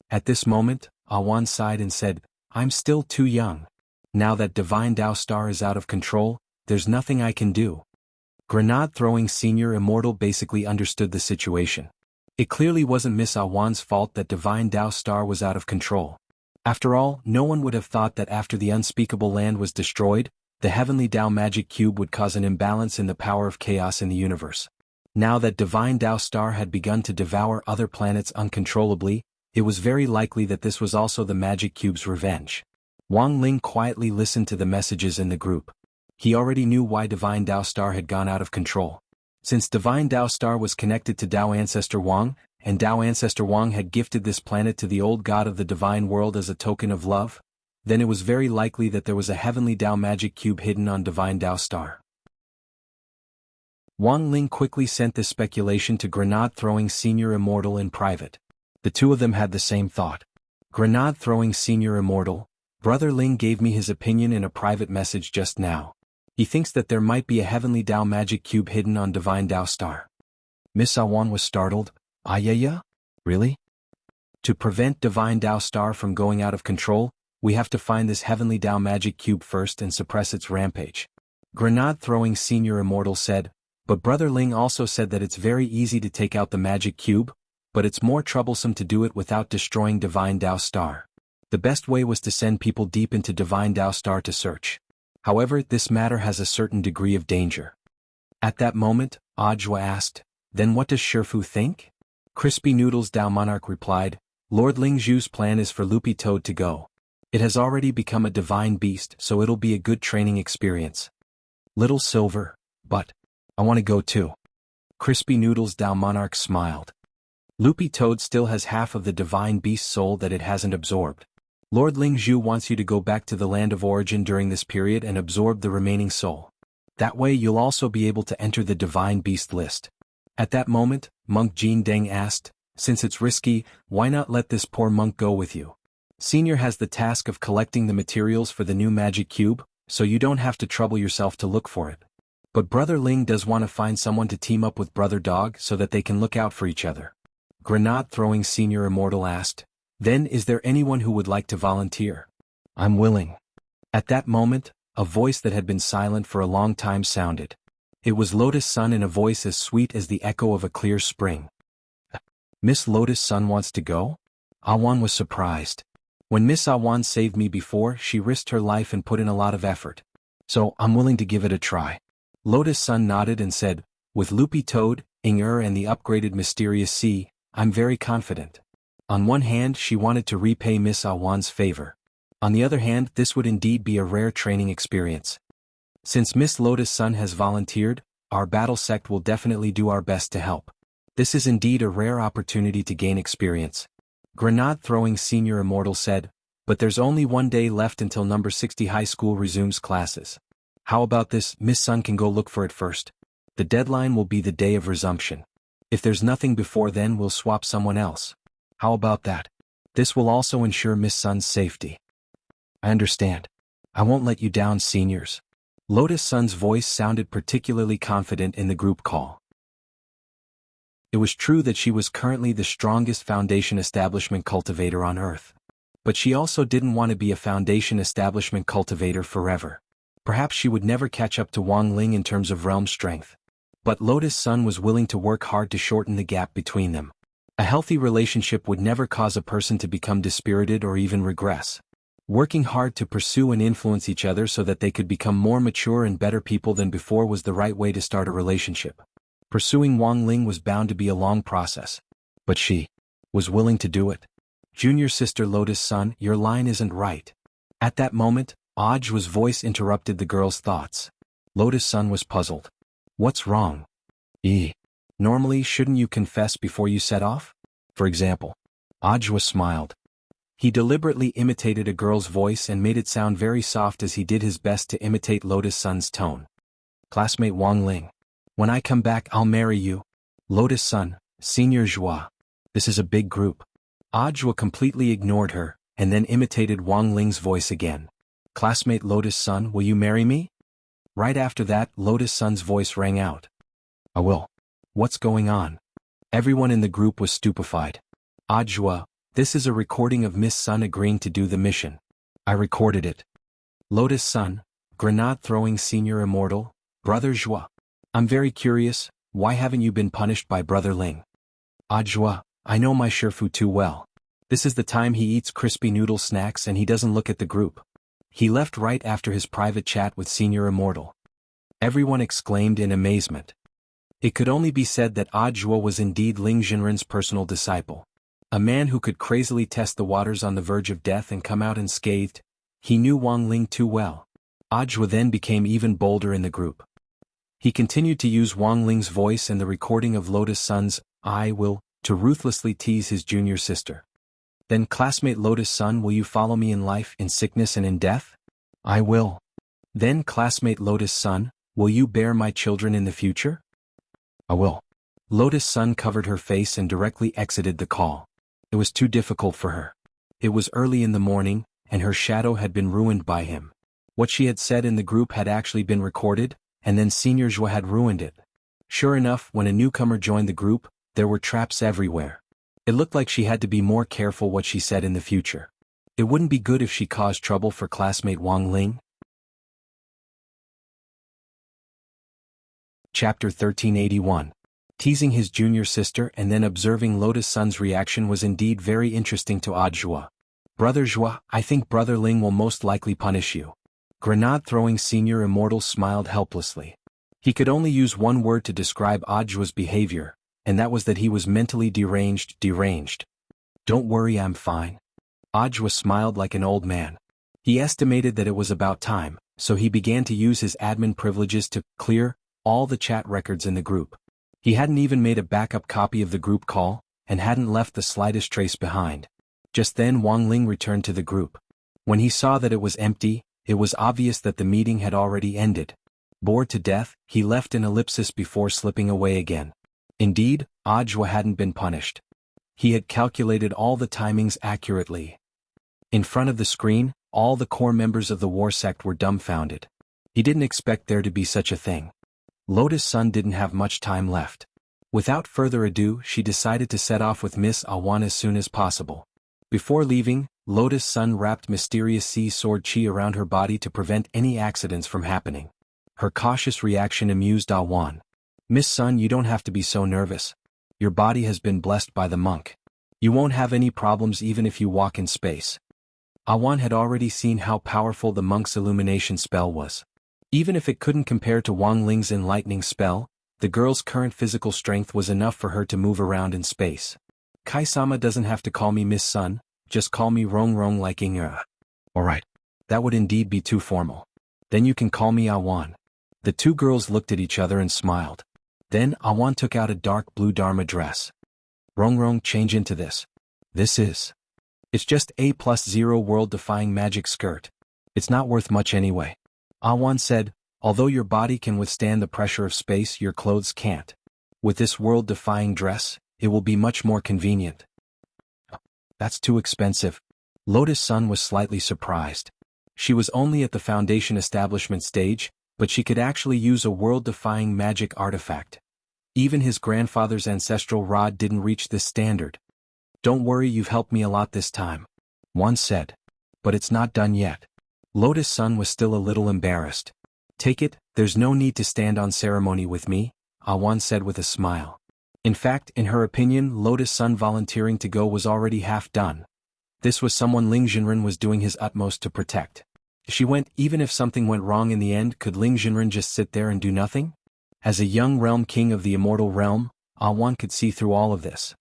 At this moment, Awan sighed and said, I'm still too young. Now that Divine Tao Star is out of control, there's nothing I can do. Grenade-throwing Senior Immortal basically understood the situation. It clearly wasn't Miss Awan's fault that Divine Tao Star was out of control. After all, no one would have thought that after the unspeakable land was destroyed, the heavenly Tao magic cube would cause an imbalance in the power of chaos in the universe. Now that divine Tao star had begun to devour other planets uncontrollably, it was very likely that this was also the magic cube's revenge. Wang Ling quietly listened to the messages in the group. He already knew why divine Tao star had gone out of control. Since divine Tao star was connected to Tao ancestor Wang, and Tao ancestor Wang had gifted this planet to the old god of the divine world as a token of love, then it was very likely that there was a heavenly Tao magic cube hidden on divine Tao star. Wang Ling quickly sent this speculation to Grenade-throwing Senior Immortal in private. The two of them had the same thought. Grenade-throwing Senior Immortal, Brother Ling gave me his opinion in a private message just now. He thinks that there might be a heavenly Tao magic cube hidden on divine Tao star. Miss Awan was startled. Ah yeah? Really? To prevent divine Tao star from going out of control, we have to find this heavenly Tao magic cube first and suppress its rampage. Grenade-throwing Senior Immortal said, but Brother Ling also said that it's very easy to take out the magic cube, but it's more troublesome to do it without destroying divine Tao star. The best way was to send people deep into divine Tao star to search. However, this matter has a certain degree of danger. At that moment, Ajwa asked, then what does Shifu think? Crispy Noodles Tao Monarch replied, Lord Ling Zhu's plan is for Loopy Toad to go. It has already become a divine beast, so it'll be a good training experience. Little Silver, but I want to go too. Crispy Noodles Tao Monarch smiled. Loopy Toad still has half of the divine beast soul that it hasn't absorbed. Lord Ling Zhu wants you to go back to the land of origin during this period and absorb the remaining soul. That way you'll also be able to enter the divine beast list. At that moment, Monk Jin Deng asked, since it's risky, why not let this poor monk go with you? Senior has the task of collecting the materials for the new magic cube, so you don't have to trouble yourself to look for it. But Brother Ling does want to find someone to team up with Brother Dog so that they can look out for each other. Grenade-throwing Senior Immortal asked, then is there anyone who would like to volunteer? I'm willing. At that moment, a voice that had been silent for a long time sounded. It was Lotus Sun in a voice as sweet as the echo of a clear spring. Miss Lotus Sun wants to go? Awan was surprised. When Miss Awan saved me before, she risked her life and put in a lot of effort. So, I'm willing to give it a try. Lotus Sun nodded and said, with Loopy Toad, Ing-Er and the upgraded Mysterious Sea, I'm very confident. On one hand, she wanted to repay Miss Awan's favor. On the other hand, this would indeed be a rare training experience. Since Miss Lotus Sun has volunteered, our battle sect will definitely do our best to help. This is indeed a rare opportunity to gain experience. Grenade-throwing Senior Immortal said, but there's only one day left until number 60 high school resumes classes. How about this, Miss Sun can go look for it first. The deadline will be the day of resumption. If there's nothing before then, we'll swap someone else. How about that? This will also ensure Miss Sun's safety. I understand. I won't let you down, seniors. Lotus Sun's voice sounded particularly confident in the group call. It was true that she was currently the strongest Foundation establishment cultivator on Earth. But she also didn't want to be a Foundation establishment cultivator forever. Perhaps she would never catch up to Wang Ling in terms of realm strength. But Lotus Sun was willing to work hard to shorten the gap between them. A healthy relationship would never cause a person to become dispirited or even regress. Working hard to pursue and influence each other so that they could become more mature and better people than before was the right way to start a relationship. Pursuing Wang Ling was bound to be a long process. But she was willing to do it. Junior sister Lotus Sun, your line isn't right. At that moment, Ajwa's voice interrupted the girl's thoughts. Lotus Sun was puzzled. What's wrong? Normally shouldn't you confess before you set off? For example. Ajwa smiled. He deliberately imitated a girl's voice and made it sound very soft as he did his best to imitate Lotus Sun's tone. Classmate Wang Ling. When I come back I'll marry you. Lotus Sun, Senior Zhua. This is a big group. Ajwa completely ignored her, and then imitated Wang Ling's voice again. Classmate Lotus Sun, will you marry me? Right after that, Lotus Sun's voice rang out. I will. What's going on? Everyone in the group was stupefied. Ajwa, this is a recording of Miss Sun agreeing to do the mission. I recorded it. Lotus Sun, Grenade-throwing Senior Immortal, Brother Zhua. I'm very curious, why haven't you been punished by Brother Ling? Ajwa, I know my Shifu too well. This is the time he eats crispy noodle snacks and he doesn't look at the group. He left right after his private chat with Senior Immortal. Everyone exclaimed in amazement. It could only be said that Zhuo was indeed Ling Jinren's personal disciple. A man who could crazily test the waters on the verge of death and come out unscathed. He knew Wang Ling too well. Zhuo then became even bolder in the group. He continued to use Wang Ling's voice and the recording of Lotus Sun's "I will" to ruthlessly tease his junior sister. Then, classmate Lotus Sun, will you follow me in life, in sickness and in death? I will. Then, classmate Lotus Sun, will you bear my children in the future? I will. Lotus Sun covered her face and directly exited the call. It was too difficult for her. It was early in the morning, and her shadow had been ruined by him. What she had said in the group had actually been recorded, and then Senior Zhuo had ruined it. Sure enough, when a newcomer joined the group, there were traps everywhere. It looked like she had to be more careful what she said in the future. It wouldn't be good if she caused trouble for classmate Wang Ling. Chapter 1381. Teasing his junior sister and then observing Lotus Sun's reaction was indeed very interesting to Zhuo. Brother Zhuo, I think Brother Ling will most likely punish you. Grenade-throwing Senior Immortal smiled helplessly. He could only use one word to describe Zhuo's behavior, and that was that he was mentally deranged. Don't worry, I'm fine. Zhuo smiled like an old man. He estimated that it was about time, so he began to use his admin privileges to clear all the chat records in the group. He hadn't even made a backup copy of the group call, and hadn't left the slightest trace behind. Just then Wang Ling returned to the group. When he saw that it was empty, it was obvious that the meeting had already ended. Bored to death, he left an ellipsis before slipping away again. Indeed, Zhuo hadn't been punished. He had calculated all the timings accurately. In front of the screen, all the core members of the war sect were dumbfounded. He didn't expect there to be such a thing. Lotus Sun didn't have much time left. Without further ado, she decided to set off with Miss Awan as soon as possible. Before leaving, Lotus Sun wrapped mysterious sea sword chi around her body to prevent any accidents from happening. Her cautious reaction amused Awan. Miss Sun, you don't have to be so nervous. Your body has been blessed by the monk. You won't have any problems even if you walk in space. Awan had already seen how powerful the monk's illumination spell was. Even if it couldn't compare to Wang Ling's enlightening spell, the girl's current physical strength was enough for her to move around in space. Kai-sama doesn't have to call me Miss Sun, just call me Rong like Inga. Alright. That would indeed be too formal. Then you can call me Awan. The two girls looked at each other and smiled. Then Awan took out a dark blue Dharma dress. Rong, change into this. It's just A+0 world-defying magic skirt. It's not worth much anyway. Awan said, although your body can withstand the pressure of space, your clothes can't. With this world-defying dress, it will be much more convenient. That's too expensive. Lotus Sun was slightly surprised. She was only at the foundation establishment stage, but she could actually use a world-defying magic artifact. Even his grandfather's ancestral rod didn't reach this standard. Don't worry, you've helped me a lot this time. One said. But it's not done yet. Lotus Sun was still a little embarrassed. Take it, there's no need to stand on ceremony with me, Awan said with a smile. In fact, in her opinion, Lotus Sun volunteering to go was already half done. This was someone Ling Jinren was doing his utmost to protect. She went, even if something went wrong in the end, could Ling Jinren just sit there and do nothing? As a young realm king of the immortal realm, Awan could see through all of this.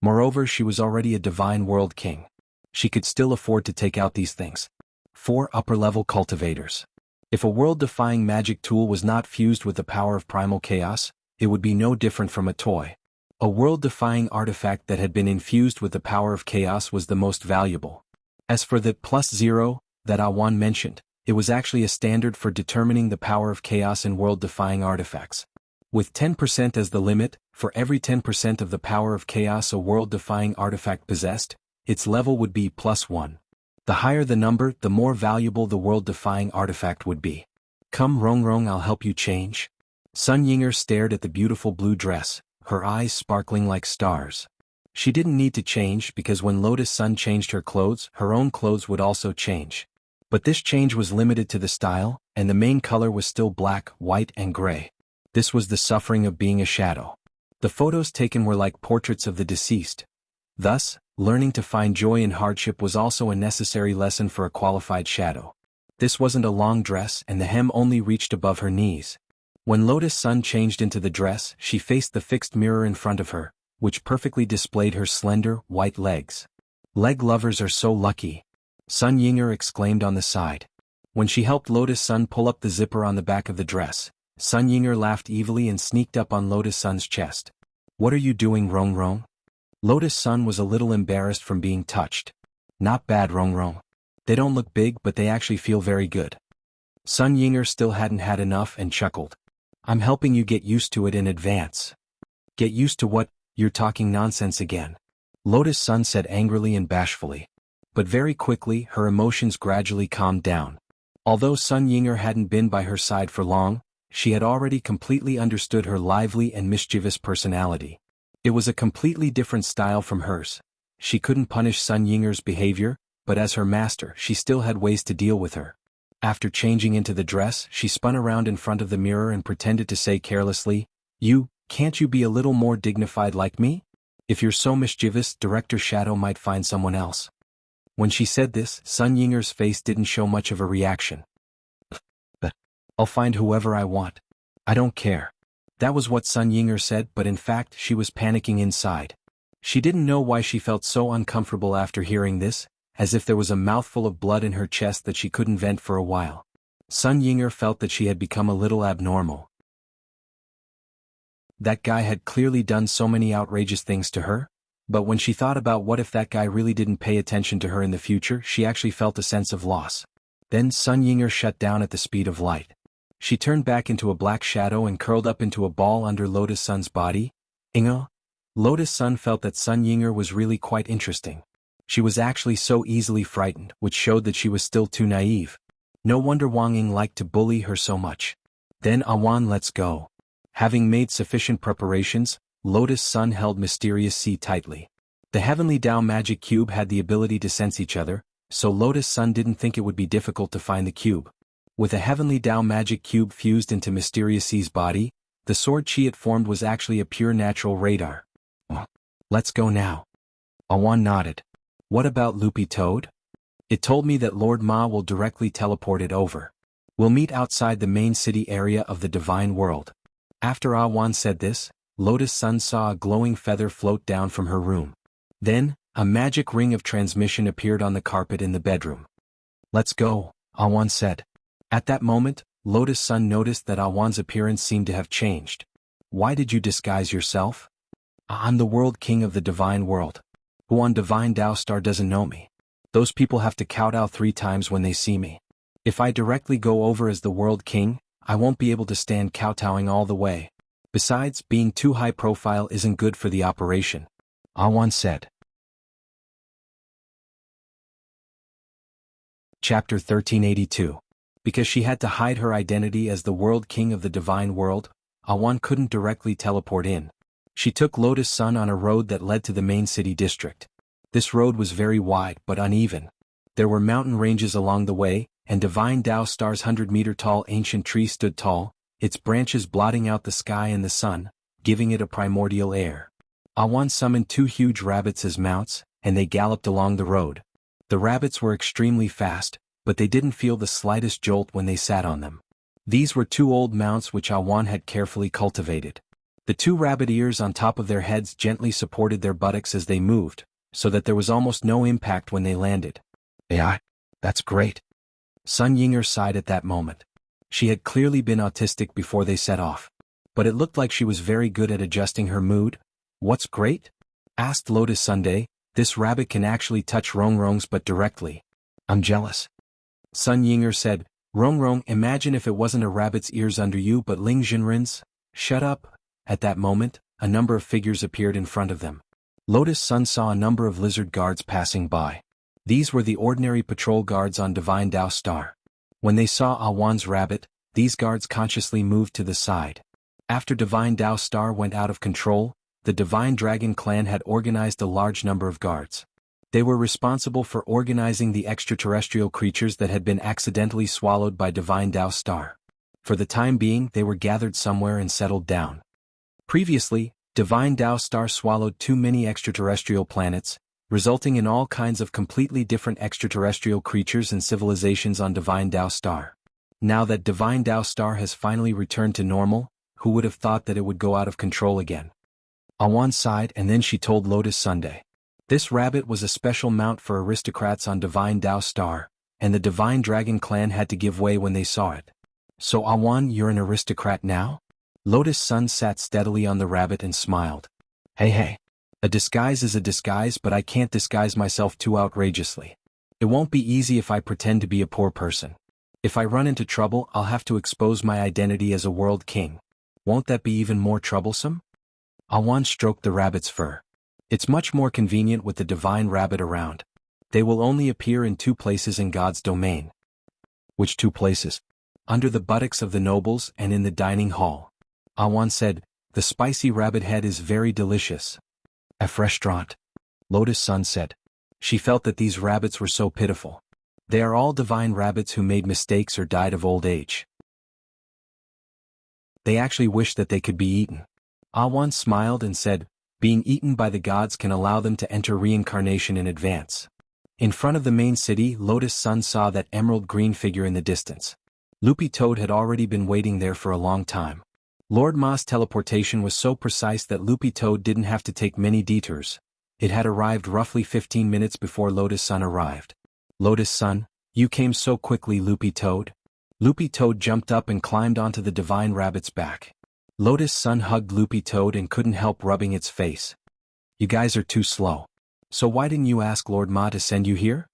Moreover, she was already a divine world king. She could still afford to take out these things. 4 upper-level cultivators. If a world-defying magic tool was not fused with the power of primal chaos, it would be no different from a toy. A world-defying artifact that had been infused with the power of chaos was the most valuable. As for the +0 that Awan mentioned, it was actually a standard for determining the power of chaos in world-defying artifacts. With 10% as the limit, for every 10% of the power of chaos a world-defying artifact possessed, its level would be +1. The higher the number, the more valuable the world-defying artifact would be. Come Rong, I'll help you change. Sun Yinger stared at the beautiful blue dress, her eyes sparkling like stars. She didn't need to change because when Lotus Sun changed her clothes, her own clothes would also change. But this change was limited to the style, and the main color was still black, white and gray. This was the suffering of being a shadow. The photos taken were like portraits of the deceased. Thus, learning to find joy in hardship was also a necessary lesson for a qualified shadow. This wasn't a long dress and the hem only reached above her knees. When Lotus Sun changed into the dress, she faced the fixed mirror in front of her, which perfectly displayed her slender, white legs. Leg lovers are so lucky, Sun Yinger exclaimed on the side. When she helped Lotus Sun pull up the zipper on the back of the dress, Sun Yinger laughed evilly and sneaked up on Lotus Sun's chest. What are you doing, Rong Rong? Lotus Sun was a little embarrassed from being touched. Not bad, Rong Rong. They don't look big but they actually feel very good. Sun Yinger still hadn't had enough and chuckled. I'm helping you get used to it in advance. Get used to what? You're talking nonsense again. Lotus Sun said angrily and bashfully. But very quickly her emotions gradually calmed down. Although Sun Yinger hadn't been by her side for long, she had already completely understood her lively and mischievous personality. It was a completely different style from hers. She couldn't punish Sun Yinger's behavior, but as her master she still had ways to deal with her. After changing into the dress, she spun around in front of the mirror and pretended to say carelessly, Can't you be a little more dignified like me? If you're so mischievous, Director Shadow might find someone else. When she said this, Sun Yinger's face didn't show much of a reaction. But I'll find whoever I want. I don't care. That was what Sun Yinger said, but in fact she was panicking inside. She didn't know why she felt so uncomfortable after hearing this, as if there was a mouthful of blood in her chest that she couldn't vent for a while. Sun Yinger felt that she had become a little abnormal. That guy had clearly done so many outrageous things to her, but when she thought about what if that guy really didn't pay attention to her in the future, she actually felt a sense of loss. Then Sun Yinger shut down at the speed of light. She turned back into a black shadow and curled up into a ball under Lotus Sun's body. Lotus Sun felt that Sun Yinger was really quite interesting. She was actually so easily frightened, which showed that she was still too naive. No wonder Wang Ying liked to bully her so much. Then Awan, let's go. Having made sufficient preparations, Lotus Sun held Mysterious Sea tightly. The Heavenly Tao Magic Cube had the ability to sense each other, so Lotus Sun didn't think it would be difficult to find the cube. With a Heavenly Tao Magic Cube fused into Mysterious Sea's body, the sword chi it formed was actually a pure natural radar. Let's go now. Awan nodded. What about Loopy Toad? It told me that Lord Ma will directly teleport it over. We'll meet outside the main city area of the Divine World. After Awan said this, Lotus Sun saw a glowing feather float down from her room. Then, a magic ring of transmission appeared on the carpet in the bedroom. Let's go, Awan said. At that moment, Lotus Sun noticed that Awan's appearance seemed to have changed. Why did you disguise yourself? I'm the World King of the Divine World. Who on Divine Tao Star doesn't know me? Those people have to kowtow 3 times when they see me. If I directly go over as the World King, I won't be able to stand kowtowing all the way. Besides, being too high profile isn't good for the operation, Awan said. Chapter 1382. Because she had to hide her identity as the World King of the Divine World, Awan couldn't directly teleport in. She took Lotus Sun on a road that led to the main city district. This road was very wide but uneven. There were mountain ranges along the way, and Divine Tao Star's 100-meter-tall ancient tree stood tall, its branches blotting out the sky and the sun, giving it a primordial air. Awan summoned 2 huge rabbits as mounts, and they galloped along the road. The rabbits were extremely fast, but they didn't feel the slightest jolt when they sat on them. These were 2 old mounts which Awan had carefully cultivated. The 2 rabbit ears on top of their heads gently supported their buttocks as they moved, so that there was almost no impact when they landed. Yeah, that's great. Sun Yinger sighed at that moment. She had clearly been autistic before they set off. But it looked like she was very good at adjusting her mood. What's great? Asked Lotus Sunday. This rabbit can actually touch Rongrong's butt directly. I'm jealous. Sun Yinger said, Rongrong, imagine if it wasn't a rabbit's ears under you but Ling Jinrin's. Shut up. At that moment, a number of figures appeared in front of them. Lotus Sun saw a number of lizard guards passing by. These were the ordinary patrol guards on Divine Tao Star. When they saw Awan's rabbit, these guards consciously moved to the side. After Divine Tao Star went out of control, the Divine Dragon clan had organized a large number of guards. They were responsible for organizing the extraterrestrial creatures that had been accidentally swallowed by Divine Tao Star. For the time being, they were gathered somewhere and settled down. Previously, Divine Tao Star swallowed too many extraterrestrial planets, resulting in all kinds of completely different extraterrestrial creatures and civilizations on Divine Tao Star. Now that Divine Tao Star has finally returned to normal, who would have thought that it would go out of control again? Awan sighed, and then she told Lotus Sunday. This rabbit was a special mount for aristocrats on Divine Tao Star, and the Divine Dragon clan had to give way when they saw it. So Awan, you're an aristocrat now? Lotus Sun sat steadily on the rabbit and smiled. Hey. A disguise is a disguise, but I can't disguise myself too outrageously. It won't be easy if I pretend to be a poor person. If I run into trouble, I'll have to expose my identity as a world king. Won't that be even more troublesome? Awan stroked the rabbit's fur. It's much more convenient with the divine rabbit around. They will only appear in 2 places in God's domain. Which 2 places? Under the buttocks of the nobles and in the dining hall. Awan said, the spicy rabbit head is very delicious. A restaurant. Lotus Sun said. She felt that these rabbits were so pitiful. They are all divine rabbits who made mistakes or died of old age. They actually wish that they could be eaten. Awan smiled and said, being eaten by the gods can allow them to enter reincarnation in advance. In front of the main city, Lotus Sun saw that emerald green figure in the distance. Loopy Toad had already been waiting there for a long time. Lord Ma's teleportation was so precise that Loopy Toad didn't have to take many detours. It had arrived roughly 15 minutes before Lotus Sun arrived. Lotus Sun, you came so quickly, Loopy Toad. Loopy Toad jumped up and climbed onto the divine rabbit's back. Lotus Sun hugged Loopy Toad and couldn't help rubbing its face. You guys are too slow. So why didn't you ask Lord Ma to send you here?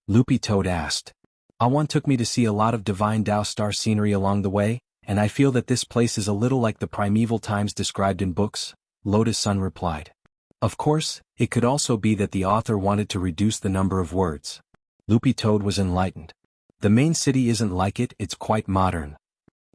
Loopy Toad asked. Awan took me to see a lot of Divine Tao Star scenery along the way, and I feel that this place is a little like the primeval times described in books, Lotus Sun replied. Of course, it could also be that the author wanted to reduce the number of words. Loopy Toad was enlightened. The main city isn't like it, it's quite modern.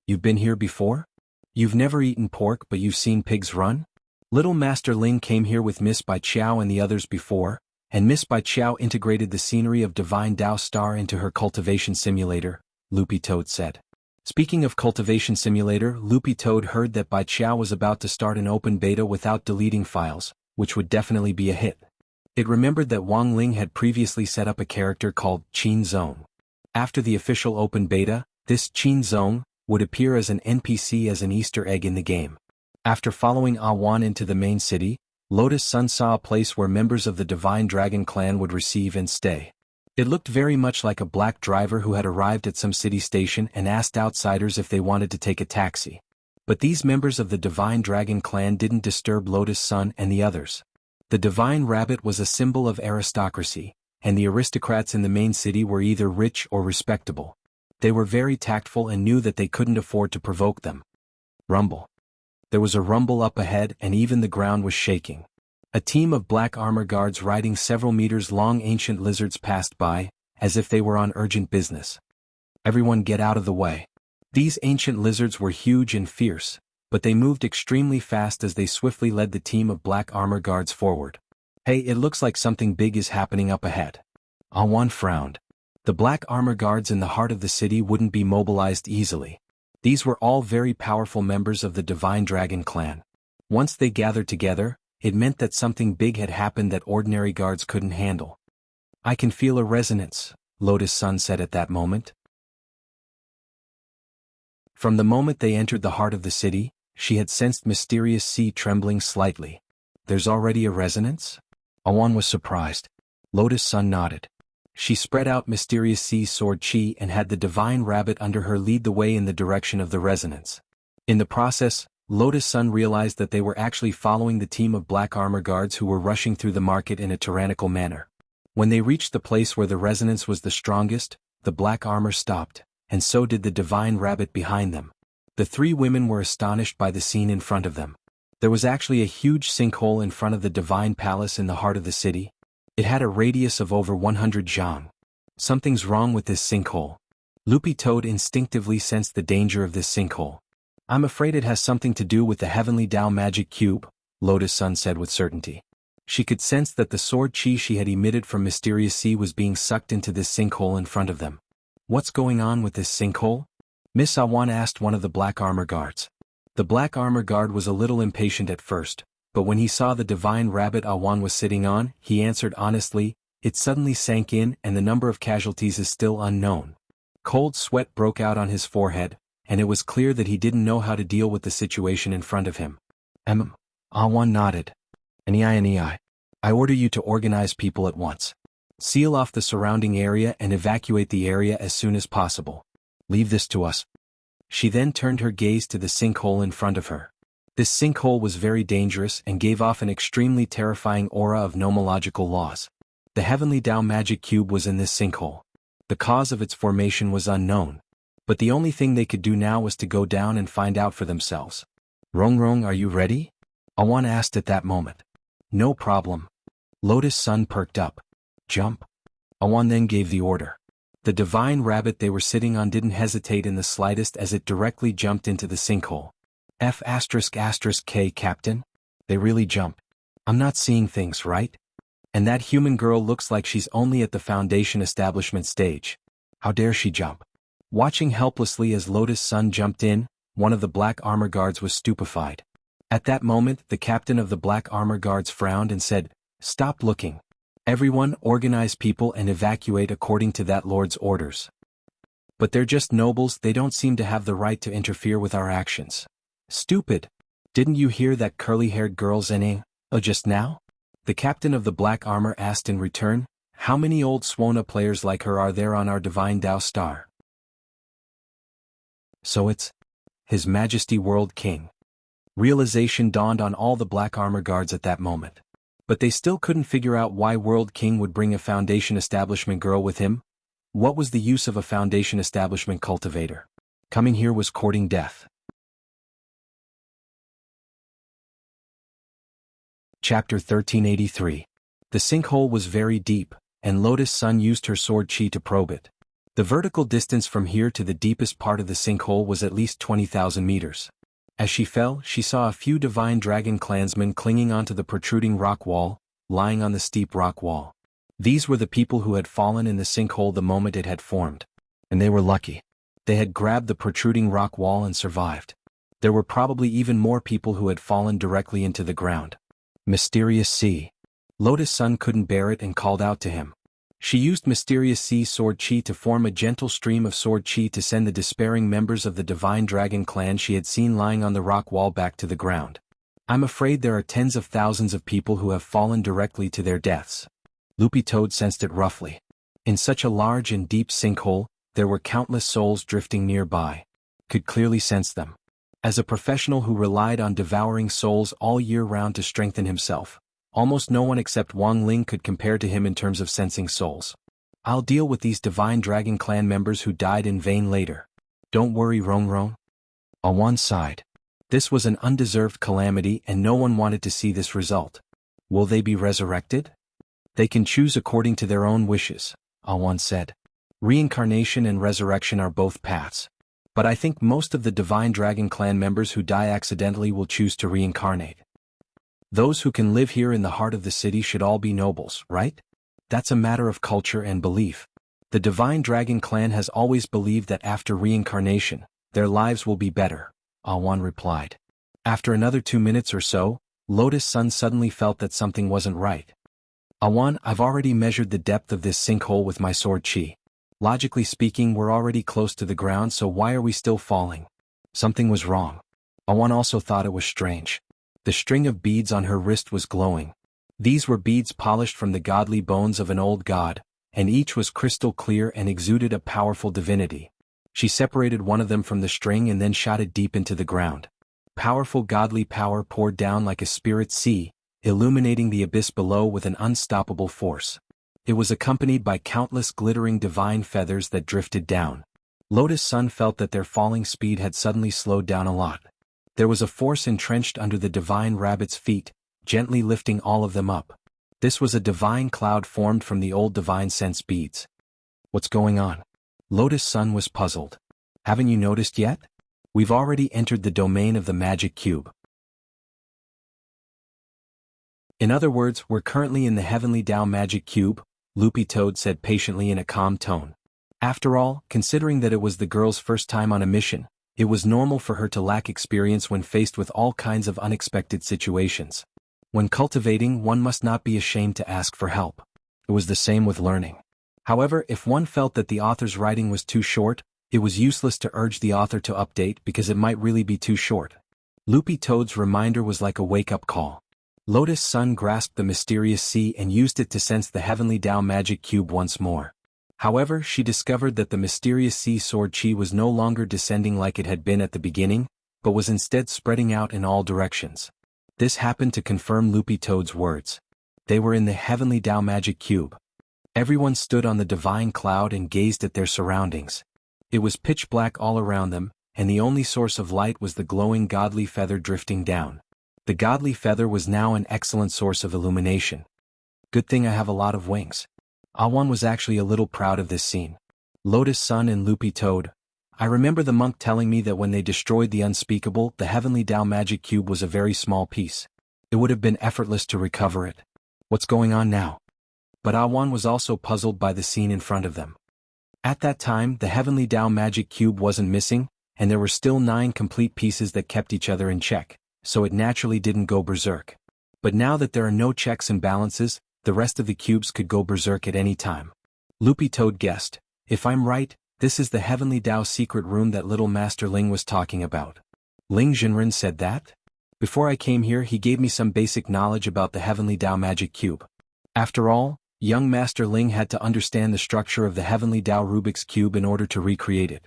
You've been here before? You've never eaten pork but you've seen pigs run? Little Master Ling came here with Miss Bai Chao and the others before, and Miss Bai Chao integrated the scenery of Divine Tao Star into her cultivation simulator, Loopy Toad said. Speaking of cultivation simulator, Loopy Toad heard that Bai Chao was about to start an open beta without deleting files, which would definitely be a hit. It remembered that Wang Ling had previously set up a character called Qin Zone. After the official open beta, this Qin Zone would appear as an NPC as an Easter egg in the game. After following Awan into the main city, Lotus Sun saw a place where members of the Divine Dragon clan would receive and stay. It looked very much like a black driver who had arrived at some city station and asked outsiders if they wanted to take a taxi. But these members of the Divine Dragon clan didn't disturb Lotus Sun and the others. The Divine Rabbit was a symbol of aristocracy, and the aristocrats in the main city were either rich or respectable. They were very tactful and knew that they couldn't afford to provoke them. Rumble. There was a rumble up ahead and even the ground was shaking. A team of black armor guards riding several meters long ancient lizards passed by, as if they were on urgent business. Everyone get out of the way. These ancient lizards were huge and fierce, but they moved extremely fast as they swiftly led the team of black armor guards forward. Hey, it looks like something big is happening up ahead. Awan frowned. The black armor guards in the heart of the city wouldn't be mobilized easily. These were all very powerful members of the Divine Dragon clan. Once they gathered together, it meant that something big had happened that ordinary guards couldn't handle. I can feel a resonance, Lotus Sun said at that moment. From the moment they entered the heart of the city, she had sensed Mysterious Sea trembling slightly. There's already a resonance? Awan was surprised. Lotus Sun nodded. She spread out Mysterious Sea's sword chi and had the Divine Rabbit under her lead the way in the direction of the resonance. In the process, Lotus Sun realized that they were actually following the team of black armor guards who were rushing through the market in a tyrannical manner. When they reached the place where the resonance was the strongest, the black armor stopped, and so did the Divine Rabbit behind them. The 3 women were astonished by the scene in front of them. There was actually a huge sinkhole in front of the Divine Palace in the heart of the city. It had a radius of over 100 zhang. Something's wrong with this sinkhole. Loopy Toad instinctively sensed the danger of this sinkhole. I'm afraid it has something to do with the Heavenly Tao Magic Cube, Lotus Sun said with certainty. She could sense that the sword chi she had emitted from Mysterious Sea was being sucked into this sinkhole in front of them. What's going on with this sinkhole? Miss Awan asked one of the black armor guards. The black armor guard was a little impatient at first, but when he saw the divine rabbit Awan was sitting on, he answered honestly, it suddenly sank in and the number of casualties is still unknown. Cold sweat broke out on his forehead, and it was clear that he didn't know how to deal with the situation in front of him. Awan nodded. Nei. I order you to organize people at once. Seal off the surrounding area and evacuate the area as soon as possible. Leave this to us. She then turned her gaze to the sinkhole in front of her. This sinkhole was very dangerous and gave off an extremely terrifying aura of nomological laws. The Heavenly Tao magic cube was in this sinkhole. The cause of its formation was unknown, but the only thing they could do now was to go down and find out for themselves. Rong, are you ready? Awan asked at that moment. No problem. Lotus Sun perked up. Jump. Awan then gave the order. The divine rabbit they were sitting on didn't hesitate in the slightest as it directly jumped into the sinkhole. F***K Captain? They really jump. I'm not seeing things right? And that human girl looks like she's only at the Foundation establishment stage. How dare she jump? Watching helplessly as Lotus Sun jumped in, one of the Black Armor Guards was stupefied. At that moment, the captain of the Black Armor Guards frowned and said, "Stop looking. Everyone, organize people and evacuate according to that lord's orders. But they're just nobles, they don't seem to have the right to interfere with our actions." Stupid. Didn't you hear that curly-haired girl's inning, just now? The captain of the Black Armor asked in return, how many old Swana players like her are there on our divine Tao star? So it's His Majesty World King. Realization dawned on all the Black Armor Guards at that moment. But they still couldn't figure out why World King would bring a Foundation establishment girl with him. What was the use of a Foundation establishment cultivator? Coming here was courting death. Chapter 1383. The sinkhole was very deep, and Lotus Sun used her sword chi to probe it. The vertical distance from here to the deepest part of the sinkhole was at least 20,000 meters. As she fell, she saw a few divine dragon clansmen clinging onto the protruding rock wall, lying on the steep rock wall. These were the people who had fallen in the sinkhole the moment it had formed. And they were lucky. They had grabbed the protruding rock wall and survived. There were probably even more people who had fallen directly into the ground. Mysterious Sea. Lotus Sun couldn't bear it and called out to him. She used Mysterious Sea sword chi to form a gentle stream of sword chi to send the despairing members of the Divine Dragon clan she had seen lying on the rock wall back to the ground. I'm afraid there are tens of thousands of people who have fallen directly to their deaths. Loopy Toad sensed it roughly. In such a large and deep sinkhole, there were countless souls drifting nearby. Could clearly sense them. As a professional who relied on devouring souls all year round to strengthen himself, almost no one except Wang Ling could compare to him in terms of sensing souls. I'll deal with these Divine Dragon clan members who died in vain later. Don't worry, Rong. Awan sighed. This was an undeserved calamity and no one wanted to see this result. Will they be resurrected? They can choose according to their own wishes, Awan said. Reincarnation and resurrection are both paths. But I think most of the Divine Dragon clan members who die accidentally will choose to reincarnate. Those who can live here in the heart of the city should all be nobles, right? That's a matter of culture and belief. The Divine Dragon clan has always believed that after reincarnation, their lives will be better, Awan replied. After another 2 minutes or so, Lotus Sun suddenly felt that something wasn't right. Awan, I've already measured the depth of this sinkhole with my sword chi. Logically speaking, we're already close to the ground, so why are we still falling? Something was wrong. Awan also thought it was strange. The string of beads on her wrist was glowing. These were beads polished from the godly bones of an old god, and each was crystal clear and exuded a powerful divinity. She separated one of them from the string and then shot it deep into the ground. Powerful godly power poured down like a spirit sea, illuminating the abyss below with an unstoppable force. It was accompanied by countless glittering divine feathers that drifted down. Lotus Sun felt that their falling speed had suddenly slowed down a lot. There was a force entrenched under the divine rabbit's feet, gently lifting all of them up. This was a divine cloud formed from the old divine sense beads. What's going on? Lotus Sun was puzzled. Haven't you noticed yet? We've already entered the domain of the magic cube. In other words, we're currently in the Heavenly Tao magic cube, Loopy Toad said patiently in a calm tone. After all, considering that it was the girl's first time on a mission, it was normal for her to lack experience when faced with all kinds of unexpected situations. When cultivating, one must not be ashamed to ask for help. It was the same with learning. However, if one felt that the author's writing was too short, it was useless to urge the author to update because it might really be too short. Loopy Toad's reminder was like a wake-up call. Lotus Sun grasped the mysterious sea and used it to sense the heavenly Tao magic cube once more. However, she discovered that the mysterious sea sword chi was no longer descending like it had been at the beginning, but was instead spreading out in all directions. This happened to confirm Loopy Toad's words. They were in the heavenly Tao magic cube. Everyone stood on the divine cloud and gazed at their surroundings. It was pitch black all around them, and the only source of light was the glowing godly feather drifting down. The godly feather was now an excellent source of illumination. Good thing I have a lot of wings. Awan was actually a little proud of this scene. Lotus Sun and Loopy Toad. I remember the monk telling me that when they destroyed the unspeakable, the heavenly Tao magic cube was a very small piece. It would have been effortless to recover it. What's going on now? But Awan was also puzzled by the scene in front of them. At that time, the heavenly Tao magic cube wasn't missing, and there were still 9 complete pieces that kept each other in check, so it naturally didn't go berserk. But now that there are no checks and balances, the rest of the cubes could go berserk at any time. Loopy Toad guessed, if I'm right, this is the heavenly Tao secret room that little Master Ling was talking about. Ling Jinren said that? Before I came here he gave me some basic knowledge about the heavenly Tao magic cube. After all, young Master Ling had to understand the structure of the heavenly Tao Rubik's Cube in order to recreate it.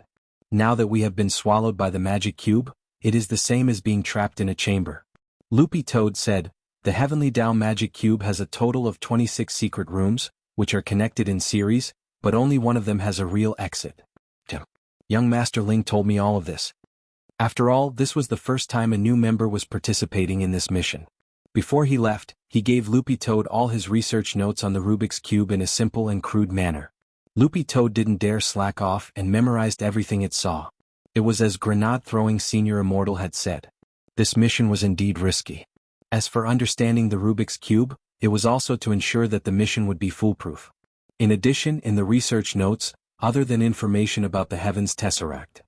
Now that we have been swallowed by the magic cube, it is the same as being trapped in a chamber. Loopy Toad said, the heavenly Tao magic cube has a total of 26 secret rooms, which are connected in series, but only one of them has a real exit. Young Master Ling told me all of this. After all, this was the first time a new member was participating in this mission. Before he left, he gave Loopy Toad all his research notes on the Rubik's Cube in a simple and crude manner. Loopy Toad didn't dare slack off and memorized everything it saw. It was as grenade-throwing Senior Immortal had said. This mission was indeed risky. As for understanding the Rubik's Cube, it was also to ensure that the mission would be foolproof. In addition, in the research notes, other than information about the Heaven's Tesseract,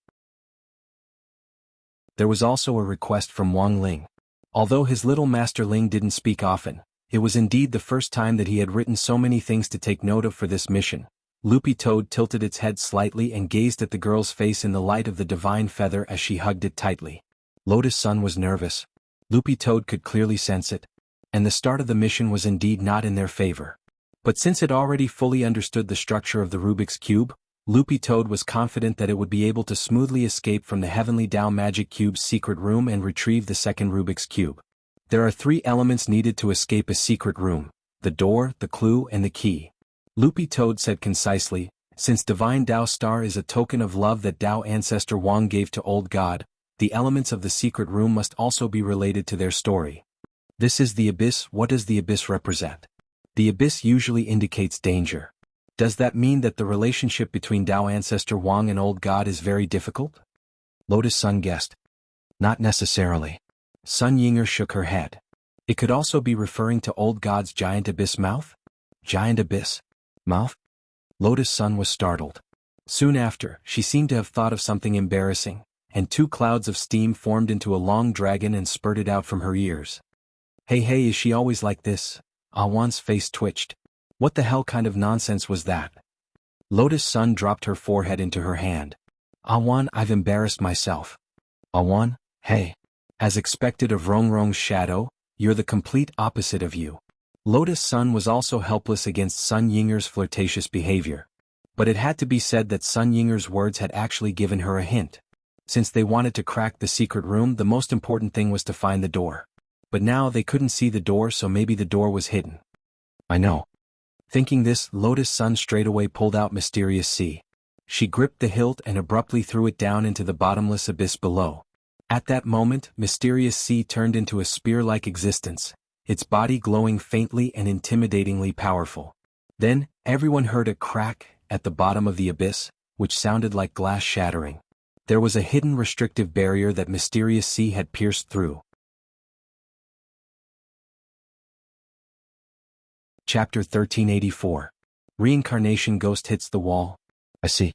there was also a request from Wang Ling. Although his little Master Ling didn't speak often, it was indeed the first time that he had written so many things to take note of for this mission. Loopy Toad tilted its head slightly and gazed at the girl's face in the light of the divine feather as she hugged it tightly. Lotus Sun was nervous. Loopy Toad could clearly sense it. And the start of the mission was indeed not in their favor. But since it already fully understood the structure of the Rubik's Cube, Loopy Toad was confident that it would be able to smoothly escape from the heavenly Tao magic cube's secret room and retrieve the second Rubik's Cube. There are 3 elements needed to escape a secret room: the door, the clue, and the key. Loopy Toad said concisely, since Divine Tao Star is a token of love that Tao ancestor Wang gave to Old God, the elements of the secret room must also be related to their story. This is the abyss. What does the abyss represent? The abyss usually indicates danger. Does that mean that the relationship between Tao ancestor Wang and Old God is very difficult? Lotus Sun guessed. Not necessarily. Sun Yinger shook her head. It could also be referring to Old God's giant abyss mouth? Giant abyss mouth? Lotus Sun was startled. Soon after, she seemed to have thought of something embarrassing, and 2 clouds of steam formed into a long dragon and spurted out from her ears. Hey, is she always like this? Awan's face twitched. What the hell kind of nonsense was that? Lotus Sun dropped her forehead into her hand. Awan, I've embarrassed myself. Awan, hey. As expected of Rongrong's shadow, you're the complete opposite of you. Lotus Sun was also helpless against Sun Yinger's flirtatious behavior. But it had to be said that Sun Yinger's words had actually given her a hint. Since they wanted to crack the secret room, the most important thing was to find the door. But now they couldn't see the door, so maybe the door was hidden. I know. Thinking this, Lotus Sun straightaway pulled out Mysterious Sea. She gripped the hilt and abruptly threw it down into the bottomless abyss below. At that moment, Mysterious Sea turned into a spear-like existence, its body glowing faintly and intimidatingly powerful. Then, everyone heard a crack at the bottom of the abyss, which sounded like glass shattering. There was a hidden restrictive barrier that Mysterious Sea had pierced through. Chapter 1384. Reincarnation Ghost hits the wall. I see.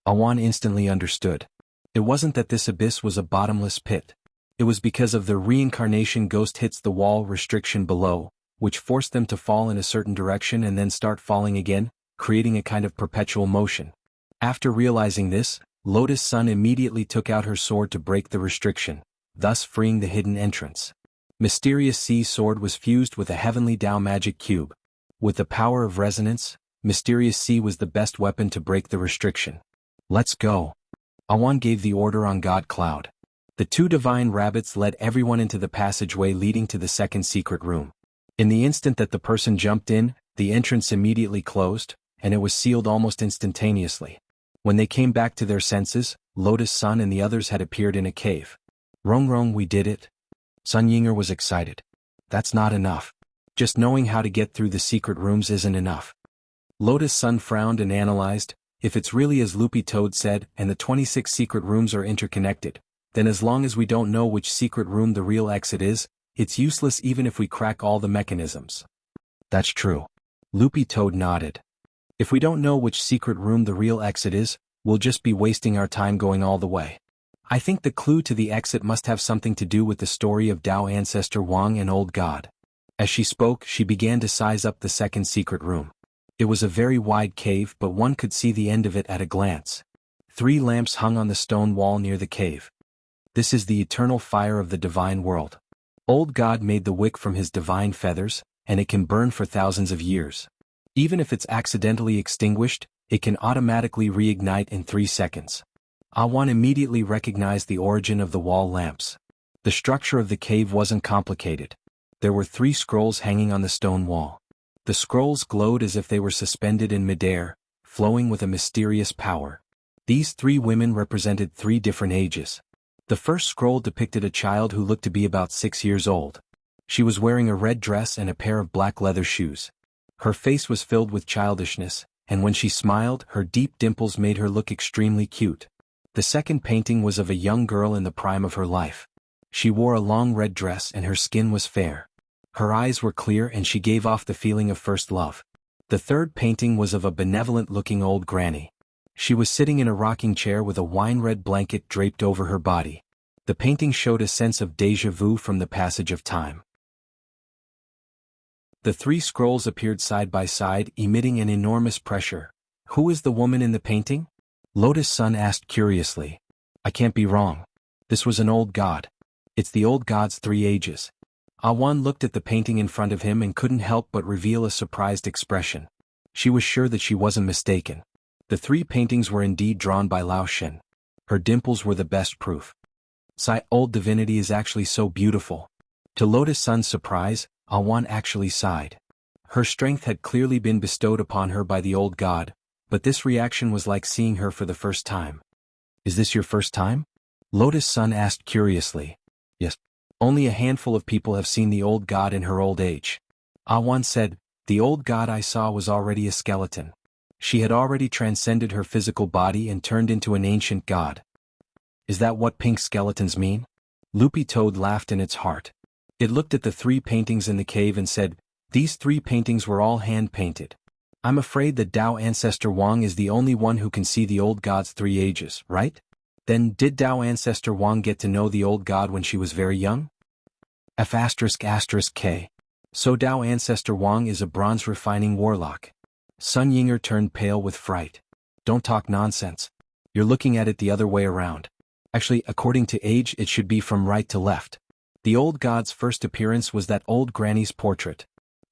Awan instantly understood. It wasn't that this abyss was a bottomless pit. It was because of the reincarnation ghost hits the wall restriction below, which forced them to fall in a certain direction and then start falling again, creating a kind of perpetual motion. After realizing this, Lotus Sun immediately took out her sword to break the restriction, thus freeing the hidden entrance. Mysterious C's sword was fused with a heavenly Tao magic cube. With the power of resonance, Mysterious C was the best weapon to break the restriction. Let's go. Awan gave the order on God Cloud. The two divine rabbits led everyone into the passageway leading to the second secret room. In the instant that the person jumped in, the entrance immediately closed, and it was sealed almost instantaneously. When they came back to their senses, Lotus Sun and the others had appeared in a cave. Rong, we did it. Sun Yinger was excited. That's not enough. Just knowing how to get through the secret rooms isn't enough. Lotus Sun frowned and analyzed. If it's really as Loopy Toad said, and the 26 secret rooms are interconnected, then as long as we don't know which secret room the real exit is, it's useless even if we crack all the mechanisms. That's true. Loopy Toad nodded. If we don't know which secret room the real exit is, we'll just be wasting our time going all the way. I think the clue to the exit must have something to do with the story of Tao Ancestor Wang and Old God. As she spoke, she began to size up the second secret room. It was a very wide cave, but one could see the end of it at a glance. 3 lamps hung on the stone wall near the cave. This is the eternal fire of the divine world. Old God made the wick from his divine feathers, and it can burn for thousands of years. Even if it's accidentally extinguished, it can automatically reignite in 3 seconds. Awan immediately recognized the origin of the wall lamps. The structure of the cave wasn't complicated. There were 3 scrolls hanging on the stone wall. The scrolls glowed as if they were suspended in midair, flowing with a mysterious power. These 3 women represented 3 different ages. The first scroll depicted a child who looked to be about 6 years old. She was wearing a red dress and a pair of black leather shoes. Her face was filled with childishness, and when she smiled, her deep dimples made her look extremely cute. The second painting was of a young girl in the prime of her life. She wore a long red dress and her skin was fair. Her eyes were clear and she gave off the feeling of first love. The third painting was of a benevolent-looking old granny. She was sitting in a rocking chair with a wine-red blanket draped over her body. The painting showed a sense of déjà vu from the passage of time. The 3 scrolls appeared side by side, emitting an enormous pressure. Who is the woman in the painting? Lotus Sun asked curiously. I can't be wrong. This was an old god. It's the old god's 3 ages. Awan looked at the painting in front of him and couldn't help but reveal a surprised expression. She was sure that she wasn't mistaken. The 3 paintings were indeed drawn by Lao Shen. Her dimples were the best proof. Old divinity is actually so beautiful. To Lotus Sun's surprise, Awan actually sighed. Her strength had clearly been bestowed upon her by the old god, but this reaction was like seeing her for the first time. Is this your first time? Lotus Sun asked curiously. Yes. Only a handful of people have seen the old god in her old age. Awan said, the old god I saw was already a skeleton. She had already transcended her physical body and turned into an ancient god. Is that what pink skeletons mean? Loopy Toad laughed in its heart. It looked at the 3 paintings in the cave and said, these 3 paintings were all hand-painted. I'm afraid that Tao Ancestor Wang is the only one who can see the old god's 3 ages, right? Then did Tao Ancestor Wang get to know the old god when she was very young? F***K. So Tao Ancestor Wang is a bronze refining warlock. Sun Yinger turned pale with fright. Don't talk nonsense. You're looking at it the other way around. Actually, according to age, it should be from right to left. The old god's first appearance was that old granny's portrait.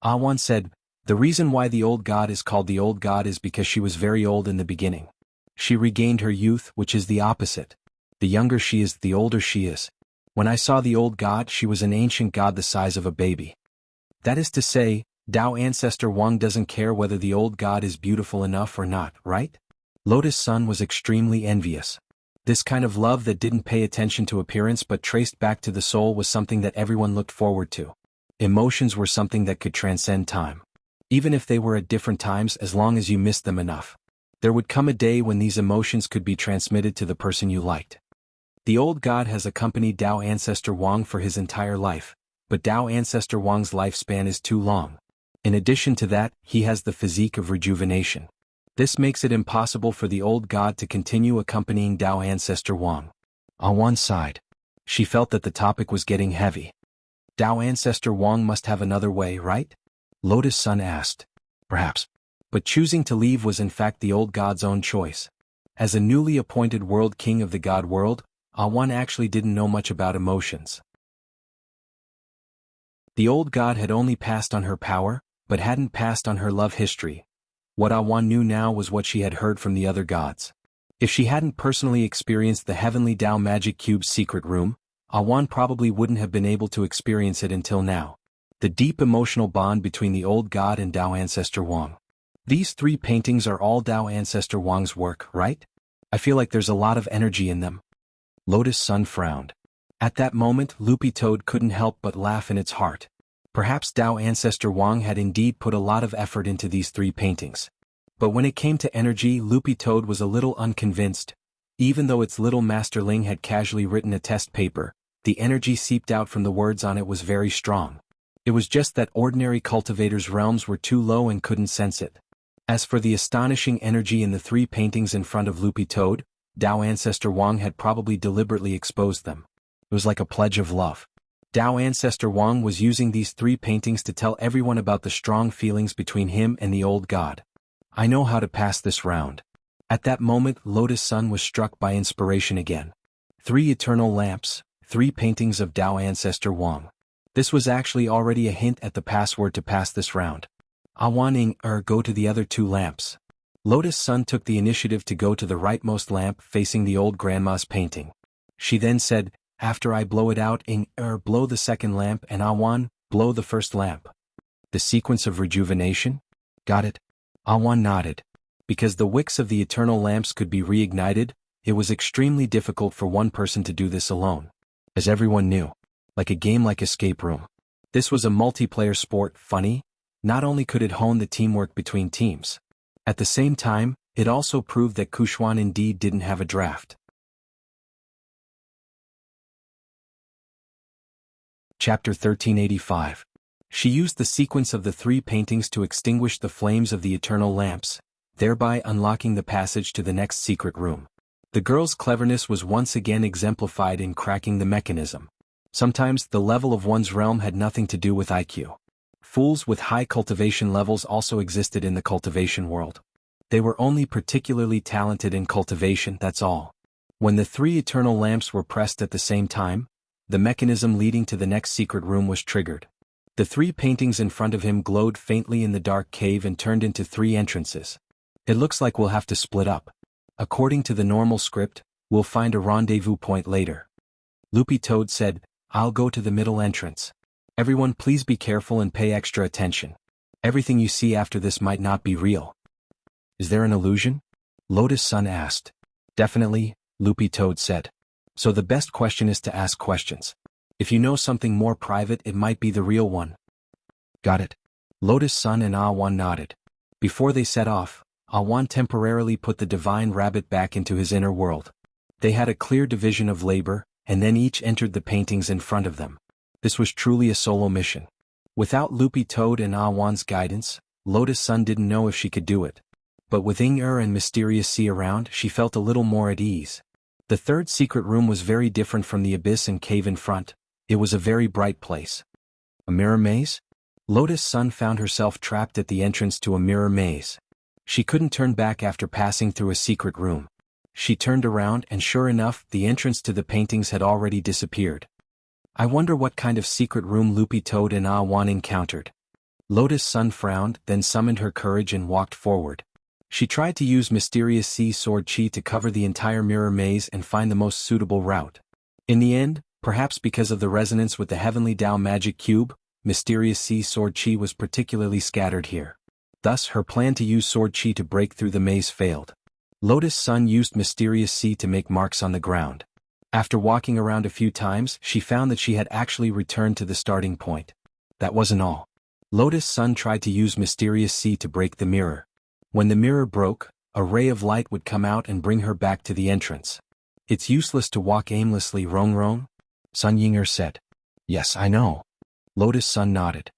Awan said, the reason why the old god is called the old god is because she was very old in the beginning. She regained her youth, which is the opposite. The younger she is, the older she is. When I saw the old god, she was an ancient god the size of a baby. That is to say, Tao Ancestor Wang doesn't care whether the old god is beautiful enough or not, right? Lotus Sun was extremely envious. This kind of love that didn't pay attention to appearance but traced back to the soul was something that everyone looked forward to. Emotions were something that could transcend time. Even if they were at different times, as long as you missed them enough. There would come a day when these emotions could be transmitted to the person you liked. The old god has accompanied Tao Ancestor Wang for his entire life, but Tao Ancestor Wang's lifespan is too long. In addition to that, he has the physique of rejuvenation. This makes it impossible for the old god to continue accompanying Tao Ancestor Wang. On one side, She felt that the topic was getting heavy. Tao Ancestor Wang must have another way, right? Lotus Sun asked. Perhaps. But choosing to leave was in fact the old god's own choice. As a newly appointed world king of the god world, Awan actually didn't know much about emotions. The old god had only passed on her power, but hadn't passed on her love history. What Awan knew now was what she had heard from the other gods. If she hadn't personally experienced the heavenly Tao Magic Cube's secret room, Awan probably wouldn't have been able to experience it until now. The deep emotional bond between the old god and Tao Ancestor Wang. These 3 paintings are all Tao Ancestor Wang's work, right? I feel like there's a lot of energy in them. Lotus Sun frowned. At that moment, Loopy Toad couldn't help but laugh in its heart. Perhaps Tao Ancestor Wang had indeed put a lot of effort into these 3 paintings. But when it came to energy, Loopy Toad was a little unconvinced. Even though its little masterling had casually written a test paper, the energy seeped out from the words on it was very strong. It was just that ordinary cultivators' realms were too low and couldn't sense it. As for the astonishing energy in the 3 paintings in front of Loopy Toad, Tao Ancestor Wang had probably deliberately exposed them. It was like a pledge of love. Tao Ancestor Wang was using these 3 paintings to tell everyone about the strong feelings between him and the old god. I know how to pass this round. At that moment, Lotus Sun was struck by inspiration again. 3 eternal lamps, 3 paintings of Tao Ancestor Wang. This was actually already a hint at the password to pass this round. Awan go to the other 2 lamps. Lotus Sun took the initiative to go to the rightmost lamp facing the old grandma's painting. She then said, after I blow it out, blow the second lamp, and Awan, blow the first lamp. The sequence of rejuvenation? Got it? Awan nodded. Because the wicks of the eternal lamps could be reignited, it was extremely difficult for one person to do this alone. As everyone knew. Like a game like Escape Room. This was a multiplayer sport, funny. Not only could it hone the teamwork between teams. At the same time, it also proved that Kuxuan indeed didn't have a draft. Chapter 1385. She used the sequence of the 3 paintings to extinguish the flames of the eternal lamps, thereby unlocking the passage to the next secret room. The girl's cleverness was once again exemplified in cracking the mechanism. Sometimes the level of one's realm had nothing to do with IQ. Fools with high cultivation levels also existed in the cultivation world. They were only particularly talented in cultivation, that's all. When the 3 eternal lamps were pressed at the same time, the mechanism leading to the next secret room was triggered. The 3 paintings in front of him glowed faintly in the dark cave and turned into 3 entrances. It looks like we'll have to split up. According to the normal script, we'll find a rendezvous point later. Loopy Toad said, I'll go to the middle entrance. Everyone please be careful and pay extra attention. Everything you see after this might not be real. Is there an illusion? Lotus Sun asked. Definitely, Loopy Toad said. So the best question is to ask questions. If you know something more private, it might be the real one. Got it. Lotus Sun and Awan nodded. Before they set off, Awan temporarily put the divine rabbit back into his inner world. They had a clear division of labor, and then each entered the paintings in front of them. This was truly a solo mission. Without Loopy Toad and Awan's guidance, Lotus Sun didn't know if she could do it. But with and Mysterious Sea around, she felt a little more at ease. The 3rd secret room was very different from the abyss and cave in front. It was a very bright place. A mirror maze? Lotus Sun found herself trapped at the entrance to a mirror maze. She couldn't turn back after passing through a secret room. She turned around and sure enough, the entrance to the paintings had already disappeared. I wonder what kind of secret room Loopy Toad and Awan encountered. Lotus Sun frowned, then summoned her courage and walked forward. She tried to use Mysterious Sea Sword Chi to cover the entire mirror maze and find the most suitable route. In the end, perhaps because of the resonance with the Heavenly Tao Magic Cube, Mysterious Sea Sword Chi was particularly scattered here. Thus, her plan to use Sword Chi to break through the maze failed. Lotus Sun used Mysterious Sea to make marks on the ground. After walking around a few times, she found that she had actually returned to the starting point. That wasn't all. Lotus Sun tried to use Mysterious Sea to break the mirror. When the mirror broke, a ray of light would come out and bring her back to the entrance. It's useless to walk aimlessly, Rong. Sun Yinger said. Yes, I know. Lotus Sun nodded.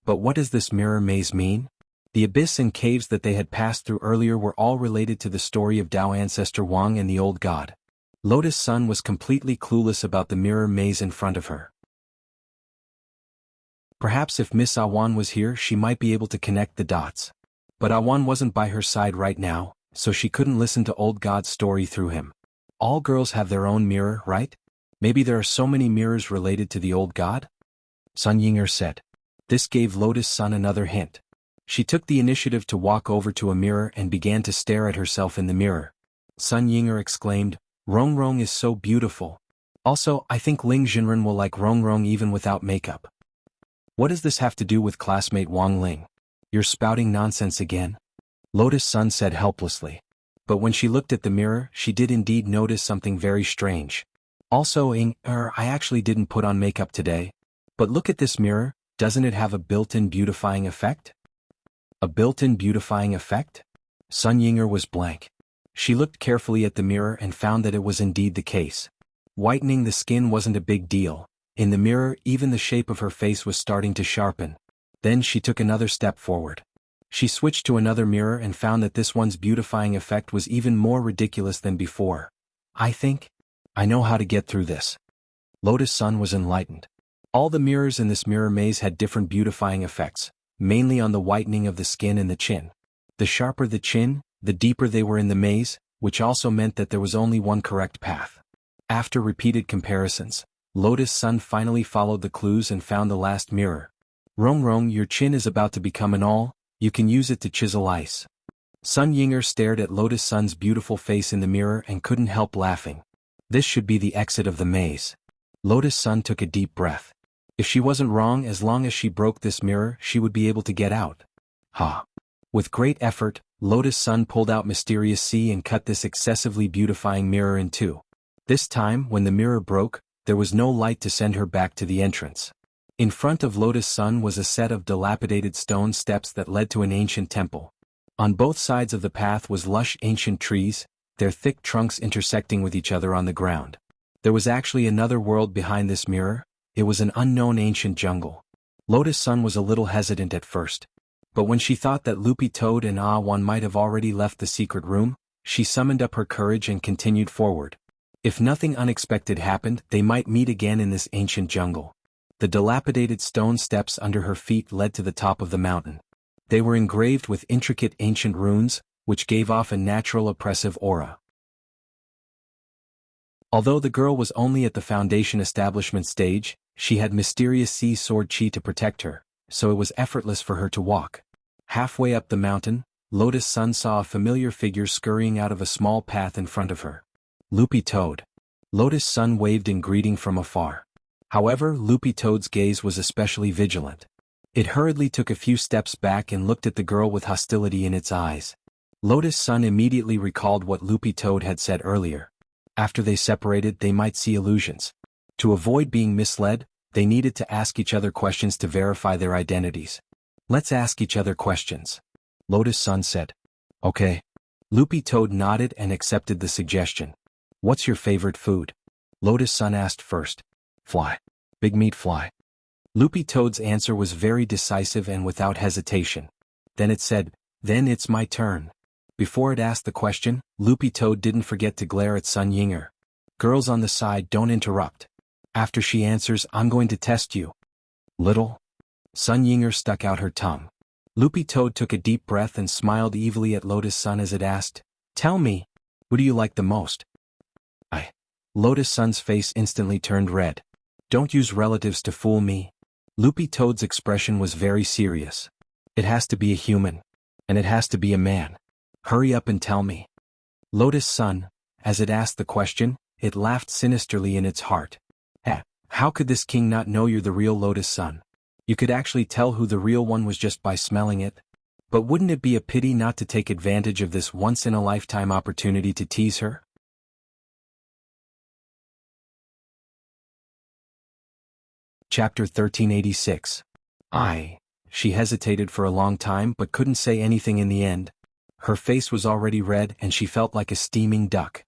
But what does this mirror maze mean? The abyss and caves that they had passed through earlier were all related to the story of Tao Ancestor Wang and the old god. Lotus Sun was completely clueless about the mirror maze in front of her. Perhaps if Miss Awan was here she might be able to connect the dots. But Awan wasn't by her side right now, so she couldn't listen to old God's story through him. All girls have their own mirror, right? Maybe there are so many mirrors related to the old God? Sun Yinger said. This gave Lotus Sun another hint. She took the initiative to walk over to a mirror and began to stare at herself in the mirror. Sun Yinger exclaimed, Rong Rong is so beautiful. Also, I think Ling Jinren will like Rong Rong even without makeup. What does this have to do with classmate Wang Ling? You're spouting nonsense again? Lotus Sun said helplessly. But when she looked at the mirror, she did indeed notice something very strange. Also, I actually didn't put on makeup today. But look at this mirror, doesn't it have a built-in beautifying effect? A built-in beautifying effect? Sun Yinger was blank. She looked carefully at the mirror and found that it was indeed the case. Whitening the skin wasn't a big deal. In the mirror, even the shape of her face was starting to sharpen. Then she took another step forward. She switched to another mirror and found that this one's beautifying effect was even more ridiculous than before. I think I know how to get through this. Lotus Sun was enlightened. All the mirrors in this mirror maze had different beautifying effects, mainly on the whitening of the skin and the chin. The sharper the chin, the deeper they were in the maze, which also meant that there was only one correct path. After repeated comparisons, Lotus Sun finally followed the clues and found the last mirror. Rong Rong, your chin is about to become an awl, you can use it to chisel ice. Sun Yinger stared at Lotus Sun's beautiful face in the mirror and couldn't help laughing. This should be the exit of the maze. Lotus Sun took a deep breath. If she wasn't wrong, as long as she broke this mirror, she would be able to get out. Ha! With great effort, Lotus Sun pulled out Mysterious Sea and cut this excessively beautifying mirror in two. This time, when the mirror broke, there was no light to send her back to the entrance. In front of Lotus Sun was a set of dilapidated stone steps that led to an ancient temple. On both sides of the path was lush ancient trees, their thick trunks intersecting with each other on the ground. There was actually another world behind this mirror. It was an unknown ancient jungle. Lotus Sun was a little hesitant at first. But when she thought that Loopy Toad and Ah Wan might have already left the secret room, she summoned up her courage and continued forward. If nothing unexpected happened, they might meet again in this ancient jungle. The dilapidated stone steps under her feet led to the top of the mountain. They were engraved with intricate ancient runes, which gave off a natural oppressive aura. Although the girl was only at the foundation establishment stage, she had Mysterious Sea Sword Chi to protect her, so it was effortless for her to walk. Halfway up the mountain, Lotus Sun saw a familiar figure scurrying out of a small path in front of her. Loopy Toad. Lotus Sun waved in greeting from afar. However, Loopy Toad's gaze was especially vigilant. It hurriedly took a few steps back and looked at the girl with hostility in its eyes. Lotus Sun immediately recalled what Loopy Toad had said earlier. After they separated, they might see illusions. To avoid being misled, they needed to ask each other questions to verify their identities. Let's ask each other questions. Lotus Sun said. Okay. Loopy Toad nodded and accepted the suggestion. What's your favorite food? Lotus Sun asked first. Fly. Big meat fly. Loopy Toad's answer was very decisive and without hesitation. Then it said, then it's my turn. Before it asked the question, Loopy Toad didn't forget to glare at Sun Yinger. Girls on the side, don't interrupt. After she answers, I'm going to test you. Little? Sun Yinger stuck out her tongue. Loopy Toad took a deep breath and smiled evilly at Lotus Sun as it asked, tell me, who do you like the most? Lotus Sun's face instantly turned red. Don't use relatives to fool me. Loopy Toad's expression was very serious. It has to be a human. And it has to be a man. Hurry up and tell me. Lotus Sun, as it asked the question, it laughed sinisterly in its heart. How could this king not know you're the real Lotus Sun? You could actually tell who the real one was just by smelling it. But wouldn't it be a pity not to take advantage of this once-in-a-lifetime opportunity to tease her? Chapter 1386. She hesitated for a long time but couldn't say anything in the end. Her face was already red and she felt like a steaming duck.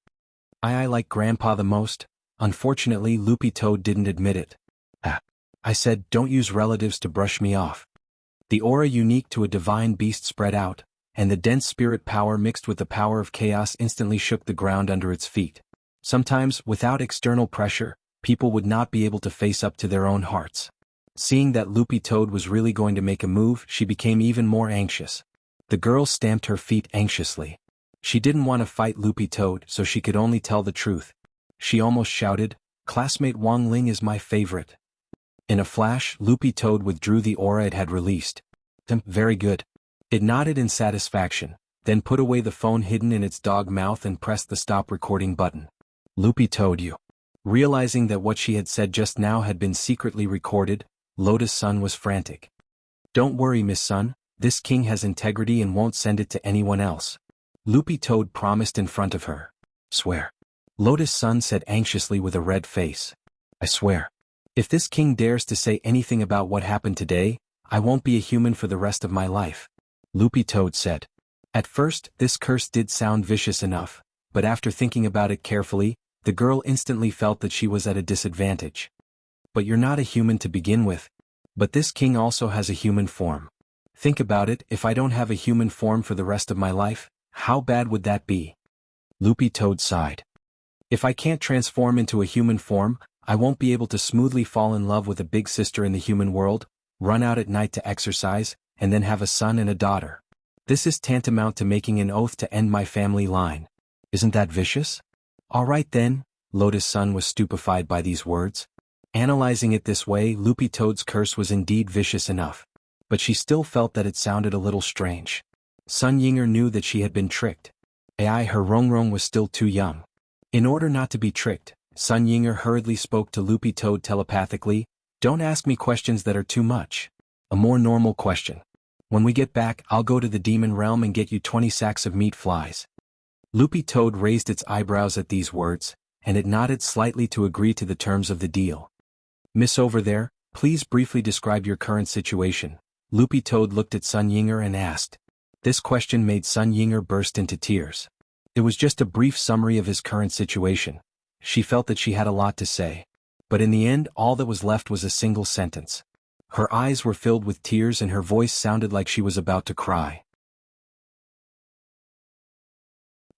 I like Grandpa the most. Unfortunately, Loopy Toad didn't admit it. I said, don't use relatives to brush me off. The aura unique to a divine beast spread out, and the dense spirit power mixed with the power of chaos instantly shook the ground under its feet. Sometimes, without external pressure, people would not be able to face up to their own hearts. Seeing that Loopy Toad was really going to make a move, she became even more anxious. The girl stamped her feet anxiously. She didn't want to fight Loopy Toad, so she could only tell the truth. She almost shouted, "Classmate Wang Ling is my favorite." In a flash, Loopy Toad withdrew the aura it had released. Very good. It nodded in satisfaction, then put away the phone hidden in its dog mouth and pressed the stop recording button. Loopy Toad, you. Realizing that what she had said just now had been secretly recorded, Lotus Sun was frantic. Don't worry, Miss Sun, this king has integrity and won't send it to anyone else. Loopy Toad promised in front of her. Swear. Lotus Sun said anxiously with a red face. I swear. If this king dares to say anything about what happened today, I won't be a human for the rest of my life. Loopy Toad said. At first, this curse did sound vicious enough, but after thinking about it carefully, the girl instantly felt that she was at a disadvantage. But you're not a human to begin with. But this king also has a human form. Think about it, if I don't have a human form for the rest of my life, how bad would that be? Loopy Toad sighed. If I can't transform into a human form, I won't be able to smoothly fall in love with a big sister in the human world, run out at night to exercise, and then have a son and a daughter. This is tantamount to making an oath to end my family line. Isn't that vicious? All right then, Lotus Sun was stupefied by these words. Analyzing it this way, Loopy Toad's curse was indeed vicious enough. But she still felt that it sounded a little strange. Sun Yinger knew that she had been tricked. Her Rongrong was still too young. In order not to be tricked, Sun Yinger hurriedly spoke to Loopy Toad telepathically, "Don't ask me questions that are too much. A more normal question. When we get back, I'll go to the demon realm and get you 20 sacks of meat flies." Loopy Toad raised its eyebrows at these words, and it nodded slightly to agree to the terms of the deal. Miss over there, please briefly describe your current situation. Loopy Toad looked at Sun Yinger and asked. This question made Sun Yinger burst into tears. It was just a brief summary of his current situation. She felt that she had a lot to say. But in the end, all that was left was a single sentence. Her eyes were filled with tears and her voice sounded like she was about to cry.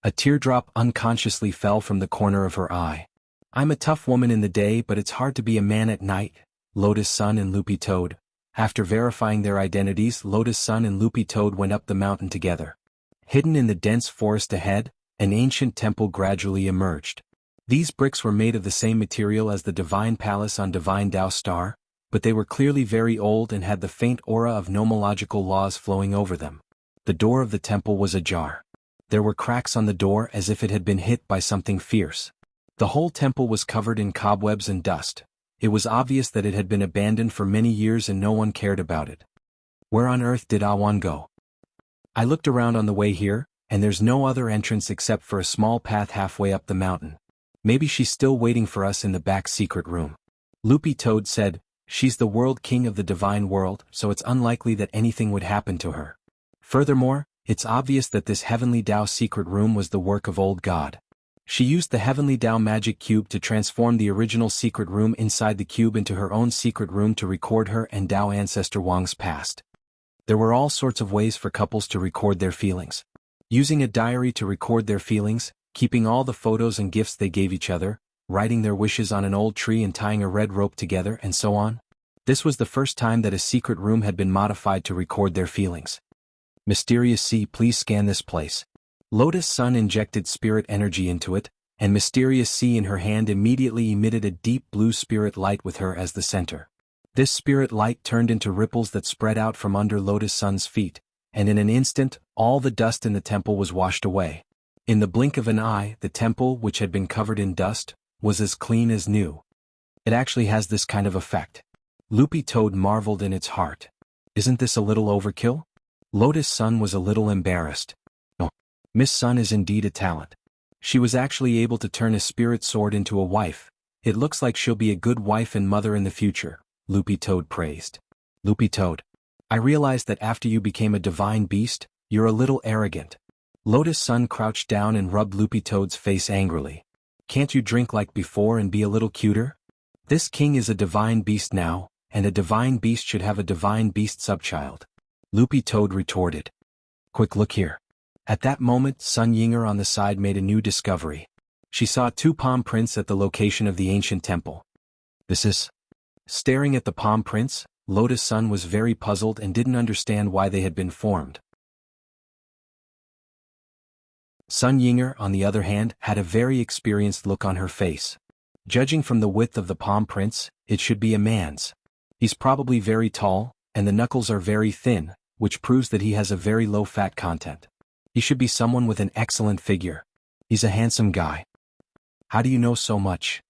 A teardrop unconsciously fell from the corner of her eye. I'm a tough woman in the day, but it's hard to be a man at night. Lotus Sun and Loopy Toad. After verifying their identities, Lotus Sun and Loopy Toad went up the mountain together. Hidden in the dense forest ahead, an ancient temple gradually emerged. These bricks were made of the same material as the Divine Palace on Divine Dao Star, but they were clearly very old and had the faint aura of nomological laws flowing over them. The door of the temple was ajar. There were cracks on the door as if it had been hit by something fierce. The whole temple was covered in cobwebs and dust. It was obvious that it had been abandoned for many years and no one cared about it. Where on earth did Awan go? I looked around on the way here, and there's no other entrance except for a small path halfway up the mountain. Maybe she's still waiting for us in the back secret room. Loopy Toad said, she's the world king of the divine world, so it's unlikely that anything would happen to her. Furthermore, it's obvious that this heavenly Dao secret room was the work of old God. She used the heavenly Dao magic cube to transform the original secret room inside the cube into her own secret room to record her and Dao ancestor Wang's past. There were all sorts of ways for couples to record their feelings. Using a diary to record their feelings, keeping all the photos and gifts they gave each other, writing their wishes on an old tree and tying a red rope together, and so on. This was the first time that a secret room had been modified to record their feelings. Mysterious Sea, please scan this place. Lotus Sun injected spirit energy into it, and Mysterious Sea in her hand immediately emitted a deep blue spirit light with her as the center. This spirit light turned into ripples that spread out from under Lotus Sun's feet, and in an instant, all the dust in the temple was washed away. In the blink of an eye, the temple, which had been covered in dust, was as clean as new. It actually has this kind of effect. Loopy Toad marveled in its heart. Isn't this a little overkill? Lotus Sun was a little embarrassed. No. Miss Sun is indeed a talent. She was actually able to turn a spirit sword into a wife. It looks like she'll be a good wife and mother in the future, Loopy Toad praised. Loopy Toad. I realized that after you became a divine beast, you're a little arrogant. Lotus Sun crouched down and rubbed Loopy Toad's face angrily. Can't you drink like before and be a little cuter? This king is a divine beast now, and a divine beast should have a divine beast subchild. Loopy Toad retorted. Quick look here. At that moment, Sun Yinger on the side made a new discovery. She saw 2 palm prints at the location of the ancient temple. This is... Staring at the palm prints, Lotus Sun was very puzzled and didn't understand why they had been formed. Sun Yinger, on the other hand, had a very experienced look on her face. Judging from the width of the palm prints, it should be a man's. He's probably very tall, and the knuckles are very thin, which proves that he has a very low fat content. He should be someone with an excellent figure. He's a handsome guy. How do you know so much?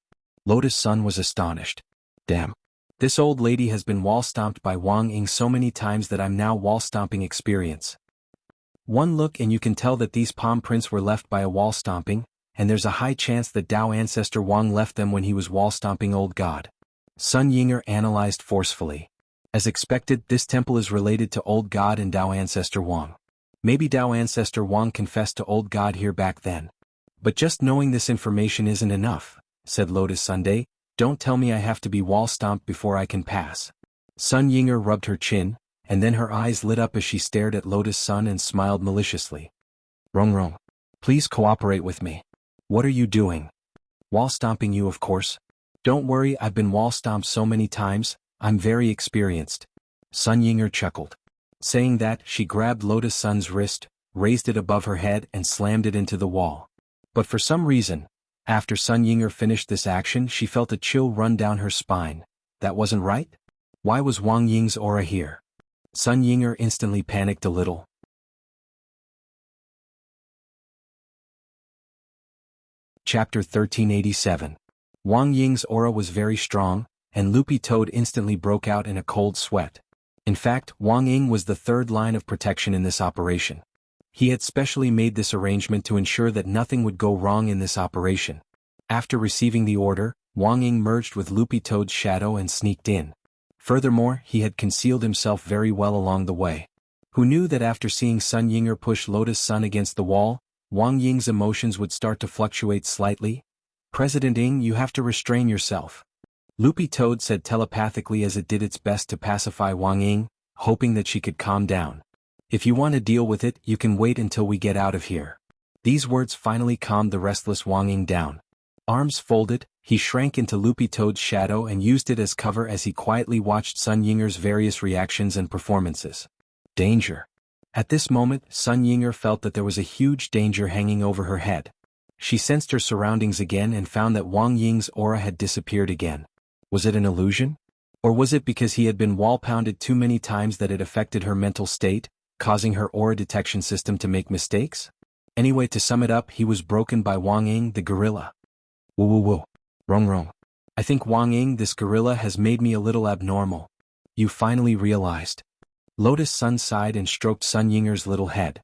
Lotus Sun was astonished. Damn. This old lady has been wall-stomped by Wang Ying so many times that I'm now wall-stomping experience. One look and you can tell that these palm prints were left by a wall-stomping, and there's a high chance that Tao ancestor Wang left them when he was wall-stomping old god. Sun Yinger analyzed forcefully. As expected, this temple is related to old god and Tao ancestor Wang. Maybe Tao ancestor Wang confessed to old god here back then. But just knowing this information isn't enough, said Lotus Sunday. Don't tell me I have to be wall-stomped before I can pass. Sun Yinger rubbed her chin, and then her eyes lit up as she stared at Lotus Sun and smiled maliciously. Rong, please cooperate with me. What are you doing? Wall-stomping you, of course. Don't worry, I've been wall-stomped so many times, I'm very experienced. Sun Yinger chuckled. Saying that, she grabbed Lotus Sun's wrist, raised it above her head and slammed it into the wall. But for some reason, after Sun Yinger finished this action, she felt a chill run down her spine. That wasn't right? Why was Wang Ying's aura here? Sun Yinger instantly panicked a little. Chapter 1387. Wang Ying's aura was very strong, and Loopy Toad instantly broke out in a cold sweat. In fact, Wang Ying was the third line of protection in this operation. He had specially made this arrangement to ensure that nothing would go wrong in this operation. After receiving the order, Wang Ying merged with Loopy Toad's shadow and sneaked in. Furthermore, he had concealed himself very well along the way. Who knew that after seeing Sun Yinger push Lotus Sun against the wall, Wang Ying's emotions would start to fluctuate slightly? President Ying, you have to restrain yourself. Loopy Toad said telepathically as it did its best to pacify Wang Ying, hoping that she could calm down. If you want to deal with it, you can wait until we get out of here. These words finally calmed the restless Wang Ying down. Arms folded, he shrank into Loopy Toad's shadow and used it as cover as he quietly watched Sun Yinger's various reactions and performances. Danger. At this moment, Sun Yinger felt that there was a huge danger hanging over her head. She sensed her surroundings again and found that Wang Ying's aura had disappeared again. Was it an illusion? Or was it because he had been wall-pounded too many times that it affected her mental state, causing her aura detection system to make mistakes? Anyway, to sum it up, he was broken by Wang Ying, the gorilla. Woo. Wrong. I think Wang Ying, this gorilla, has made me a little abnormal. You finally realized. Lotus Sun sighed and stroked Sun Yinger's little head.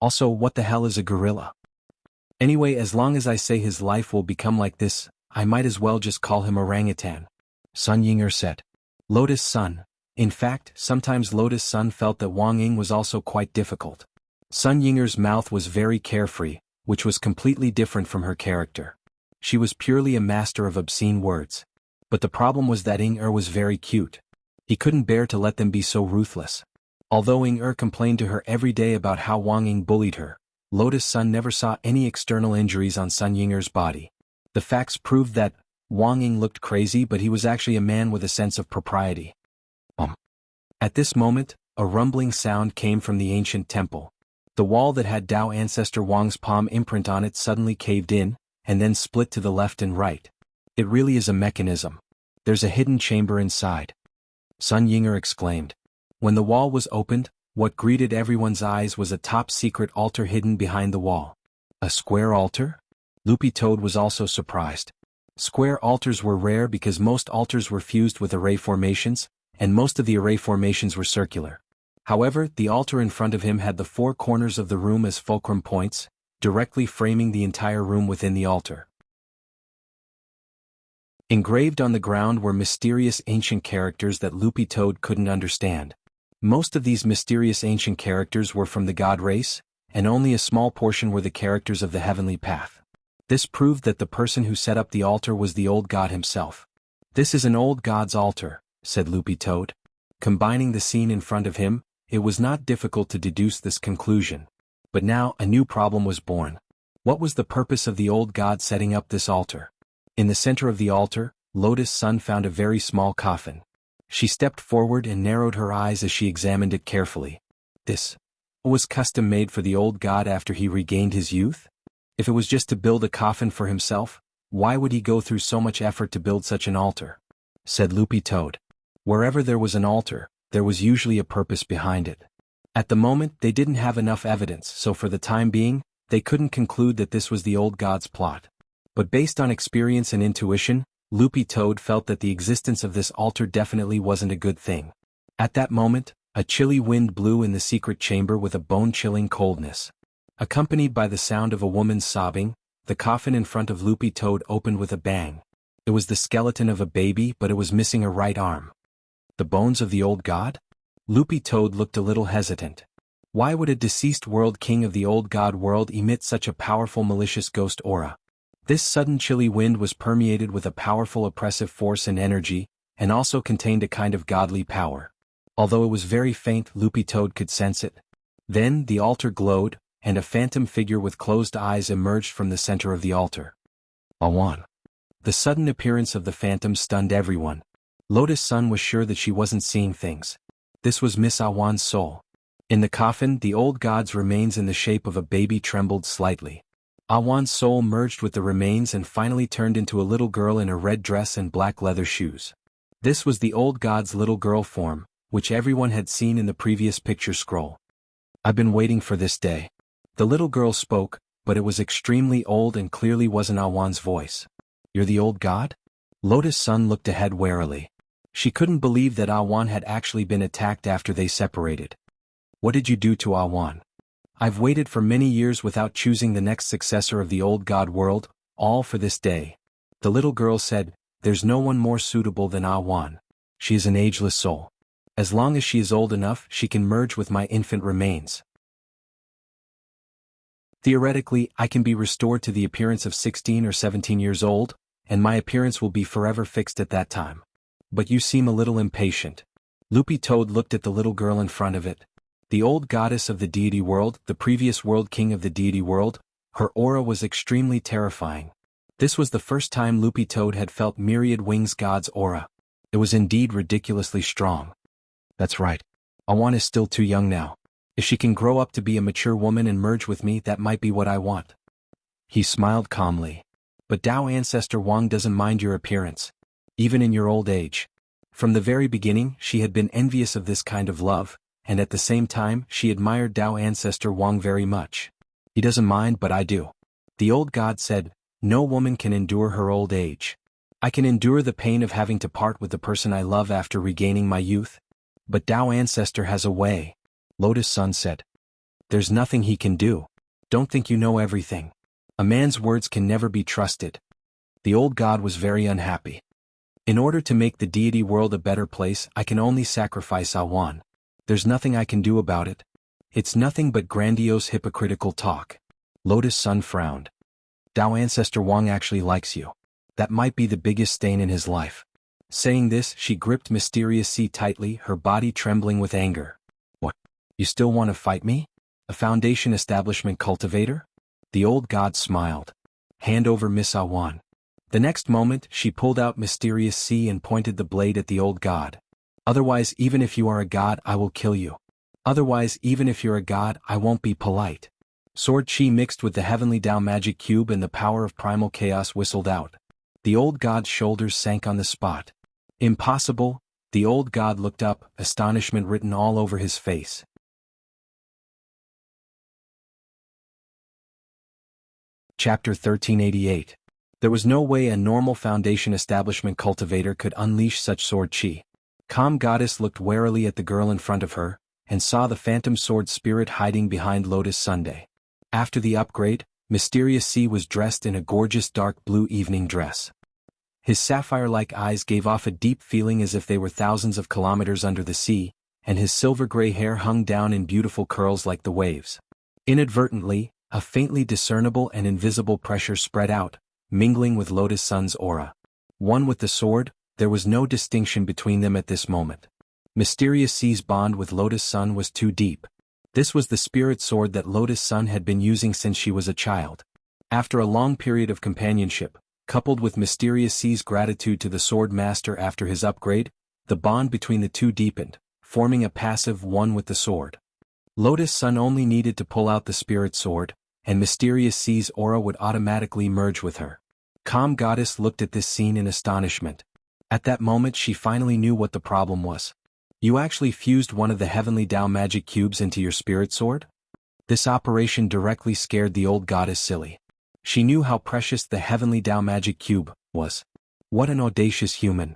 Also, what the hell is a gorilla? Anyway, as long as I say his life will become like this, I might as well just call him orangutan. Sun Yinger said. Lotus Sun. In fact, sometimes Lotus Sun felt that Wang Ying was also quite difficult. Sun Yinger's mouth was very carefree, which was completely different from her character. She was purely a master of obscene words. But the problem was that Ying was very cute. He couldn't bear to let them be so ruthless. Although Ying complained to her every day about how Wang Ying bullied her, Lotus Sun never saw any external injuries on Sun Yinger's body. The facts proved that Wang Ying looked crazy, but he was actually a man with a sense of propriety. At this moment, a rumbling sound came from the ancient temple. The wall that had Tao ancestor Wang's palm imprint on it suddenly caved in, and then split to the left and right. It really is a mechanism. There's a hidden chamber inside. Sun Yinger exclaimed. When the wall was opened, what greeted everyone's eyes was a top-secret altar hidden behind the wall. A square altar? Loopy Toad was also surprised. Square altars were rare because most altars were fused with array formations, and most of the array formations were circular. However, the altar in front of him had the 4 corners of the room as fulcrum points, directly framing the entire room within the altar. Engraved on the ground were mysterious ancient characters that Loopy Toad couldn't understand. Most of these mysterious ancient characters were from the god race, and only a small portion were the characters of the heavenly path. This proved that the person who set up the altar was the old god himself. This is an old god's altar, said Loopy Toad. Combining the scene in front of him, it was not difficult to deduce this conclusion. But now a new problem was born. What was the purpose of the old god setting up this altar? In the center of the altar, Lotus Sun found a very small coffin. She stepped forward and narrowed her eyes as she examined it carefully. This was custom made for the old god after he regained his youth? If it was just to build a coffin for himself, why would he go through so much effort to build such an altar? Said Loopy Toad. Wherever there was an altar, there was usually a purpose behind it. At the moment, they didn't have enough evidence, so for the time being, they couldn't conclude that this was the old god's plot. But based on experience and intuition, Loopy Toad felt that the existence of this altar definitely wasn't a good thing. At that moment, a chilly wind blew in the secret chamber with a bone-chilling coldness. Accompanied by the sound of a woman's sobbing, the coffin in front of Loopy Toad opened with a bang. It was the skeleton of a baby, but it was missing a right arm. The bones of the old god? Loopy Toad looked a little hesitant. Why would a deceased world king of the old god world emit such a powerful malicious ghost aura? This sudden chilly wind was permeated with a powerful oppressive force and energy, and also contained a kind of godly power. Although it was very faint, Loopy Toad could sense it. Then the altar glowed, and a phantom figure with closed eyes emerged from the center of the altar. Awan. The sudden appearance of the phantom stunned everyone. Lotus Sun was sure that she wasn't seeing things. This was Miss Awan's soul. In the coffin, the old god's remains in the shape of a baby trembled slightly. Awan's soul merged with the remains and finally turned into a little girl in a red dress and black leather shoes. This was the old god's little girl form, which everyone had seen in the previous picture scroll. I've been waiting for this day. The little girl spoke, but it was extremely old and clearly wasn't Awan's voice. You're the old god? Lotus Sun looked ahead warily. She couldn't believe that Awan had actually been attacked after they separated. What did you do to Awan? I've waited for many years without choosing the next successor of the old god world, all for this day. The little girl said, there's no one more suitable than Awan. She is an ageless soul. As long as she is old enough, she can merge with my infant remains. Theoretically, I can be restored to the appearance of 16 or 17 years old, and my appearance will be forever fixed at that time. But you seem a little impatient. Loopy Toad looked at the little girl in front of it. The old goddess of the deity world, the previous world king of the deity world, her aura was extremely terrifying. This was the first time Loopy Toad had felt Myriad Wings God's aura. It was indeed ridiculously strong. That's right. Awan is still too young now. If she can grow up to be a mature woman and merge with me, that might be what I want. He smiled calmly. But Dao Ancestor Wang doesn't mind your appearance. Even in your old age. From the very beginning, she had been envious of this kind of love, and at the same time, she admired Dao Ancestor Wang very much. He doesn't mind, but I do. The old god said, no woman can endure her old age. I can endure the pain of having to part with the person I love after regaining my youth. But Dao Ancestor has a way. Lotus Sun said. There's nothing he can do. Don't think you know everything. A man's words can never be trusted. The old god was very unhappy. In order to make the deity world a better place, I can only sacrifice Awan. There's nothing I can do about it. It's nothing but grandiose hypocritical talk. Lotus Sun frowned. Dao Ancestor Wang actually likes you. That might be the biggest stain in his life. Saying this, she gripped Mysterious Sea tightly, her body trembling with anger. What? You still want to fight me? A Foundation establishment cultivator? The old god smiled. Hand over Miss Awan. The next moment, she pulled out Mysterious Sea and pointed the blade at the old god. Otherwise, even if you are a god, I will kill you. Otherwise, even if you're a god, I won't be polite. Sword Chi mixed with the heavenly Dao magic cube and the power of primal chaos whistled out. The old god's shoulders sank on the spot. Impossible. The old god looked up, astonishment written all over his face. Chapter 1388. There was no way a normal Foundation establishment cultivator could unleash such sword chi. Calm Goddess looked warily at the girl in front of her, and saw the phantom sword spirit hiding behind Lotus Sunday. After the upgrade, Mysterious Sea was dressed in a gorgeous dark blue evening dress. His sapphire-like eyes gave off a deep feeling as if they were thousands of kilometers under the sea, and his silver-gray hair hung down in beautiful curls like the waves. Inadvertently, a faintly discernible and invisible pressure spread out, mingling with Lotus Sun's aura. One with the sword, there was no distinction between them at this moment. Mysterious Sea's bond with Lotus Sun was too deep. This was the spirit sword that Lotus Sun had been using since she was a child. After a long period of companionship, coupled with Mysterious C's gratitude to the Sword Master after his upgrade, the bond between the two deepened, forming a passive one with the sword. Lotus Sun only needed to pull out the spirit sword, and Mysterious C's aura would automatically merge with her. Calm Goddess looked at this scene in astonishment. At that moment she finally knew what the problem was. You actually fused one of the Heavenly Tao magic cubes into your spirit sword? This operation directly scared the old goddess silly. She knew how precious the Heavenly Tao magic cube was. What an audacious human.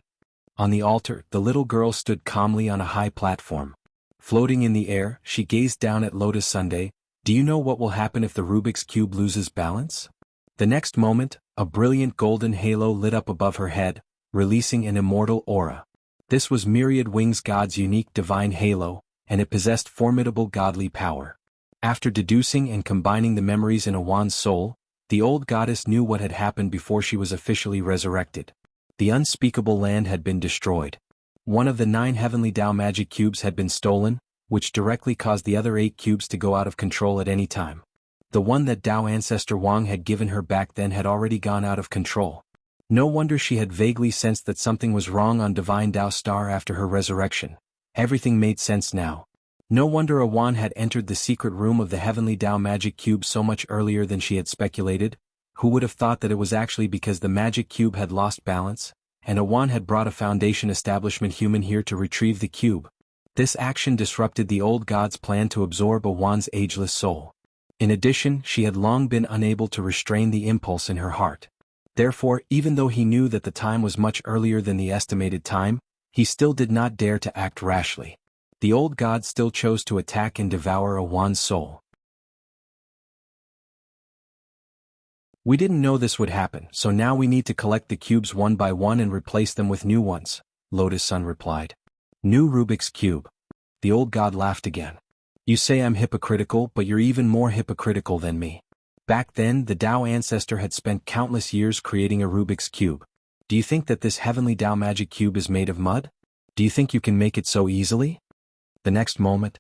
On the altar, the little girl stood calmly on a high platform. Floating in the air, she gazed down at Lotus Sunday. Do you know what will happen if the Rubik's Cube loses balance? The next moment, a brilliant golden halo lit up above her head, releasing an immortal aura. This was Myriad Wings God's unique divine halo, and it possessed formidable godly power. After deducing and combining the memories in Awan's soul, the old goddess knew what had happened before she was officially resurrected. The unspeakable land had been destroyed. One of the 9 Heavenly Tao magic cubes had been stolen, which directly caused the other 8 cubes to go out of control at any time. The one that Tao ancestor Wang had given her back then had already gone out of control. No wonder she had vaguely sensed that something was wrong on Divine Tao Star after her resurrection. Everything made sense now. No wonder Awan had entered the secret room of the Heavenly Tao magic cube so much earlier than she had speculated. Who would have thought that it was actually because the magic cube had lost balance, and Awan had brought a Foundation establishment human here to retrieve the cube. This action disrupted the old god's plan to absorb Awan's ageless soul. In addition, she had long been unable to restrain the impulse in her heart. Therefore, even though he knew that the time was much earlier than the estimated time, he still did not dare to act rashly. The old god still chose to attack and devour Awan's soul. We didn't know this would happen, so now we need to collect the cubes one by one and replace them with new ones, Lotus Sun replied. New Rubik's Cube. The old god laughed again. You say I'm hypocritical, but you're even more hypocritical than me. Back then, the Tao ancestor had spent countless years creating a Rubik's Cube. Do you think that this Heavenly Tao magic cube is made of mud? Do you think you can make it so easily? The next moment,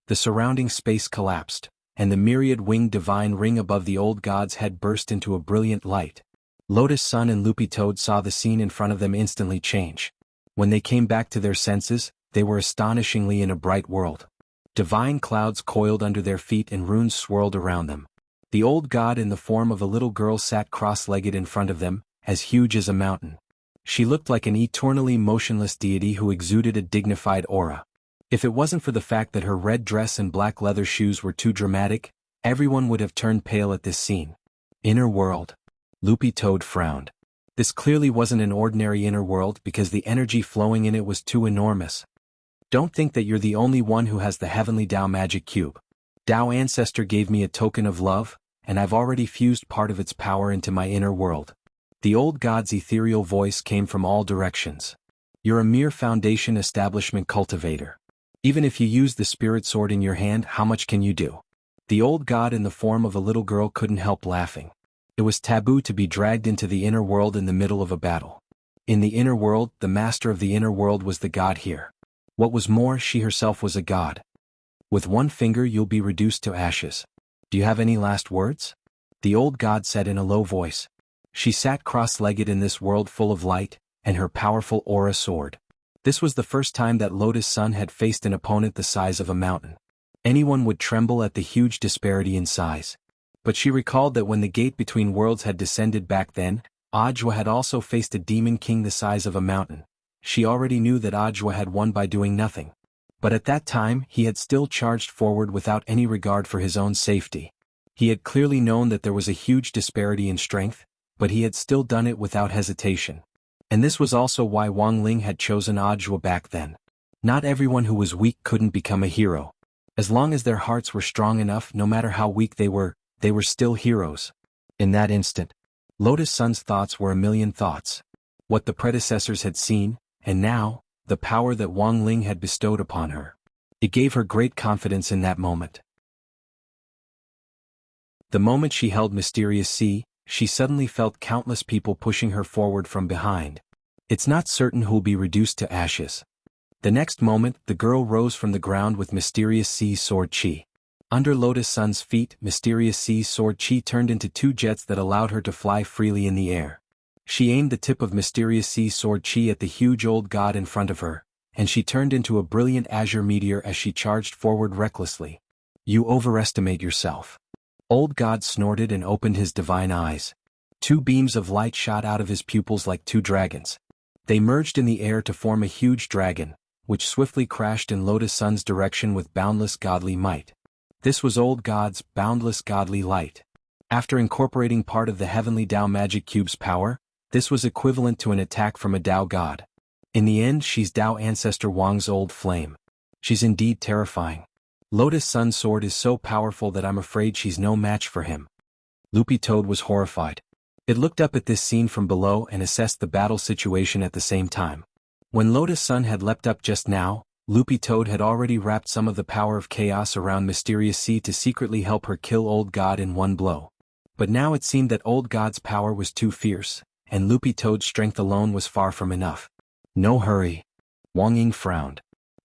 the surrounding space collapsed, and the myriad-winged divine ring above the old god's head burst into a brilliant light. Lotus Sun and Loopy Toad saw the scene in front of them instantly change. When they came back to their senses, they were astonishingly in a bright world. Divine clouds coiled under their feet and runes swirled around them. The old god in the form of a little girl sat cross-legged in front of them, as huge as a mountain. She looked like an eternally motionless deity who exuded a dignified aura. If it wasn't for the fact that her red dress and black leather shoes were too dramatic, everyone would have turned pale at this scene. Inner world. Loopy Toad frowned. This clearly wasn't an ordinary inner world because the energy flowing in it was too enormous. Don't think that you're the only one who has the Heavenly Tao magic cube. Tao ancestor gave me a token of love, and I've already fused part of its power into my inner world. The old god's ethereal voice came from all directions. You're a mere Foundation establishment cultivator. Even if you use the spirit sword in your hand, how much can you do? The old god in the form of a little girl couldn't help laughing. It was taboo to be dragged into the inner world in the middle of a battle. In the inner world, the master of the inner world was the god here. What was more, she herself was a god. With one finger you'll be reduced to ashes. Do you have any last words? The old god said in a low voice. She sat cross-legged in this world full of light, and her powerful aura soared. This was the first time that Lotus Sun had faced an opponent the size of a mountain. Anyone would tremble at the huge disparity in size. But she recalled that when the gate between worlds had descended back then, Ajwa had also faced a demon king the size of a mountain. She already knew that Ajwa had won by doing nothing. But at that time, he had still charged forward without any regard for his own safety. He had clearly known that there was a huge disparity in strength, but he had still done it without hesitation. And this was also why Wang Ling had chosen Ajwa back then. Not everyone who was weak couldn't become a hero. As long as their hearts were strong enough, no matter how weak they were still heroes. In that instant, Lotus Sun's thoughts were a million thoughts. What the predecessors had seen, and now, the power that Wang Ling had bestowed upon her. It gave her great confidence in that moment. The moment she held Mysterious C, she suddenly felt countless people pushing her forward from behind. It's not certain who'll be reduced to ashes. The next moment, the girl rose from the ground with Mysterious C's sword chi. Under Lotus Sun's feet, Mysterious Sea's sword chi turned into two jets that allowed her to fly freely in the air. She aimed the tip of Mysterious Sea's sword chi at the huge old god in front of her, and she turned into a brilliant azure meteor as she charged forward recklessly. You overestimate yourself. Old God snorted and opened his divine eyes. Two beams of light shot out of his pupils like two dragons. They merged in the air to form a huge dragon, which swiftly crashed in Lotus Sun's direction with boundless godly might. This was Old God's boundless godly light. After incorporating part of the heavenly Tao Magic Cube's power, this was equivalent to an attack from a Tao god. In the end, she's Tao ancestor Wang's old flame. She's indeed terrifying. Lotus Sun's sword is so powerful that I'm afraid she's no match for him. Loopy Toad was horrified. It looked up at this scene from below and assessed the battle situation at the same time. When Lotus Sun had leapt up just now, Loopy Toad had already wrapped some of the power of chaos around Mysterious Sea to secretly help her kill Old God in one blow. But now it seemed that Old God's power was too fierce, and Loopy Toad's strength alone was far from enough. No hurry. Wang Ying frowned.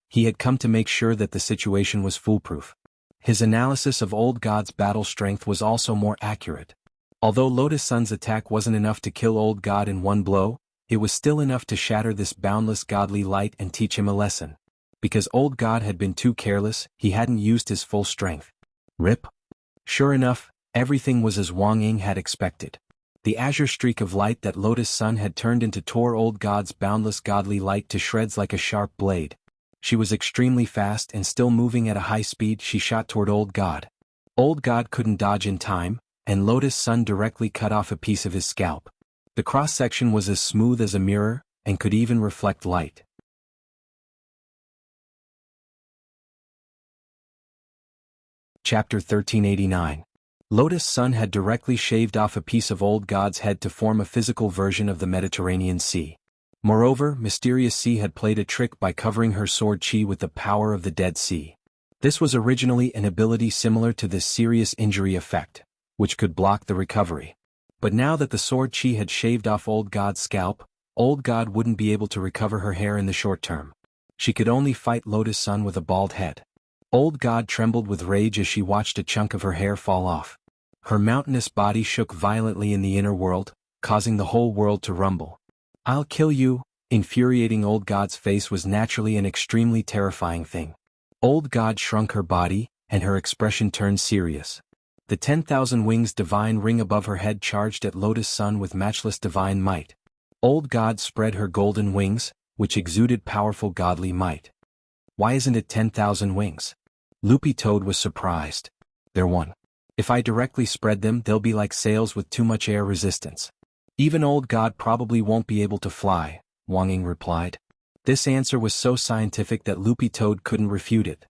He had come to make sure that the situation was foolproof. His analysis of Old God's battle strength was also more accurate. Although Lotus Sun's attack wasn't enough to kill Old God in one blow, it was still enough to shatter this boundless godly light and teach him a lesson. Because Old God had been too careless, he hadn't used his full strength. Rip. Sure enough, everything was as Wang Ying had expected. The azure streak of light that Lotus Sun had turned into tore Old God's boundless godly light to shreds like a sharp blade. She was extremely fast and still moving at a high speed. She shot toward Old God. Old God couldn't dodge in time, and Lotus Sun directly cut off a piece of his scalp. The cross-section was as smooth as a mirror, and could even reflect light. Chapter 1389. Lotus Sun had directly shaved off a piece of Old God's head to form a physical version of the Mediterranean Sea. Moreover, Mysterious Sea had played a trick by covering her sword chi with the power of the Dead Sea. This was originally an ability similar to this serious injury effect, which could block the recovery. But now that the sword chi had shaved off Old God's scalp, Old God wouldn't be able to recover her hair in the short term. She could only fight Lotus Sun with a bald head. Old God trembled with rage as she watched a chunk of her hair fall off. Her mountainous body shook violently in the inner world, causing the whole world to rumble. I'll kill you. Infuriating Old God's face was naturally an extremely terrifying thing. Old God shrunk her body, and her expression turned serious. The 10,000 wings divine ring above her head charged at Lotus Sun with matchless divine might. Old God spread her golden wings, which exuded powerful godly might. Why isn't it 10,000 wings? Loopy Toad was surprised. They're one. If I directly spread them, they'll be like sails with too much air resistance. Even Old God probably won't be able to fly, Wang Ying replied. This answer was so scientific that Loopy Toad couldn't refute it.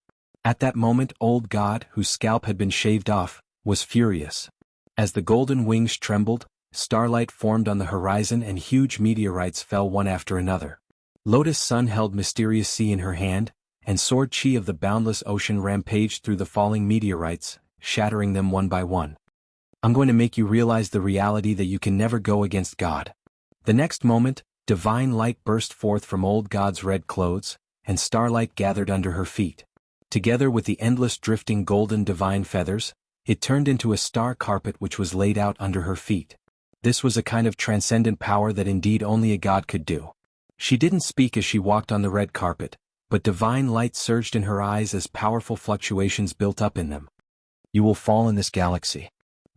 At that moment, Old God, whose scalp had been shaved off, was furious. As the golden wings trembled, starlight formed on the horizon and huge meteorites fell one after another. Lotus Sun held Mysterious Sea in her hand, and sword chi of the boundless ocean rampaged through the falling meteorites, shattering them one by one. I'm going to make you realize the reality that you can never go against God. The next moment, divine light burst forth from Old God's red clothes, and starlight gathered under her feet. Together with the endless drifting golden divine feathers, it turned into a star carpet which was laid out under her feet. This was a kind of transcendent power that indeed only a god could do. She didn't speak as she walked on the red carpet, but divine light surged in her eyes as powerful fluctuations built up in them. You will fall in this galaxy.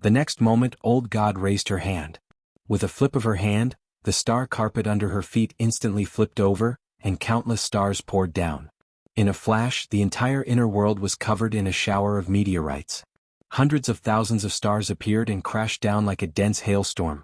The next moment, Old God raised her hand. With a flip of her hand, the star carpet under her feet instantly flipped over, and countless stars poured down. In a flash, the entire inner world was covered in a shower of meteorites. Hundreds of thousands of stars appeared and crashed down like a dense hailstorm.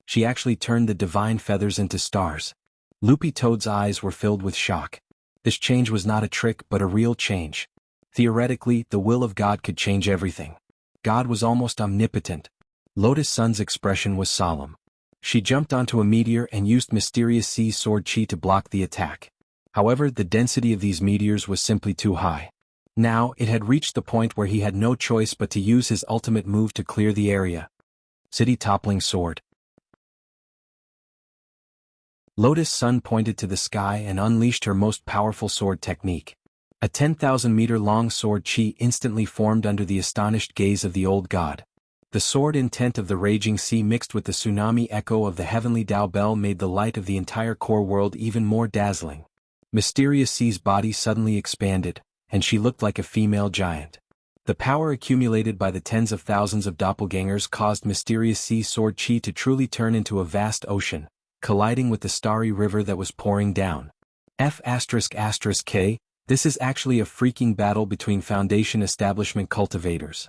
She actually turned the divine feathers into stars. Loopy Toad's eyes were filled with shock. This change was not a trick but a real change. Theoretically, the will of God could change everything. God was almost omnipotent. Lotus Sun's expression was solemn. She jumped onto a meteor and used Mysterious Sea's sword chi to block the attack. However, the density of these meteors was simply too high. Now, it had reached the point where he had no choice but to use his ultimate move to clear the area. City-toppling sword. Lotus Sun pointed to the sky and unleashed her most powerful sword technique. A 10,000-meter-long sword chi instantly formed under the astonished gaze of the old god. The sword intent of the raging sea mixed with the tsunami echo of the heavenly Tao bell made the light of the entire core world even more dazzling. Mysterious Sea's body suddenly expanded, and she looked like a female giant. The power accumulated by the tens of thousands of doppelgangers caused Mysterious Sea's sword chi to truly turn into a vast ocean, colliding with the starry river that was pouring down. F***K, this is actually a freaking battle between Foundation establishment cultivators.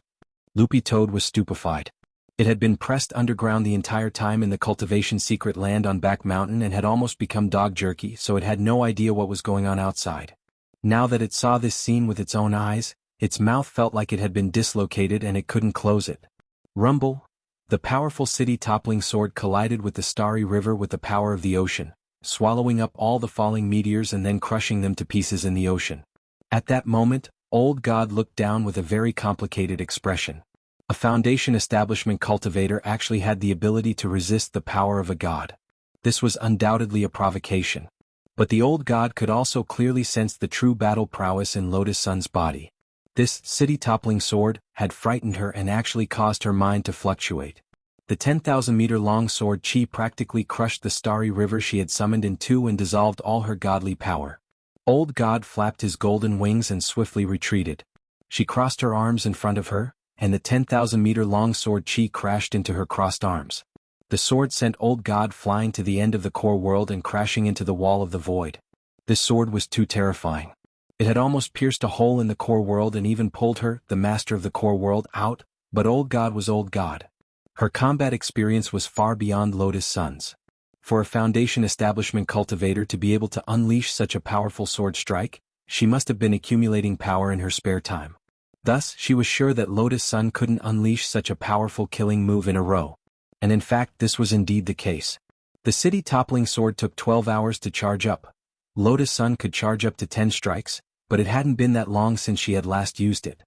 Loopy Toad was stupefied. It had been pressed underground the entire time in the cultivation secret land on Back Mountain and had almost become dog jerky, so it had no idea what was going on outside. Now that it saw this scene with its own eyes, its mouth felt like it had been dislocated and it couldn't close it. Rumble! The powerful city-toppling sword collided with the starry river with the power of the ocean, swallowing up all the falling meteors and then crushing them to pieces in the ocean. At that moment, Old God looked down with a very complicated expression. A Foundation establishment cultivator actually had the ability to resist the power of a god. This was undoubtedly a provocation. But the old god could also clearly sense the true battle prowess in Lotus Sun's body. This city-toppling sword had frightened her and actually caused her mind to fluctuate. The 10,000-meter-long sword chi practically crushed the starry river she had summoned in two and dissolved all her godly power. Old God flapped his golden wings and swiftly retreated. She crossed her arms in front of her, and the 10,000-meter-long sword chi crashed into her crossed arms. The sword sent Old God flying to the end of the core world and crashing into the wall of the void. This sword was too terrifying. It had almost pierced a hole in the core world and even pulled her, the master of the core world, out, but Old God was Old God. Her combat experience was far beyond Lotus Sun's. For a Foundation establishment cultivator to be able to unleash such a powerful sword strike, she must have been accumulating power in her spare time. Thus, she was sure that Lotus Sun couldn't unleash such a powerful killing move in a row. And in fact, this was indeed the case. The city-toppling sword took 12 hours to charge up. Lotus Sun could charge up to 10 strikes, but it hadn't been that long since she had last used it.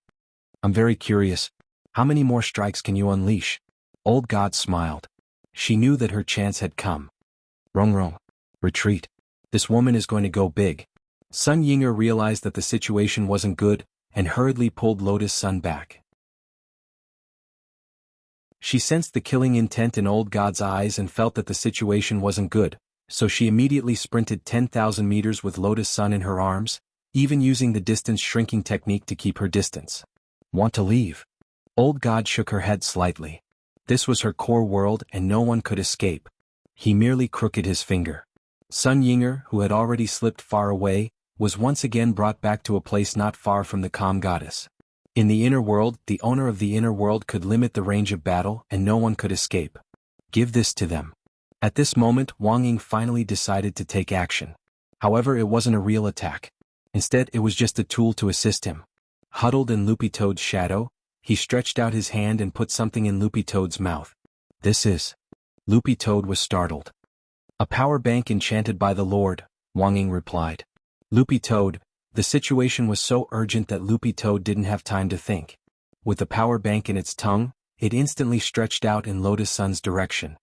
I'm very curious. How many more strikes can you unleash? Old God smiled. She knew that her chance had come. Rong. Retreat. This woman is going to go big. Sun Yinger realized that the situation wasn't good, and hurriedly pulled Lotus Sun back. She sensed the killing intent in Old God's eyes and felt that the situation wasn't good, so she immediately sprinted 10,000 meters with Lotus Sun in her arms, even using the distance shrinking technique to keep her distance. Want to leave? Old God shook her head slightly. This was her core world and no one could escape. He merely crooked his finger. Sun Yinger, who had already slipped far away, was once again brought back to a place not far from the calm goddess. In the inner world, the owner of the inner world could limit the range of battle and no one could escape. Give this to them. At this moment, Wang Ying finally decided to take action. However, it wasn't a real attack. Instead, it was just a tool to assist him. Huddled in Loopy Toad's shadow, he stretched out his hand and put something in Loopy Toad's mouth. This is... Loopy Toad was startled. A power bank enchanted by the Lord, Wang Ying replied. Loopy Toad, the situation was so urgent that Loopy Toad didn't have time to think. With the power bank in its tongue, it instantly stretched out in Lotus Sun's direction.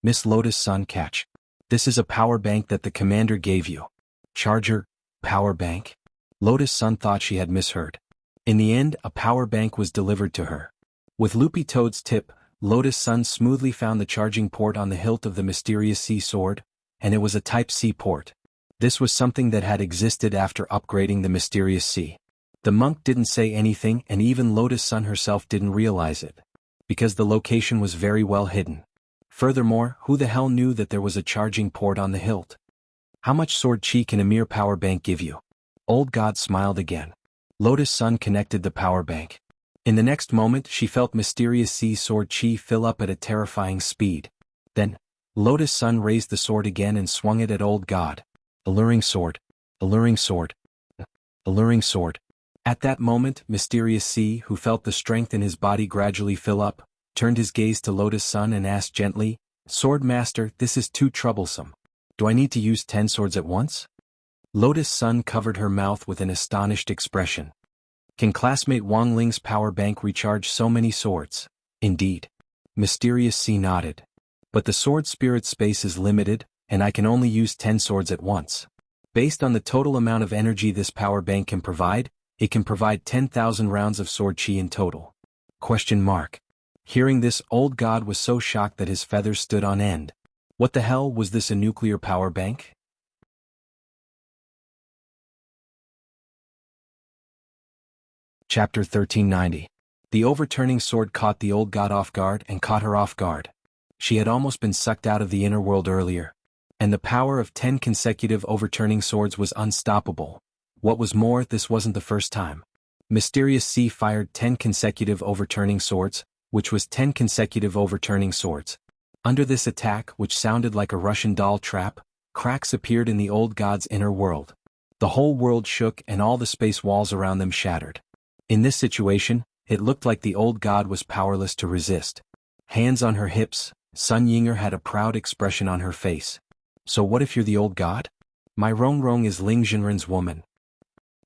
Miss Lotus Sun, catch. This is a power bank that the commander gave you. Charger, power bank? Lotus Sun thought she had misheard. In the end, a power bank was delivered to her. With Loopy Toad's tip, Lotus Sun smoothly found the charging port on the hilt of the Mysterious Sea sword, and it was a Type-C port. This was something that had existed after upgrading the Mysterious Sea. The monk didn't say anything and even Lotus Sun herself didn't realize it, because the location was very well hidden. Furthermore, who the hell knew that there was a charging port on the hilt? How much sword chi can a mere power bank give you? Old God smiled again. Lotus Sun connected the power bank. In the next moment, she felt Mysterious Sea sword chi fill up at a terrifying speed. Then, Lotus Sun raised the sword again and swung it at Old God. Alluring sword. Alluring sword. Alluring sword. At that moment, Mysterious Sea, who felt the strength in his body gradually fill up, turned his gaze to Lotus Sun and asked gently, Sword Master, this is too troublesome. Do I need to use 10 swords at once? Lotus Sun covered her mouth with an astonished expression. Can classmate Wang Ling's power bank recharge so many swords? Indeed. Mysterious Sea nodded. But the sword spirit space is limited, and I can only use 10 swords at once. Based on the total amount of energy this power bank can provide, it can provide 10,000 rounds of sword chi in total. Question mark. Hearing this, old god was so shocked that his feathers stood on end. What the hell, was this a nuclear power bank? Chapter 1390. The overturning sword caught the old god off guard and caught her off guard. She had almost been sucked out of the inner world earlier. And the power of 10 consecutive overturning swords was unstoppable. What was more, this wasn't the first time. Mysterious Sea fired 10 consecutive overturning swords, which was 10 consecutive overturning swords. Under this attack, which sounded like a Russian doll trap, cracks appeared in the old god's inner world. The whole world shook and all the space walls around them shattered. In this situation, it looked like the old god was powerless to resist. Hands on her hips, Sun Yinger had a proud expression on her face. So what if you're the old god? My Rongrong is Ling Jinren's woman.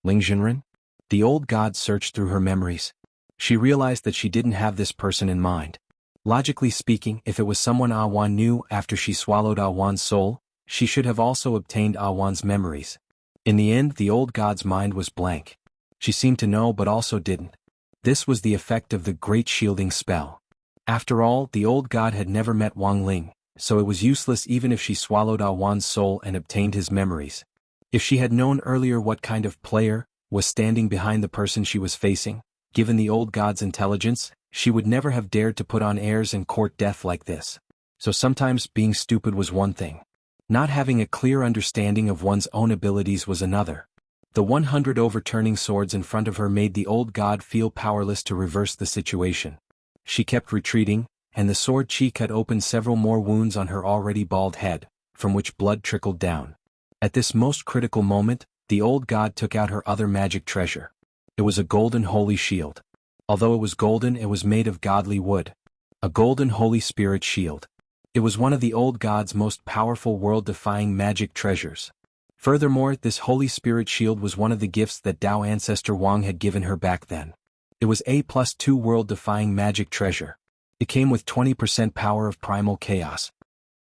Ling Jinren? The old god searched through her memories. She realized that she didn't have this person in mind. Logically speaking, if it was someone Ah Wan knew after she swallowed Ah Wan's soul, she should have also obtained Ah Wan's memories. In the end, the old god's mind was blank. She seemed to know but also didn't. This was the effect of the great shielding spell. After all, the old god had never met Wang Ling, so it was useless even if she swallowed Ah Wan's soul and obtained his memories. If she had known earlier what kind of player was standing behind the person she was facing, given the old god's intelligence, she would never have dared to put on airs and court death like this. So sometimes being stupid was one thing. Not having a clear understanding of one's own abilities was another. The 100 overturning swords in front of her made the old god feel powerless to reverse the situation. She kept retreating, and the sword chi cut open several more wounds on her already bald head, from which blood trickled down. At this most critical moment, the old god took out her other magic treasure. It was a golden holy shield. Although it was golden, it was made of godly wood. A golden holy spirit shield. It was one of the old god's most powerful world-defying magic treasures. Furthermore, this holy spirit shield was one of the gifts that Dao ancestor Wang had given her back then. It was A+2 world-defying magic treasure. It came with 20% power of primal chaos.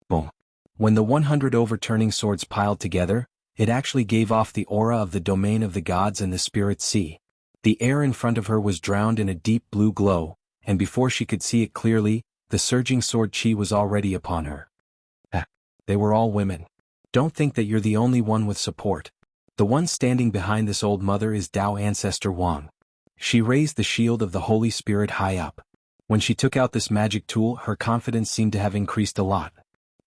Boom. When the 100 overturning swords piled together, it actually gave off the aura of the domain of the gods and the spirit sea. The air in front of her was drowned in a deep blue glow, and before she could see it clearly, the surging sword chi was already upon her. They were all women. Don't think that you're the only one with support. The one standing behind this old mother is Dao ancestor Wang. She raised the shield of the Holy Spirit high up. When she took out this magic tool, her confidence seemed to have increased a lot.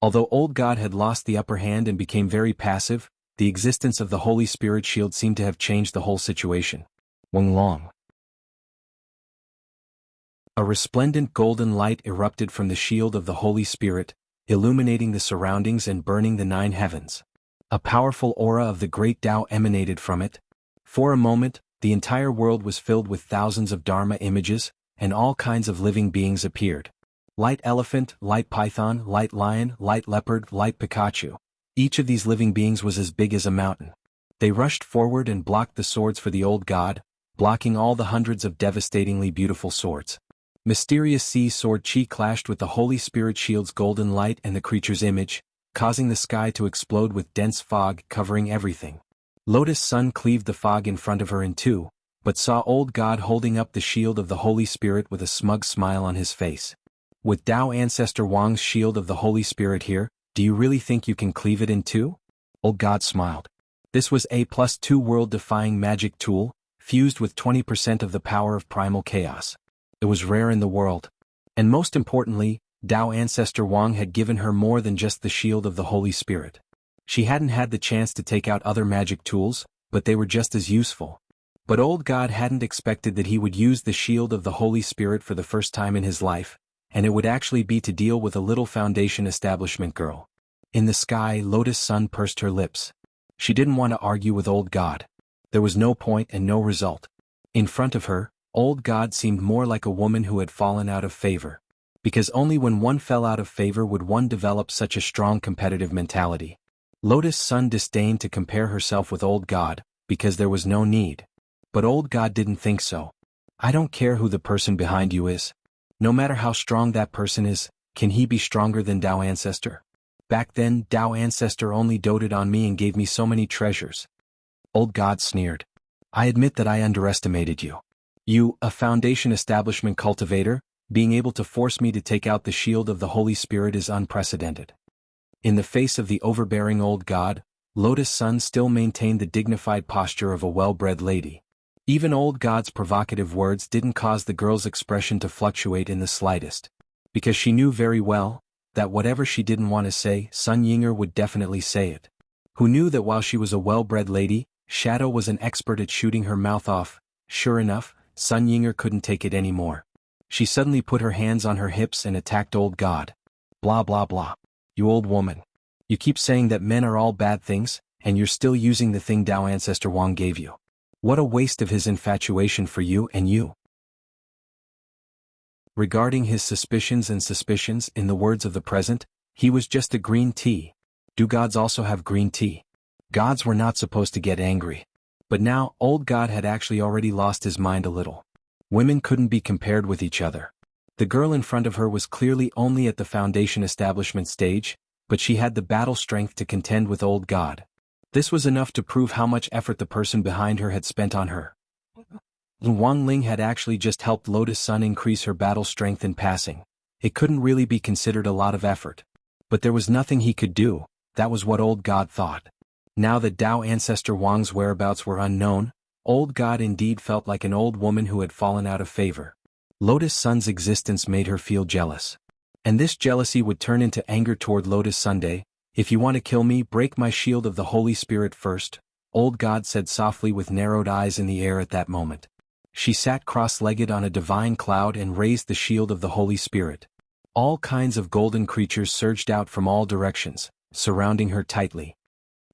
Although old god had lost the upper hand and became very passive, the existence of the Holy Spirit shield seemed to have changed the whole situation. Wang Long. A resplendent golden light erupted from the shield of the Holy Spirit, illuminating the surroundings and burning the 9 heavens. A powerful aura of the great Tao emanated from it. For a moment, the entire world was filled with thousands of Dharma images, and all kinds of living beings appeared. Light elephant, light python, light lion, light leopard, light Pikachu. Each of these living beings was as big as a mountain. They rushed forward and blocked the swords for the old god, blocking all the hundreds of devastatingly beautiful swords. Mysterious Sea sword chi clashed with the Holy Spirit shield's golden light and the creature's image, causing the sky to explode with dense fog covering everything. Lotus Sun cleaved the fog in front of her in two, but saw old god holding up the shield of the Holy Spirit with a smug smile on his face. With Dao ancestor Wang's shield of the Holy Spirit here, do you really think you can cleave it in two? Old god smiled. This was A+2 world-defying magic tool, fused with 20% of the power of primal chaos. It was rare in the world. And most importantly, Dao ancestor Wang had given her more than just the shield of the Holy Spirit. She hadn't had the chance to take out other magic tools, but they were just as useful. But old god hadn't expected that he would use the shield of the Holy Spirit for the first time in his life, and it would actually be to deal with a little Foundation establishment girl. In the sky, Lotus Sun pursed her lips. She didn't want to argue with old god. There was no point and no result. In front of her, old god seemed more like a woman who had fallen out of favor. Because only when one fell out of favor would one develop such a strong competitive mentality. Lotus Sun disdained to compare herself with old god, because there was no need. But old god didn't think so. I don't care who the person behind you is. No matter how strong that person is, can he be stronger than Dao ancestor? Back then, Tao Ancestor only doted on me and gave me so many treasures. Old God sneered. I admit that I underestimated you. You, a Foundation establishment cultivator, being able to force me to take out the shield of the Holy Spirit is unprecedented. In the face of the overbearing old god, Lotus Sun still maintained the dignified posture of a well-bred lady. Even old god's provocative words didn't cause the girl's expression to fluctuate in the slightest. Because she knew very well that whatever she didn't want to say, Sun Yinger would definitely say it. Who knew that while she was a well-bred lady, Shadow was an expert at shooting her mouth off. Sure enough, Sun Yinger couldn't take it anymore. She suddenly put her hands on her hips and attacked old god. Blah blah blah. You old woman. You keep saying that men are all bad things, and you're still using the thing Tao Ancestor Wang gave you. What a waste of his infatuation for you and you. Regarding his suspicions, in the words of the present, he was just a green tea. Do gods also have green tea? Gods were not supposed to get angry. But now, old god had actually already lost his mind a little. Women couldn't be compared with each other. The girl in front of her was clearly only at the Foundation establishment stage, but she had the battle strength to contend with old god. This was enough to prove how much effort the person behind her had spent on her. Wang Ling had actually just helped Lotus Sun increase her battle strength in passing. It couldn't really be considered a lot of effort. But there was nothing he could do, that was what old god thought. Now that Tao Ancestor Wang's whereabouts were unknown, old god indeed felt like an old woman who had fallen out of favor. Lotus Sun's existence made her feel jealous. And this jealousy would turn into anger toward Lotus Sunday. If you want to kill me, break my shield of the Holy Spirit first, old god said softly with narrowed eyes in the air at that moment. She sat cross-legged on a divine cloud and raised the shield of the Holy Spirit. All kinds of golden creatures surged out from all directions, surrounding her tightly.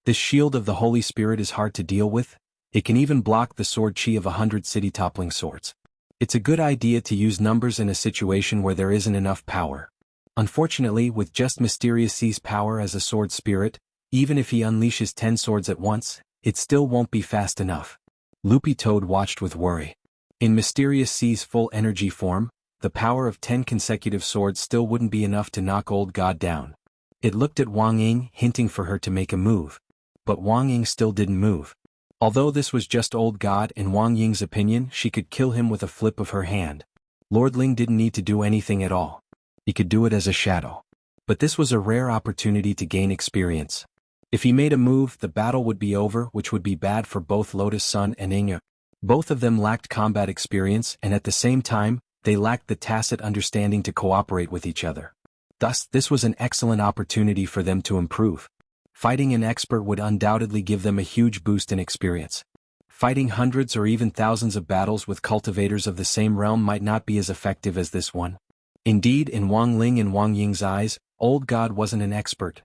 This shield of the Holy Spirit is hard to deal with. It can even block the sword chi of 100 city-toppling swords. It's a good idea to use numbers in a situation where there isn't enough power. Unfortunately, with just Mysterious C's power as a sword spirit, even if he unleashes 10 swords at once, it still won't be fast enough. Loopy Toad watched with worry. In Mysterious C's full energy form, the power of 10 consecutive swords still wouldn't be enough to knock old god down. It looked at Wang Ying, hinting for her to make a move. But Wang Ying still didn't move. Although this was just old god, in Wang Ying's opinion, she could kill him with a flip of her hand. Lord Ling didn't need to do anything at all. He could do it as a shadow. But this was a rare opportunity to gain experience. If he made a move, the battle would be over, which would be bad for both Lotus Sun and Inge. Both of them lacked combat experience, and at the same time, they lacked the tacit understanding to cooperate with each other. Thus, this was an excellent opportunity for them to improve. Fighting an expert would undoubtedly give them a huge boost in experience. Fighting hundreds or even thousands of battles with cultivators of the same realm might not be as effective as this one. Indeed, in Wang Ling and Wang Ying's eyes, old god wasn't an expert.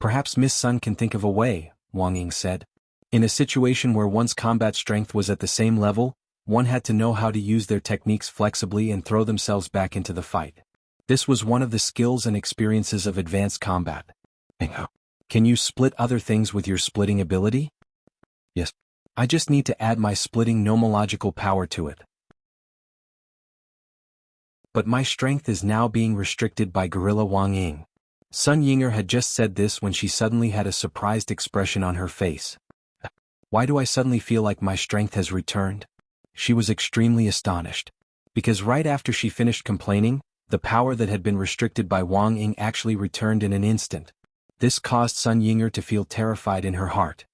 Perhaps Miss Sun can think of a way, Wang Ying said. In a situation where one's combat strength was at the same level, one had to know how to use their techniques flexibly and throw themselves back into the fight. This was one of the skills and experiences of advanced combat. Can you split other things with your splitting ability? Yes. I just need to add my splitting nomological power to it. But my strength is now being restricted by Gorilla Wang Ying. Sun Yinger had just said this when she suddenly had a surprised expression on her face. Why do I suddenly feel like my strength has returned? She was extremely astonished. Because right after she finished complaining, the power that had been restricted by Wang Ying actually returned in an instant. This caused Sun Yinger to feel terrified in her heart.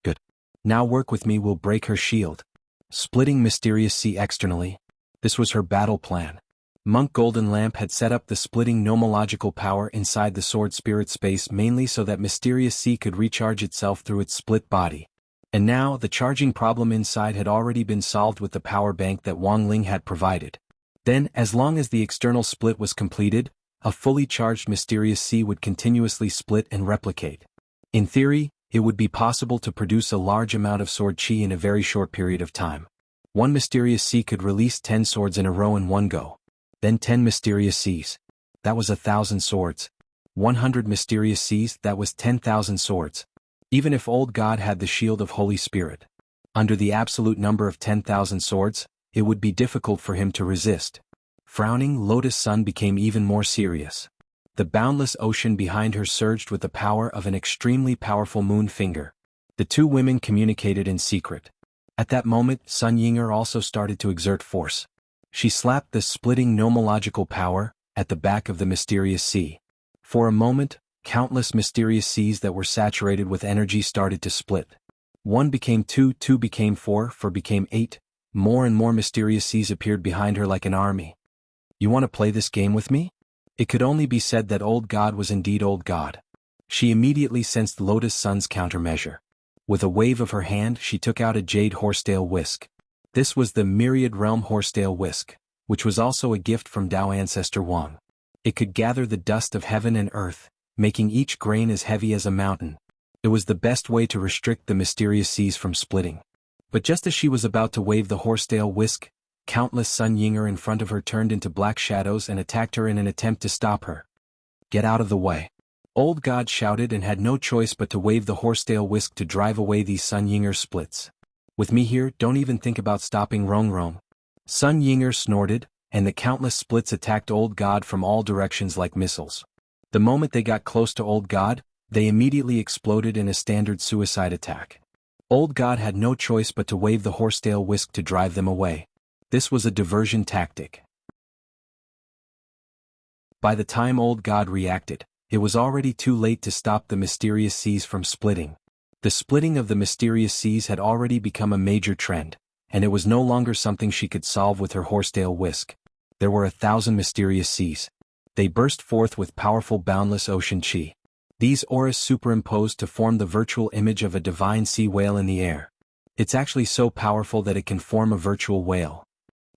Good. Now work with me will break her shield. Splitting Mysterious C externally. This was her battle plan. Monk Golden Lamp had set up the splitting nomological power inside the sword spirit space mainly so that Mysterious C could recharge itself through its split body. And now, the charging problem inside had already been solved with the power bank that Wang Ling had provided. Then, as long as the external split was completed, a fully charged Mysterious C would continuously split and replicate. In theory, it would be possible to produce a large amount of sword chi in a very short period of time. One Mysterious C could release 10 swords in a row in one go. Then 10 Mysterious Cs. That was 1,000 swords. 100 Mysterious Cs, that was 10,000 swords. Even if old god had the shield of Holy Spirit. Under the absolute number of 10,000 swords, it would be difficult for him to resist. Frowning, Lotus Sun became even more serious. The boundless ocean behind her surged with the power of an extremely powerful moon finger. The two women communicated in secret. At that moment, Sun Yinger also started to exert force. She slapped the splitting nomological power at the back of the mysterious sea. For a moment, countless mysterious seas that were saturated with energy started to split. 1 became 2, 2 became 4, 4 became 8. More and more mysterious seas appeared behind her like an army. You want to play this game with me? It could only be said that Old God was indeed Old God. She immediately sensed Lotus Sun's countermeasure. With a wave of her hand, she took out a jade horsetail whisk. This was the Myriad Realm horsetail whisk, which was also a gift from Tao ancestor Wang. It could gather the dust of heaven and earth, making each grain as heavy as a mountain. It was the best way to restrict the mysterious seas from splitting. But just as she was about to wave the horsetail whisk, countless Sun Yinger in front of her turned into black shadows and attacked her in an attempt to stop her. Get out of the way. Old God shouted and had no choice but to wave the horsetail whisk to drive away these Sun Yinger splits. With me here, don't even think about stopping Rong Rong. Sun Yinger snorted, and the countless splits attacked Old God from all directions like missiles. The moment they got close to Old God, they immediately exploded in a standard suicide attack. Old God had no choice but to wave the horsetail whisk to drive them away. This was a diversion tactic. By the time Old God reacted, it was already too late to stop the mysterious seas from splitting. The splitting of the mysterious seas had already become a major trend, and it was no longer something she could solve with her horsetail whisk. There were 1,000 mysterious seas. They burst forth with powerful boundless ocean chi. These auras superimposed to form the virtual image of a divine sea whale in the air. It's actually so powerful that it can form a virtual whale.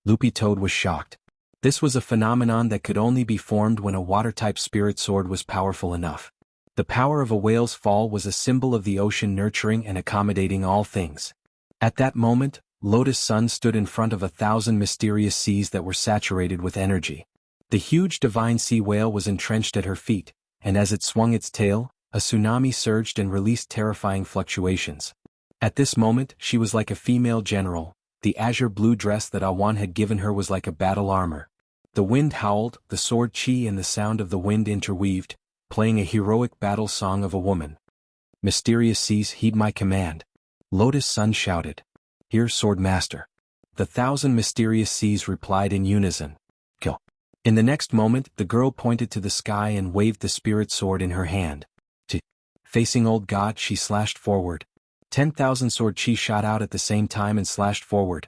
Loopy Toad was shocked. This was a phenomenon that could only be formed when a water-type spirit sword was powerful enough. The power of a whale's fall was a symbol of the ocean nurturing and accommodating all things. At that moment, Lotus Sun stood in front of 1,000 mysterious seas that were saturated with energy. The huge divine sea whale was entrenched at her feet, and as it swung its tail, a tsunami surged and released terrifying fluctuations. At this moment, she was like a female general. The azure blue dress that Awan had given her was like a battle armor. The wind howled, the sword chi and the sound of the wind interweaved, playing a heroic battle song of a woman. Mysterious seas, heed my command. Lotus Sun shouted. Here, Sword Master. The 1,000 mysterious seas replied in unison. Go. In the next moment, the girl pointed to the sky and waved the spirit sword in her hand. Facing Old God, she slashed forward. 10,000 sword chi shot out at the same time and slashed forward.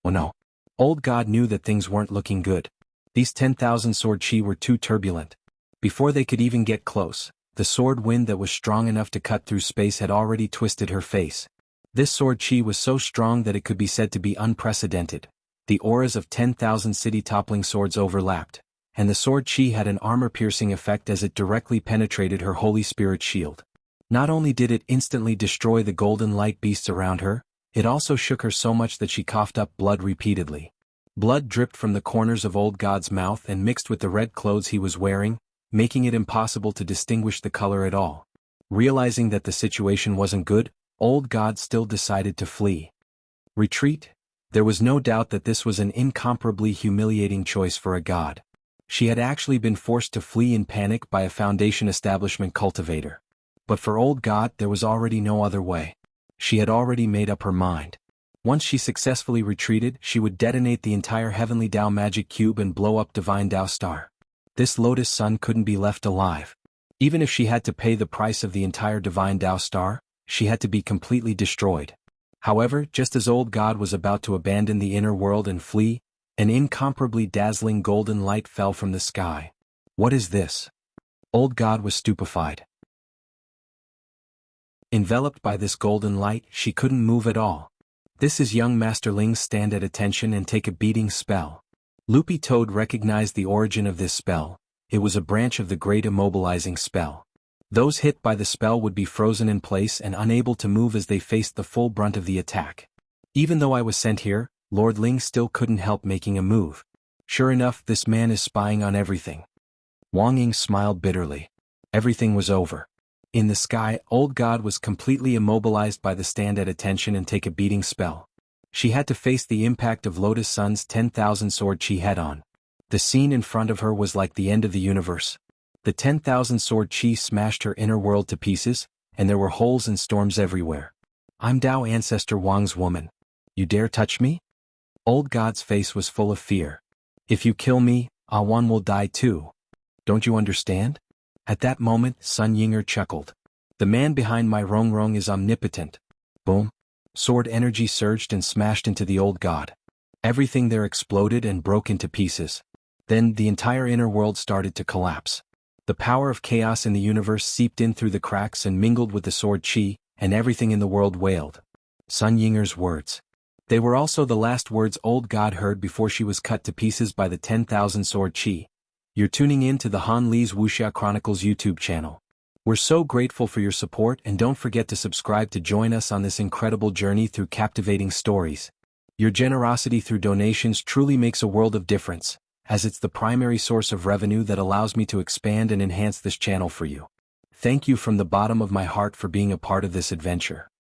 Oh no. Old God knew that things weren't looking good. These 10,000 sword chi were too turbulent. Before they could even get close, the sword wind that was strong enough to cut through space had already twisted her face. This sword chi was so strong that it could be said to be unprecedented. The auras of 10,000 city-toppling swords overlapped, and the sword chi had an armor-piercing effect as it directly penetrated her Holy Spirit shield. Not only did it instantly destroy the golden light beasts around her, it also shook her so much that she coughed up blood repeatedly. Blood dripped from the corners of Old God's mouth and mixed with the red clothes he was wearing, making it impossible to distinguish the color at all. Realizing that the situation wasn't good, Old God still decided to flee. Retreat? There was no doubt that this was an incomparably humiliating choice for a god. She had actually been forced to flee in panic by a Foundation establishment cultivator. But for Old God there was already no other way. She had already made up her mind. Once she successfully retreated, she would detonate the entire Heavenly Tao Magic Cube and blow up Divine Tao Star. This Lotus Sun couldn't be left alive. Even if she had to pay the price of the entire Divine Tao Star, she had to be completely destroyed. However, just as Old God was about to abandon the inner world and flee, an incomparably dazzling golden light fell from the sky. What is this? Old God was stupefied. Enveloped by this golden light, she couldn't move at all. This is young Master Ling's stand at attention and take a beating spell. Loopy Toad recognized the origin of this spell. It was a branch of the great immobilizing spell. Those hit by the spell would be frozen in place and unable to move as they faced the full brunt of the attack. Even though I was sent here, Lord Ling still couldn't help making a move. Sure enough, this man is spying on everything. Wang Ying smiled bitterly. Everything was over. In the sky, Old God was completely immobilized by the stand at attention and take a beating spell. She had to face the impact of Lotus Sun's 10,000 sword chi head-on. The scene in front of her was like the end of the universe. The 10,000 sword chi smashed her inner world to pieces, and there were holes and storms everywhere. I'm Tao Ancestor Wang's woman. You dare touch me? Old God's face was full of fear. If you kill me, Wan will die too. Don't you understand? At that moment, Sun Yinger chuckled. The man behind my Rongrong is omnipotent. Boom. Sword energy surged and smashed into the old god. Everything there exploded and broke into pieces. Then the entire inner world started to collapse. The power of chaos in the universe seeped in through the cracks and mingled with the sword chi, and everything in the world wailed. Sun Yinger's words. They were also the last words Old God heard before she was cut to pieces by the 10,000 sword chi. You're tuning in to the Han Li's Wuxia Chronicles YouTube channel. We're so grateful for your support, and don't forget to subscribe to join us on this incredible journey through captivating stories. Your generosity through donations truly makes a world of difference, as it's the primary source of revenue that allows me to expand and enhance this channel for you. Thank you from the bottom of my heart for being a part of this adventure.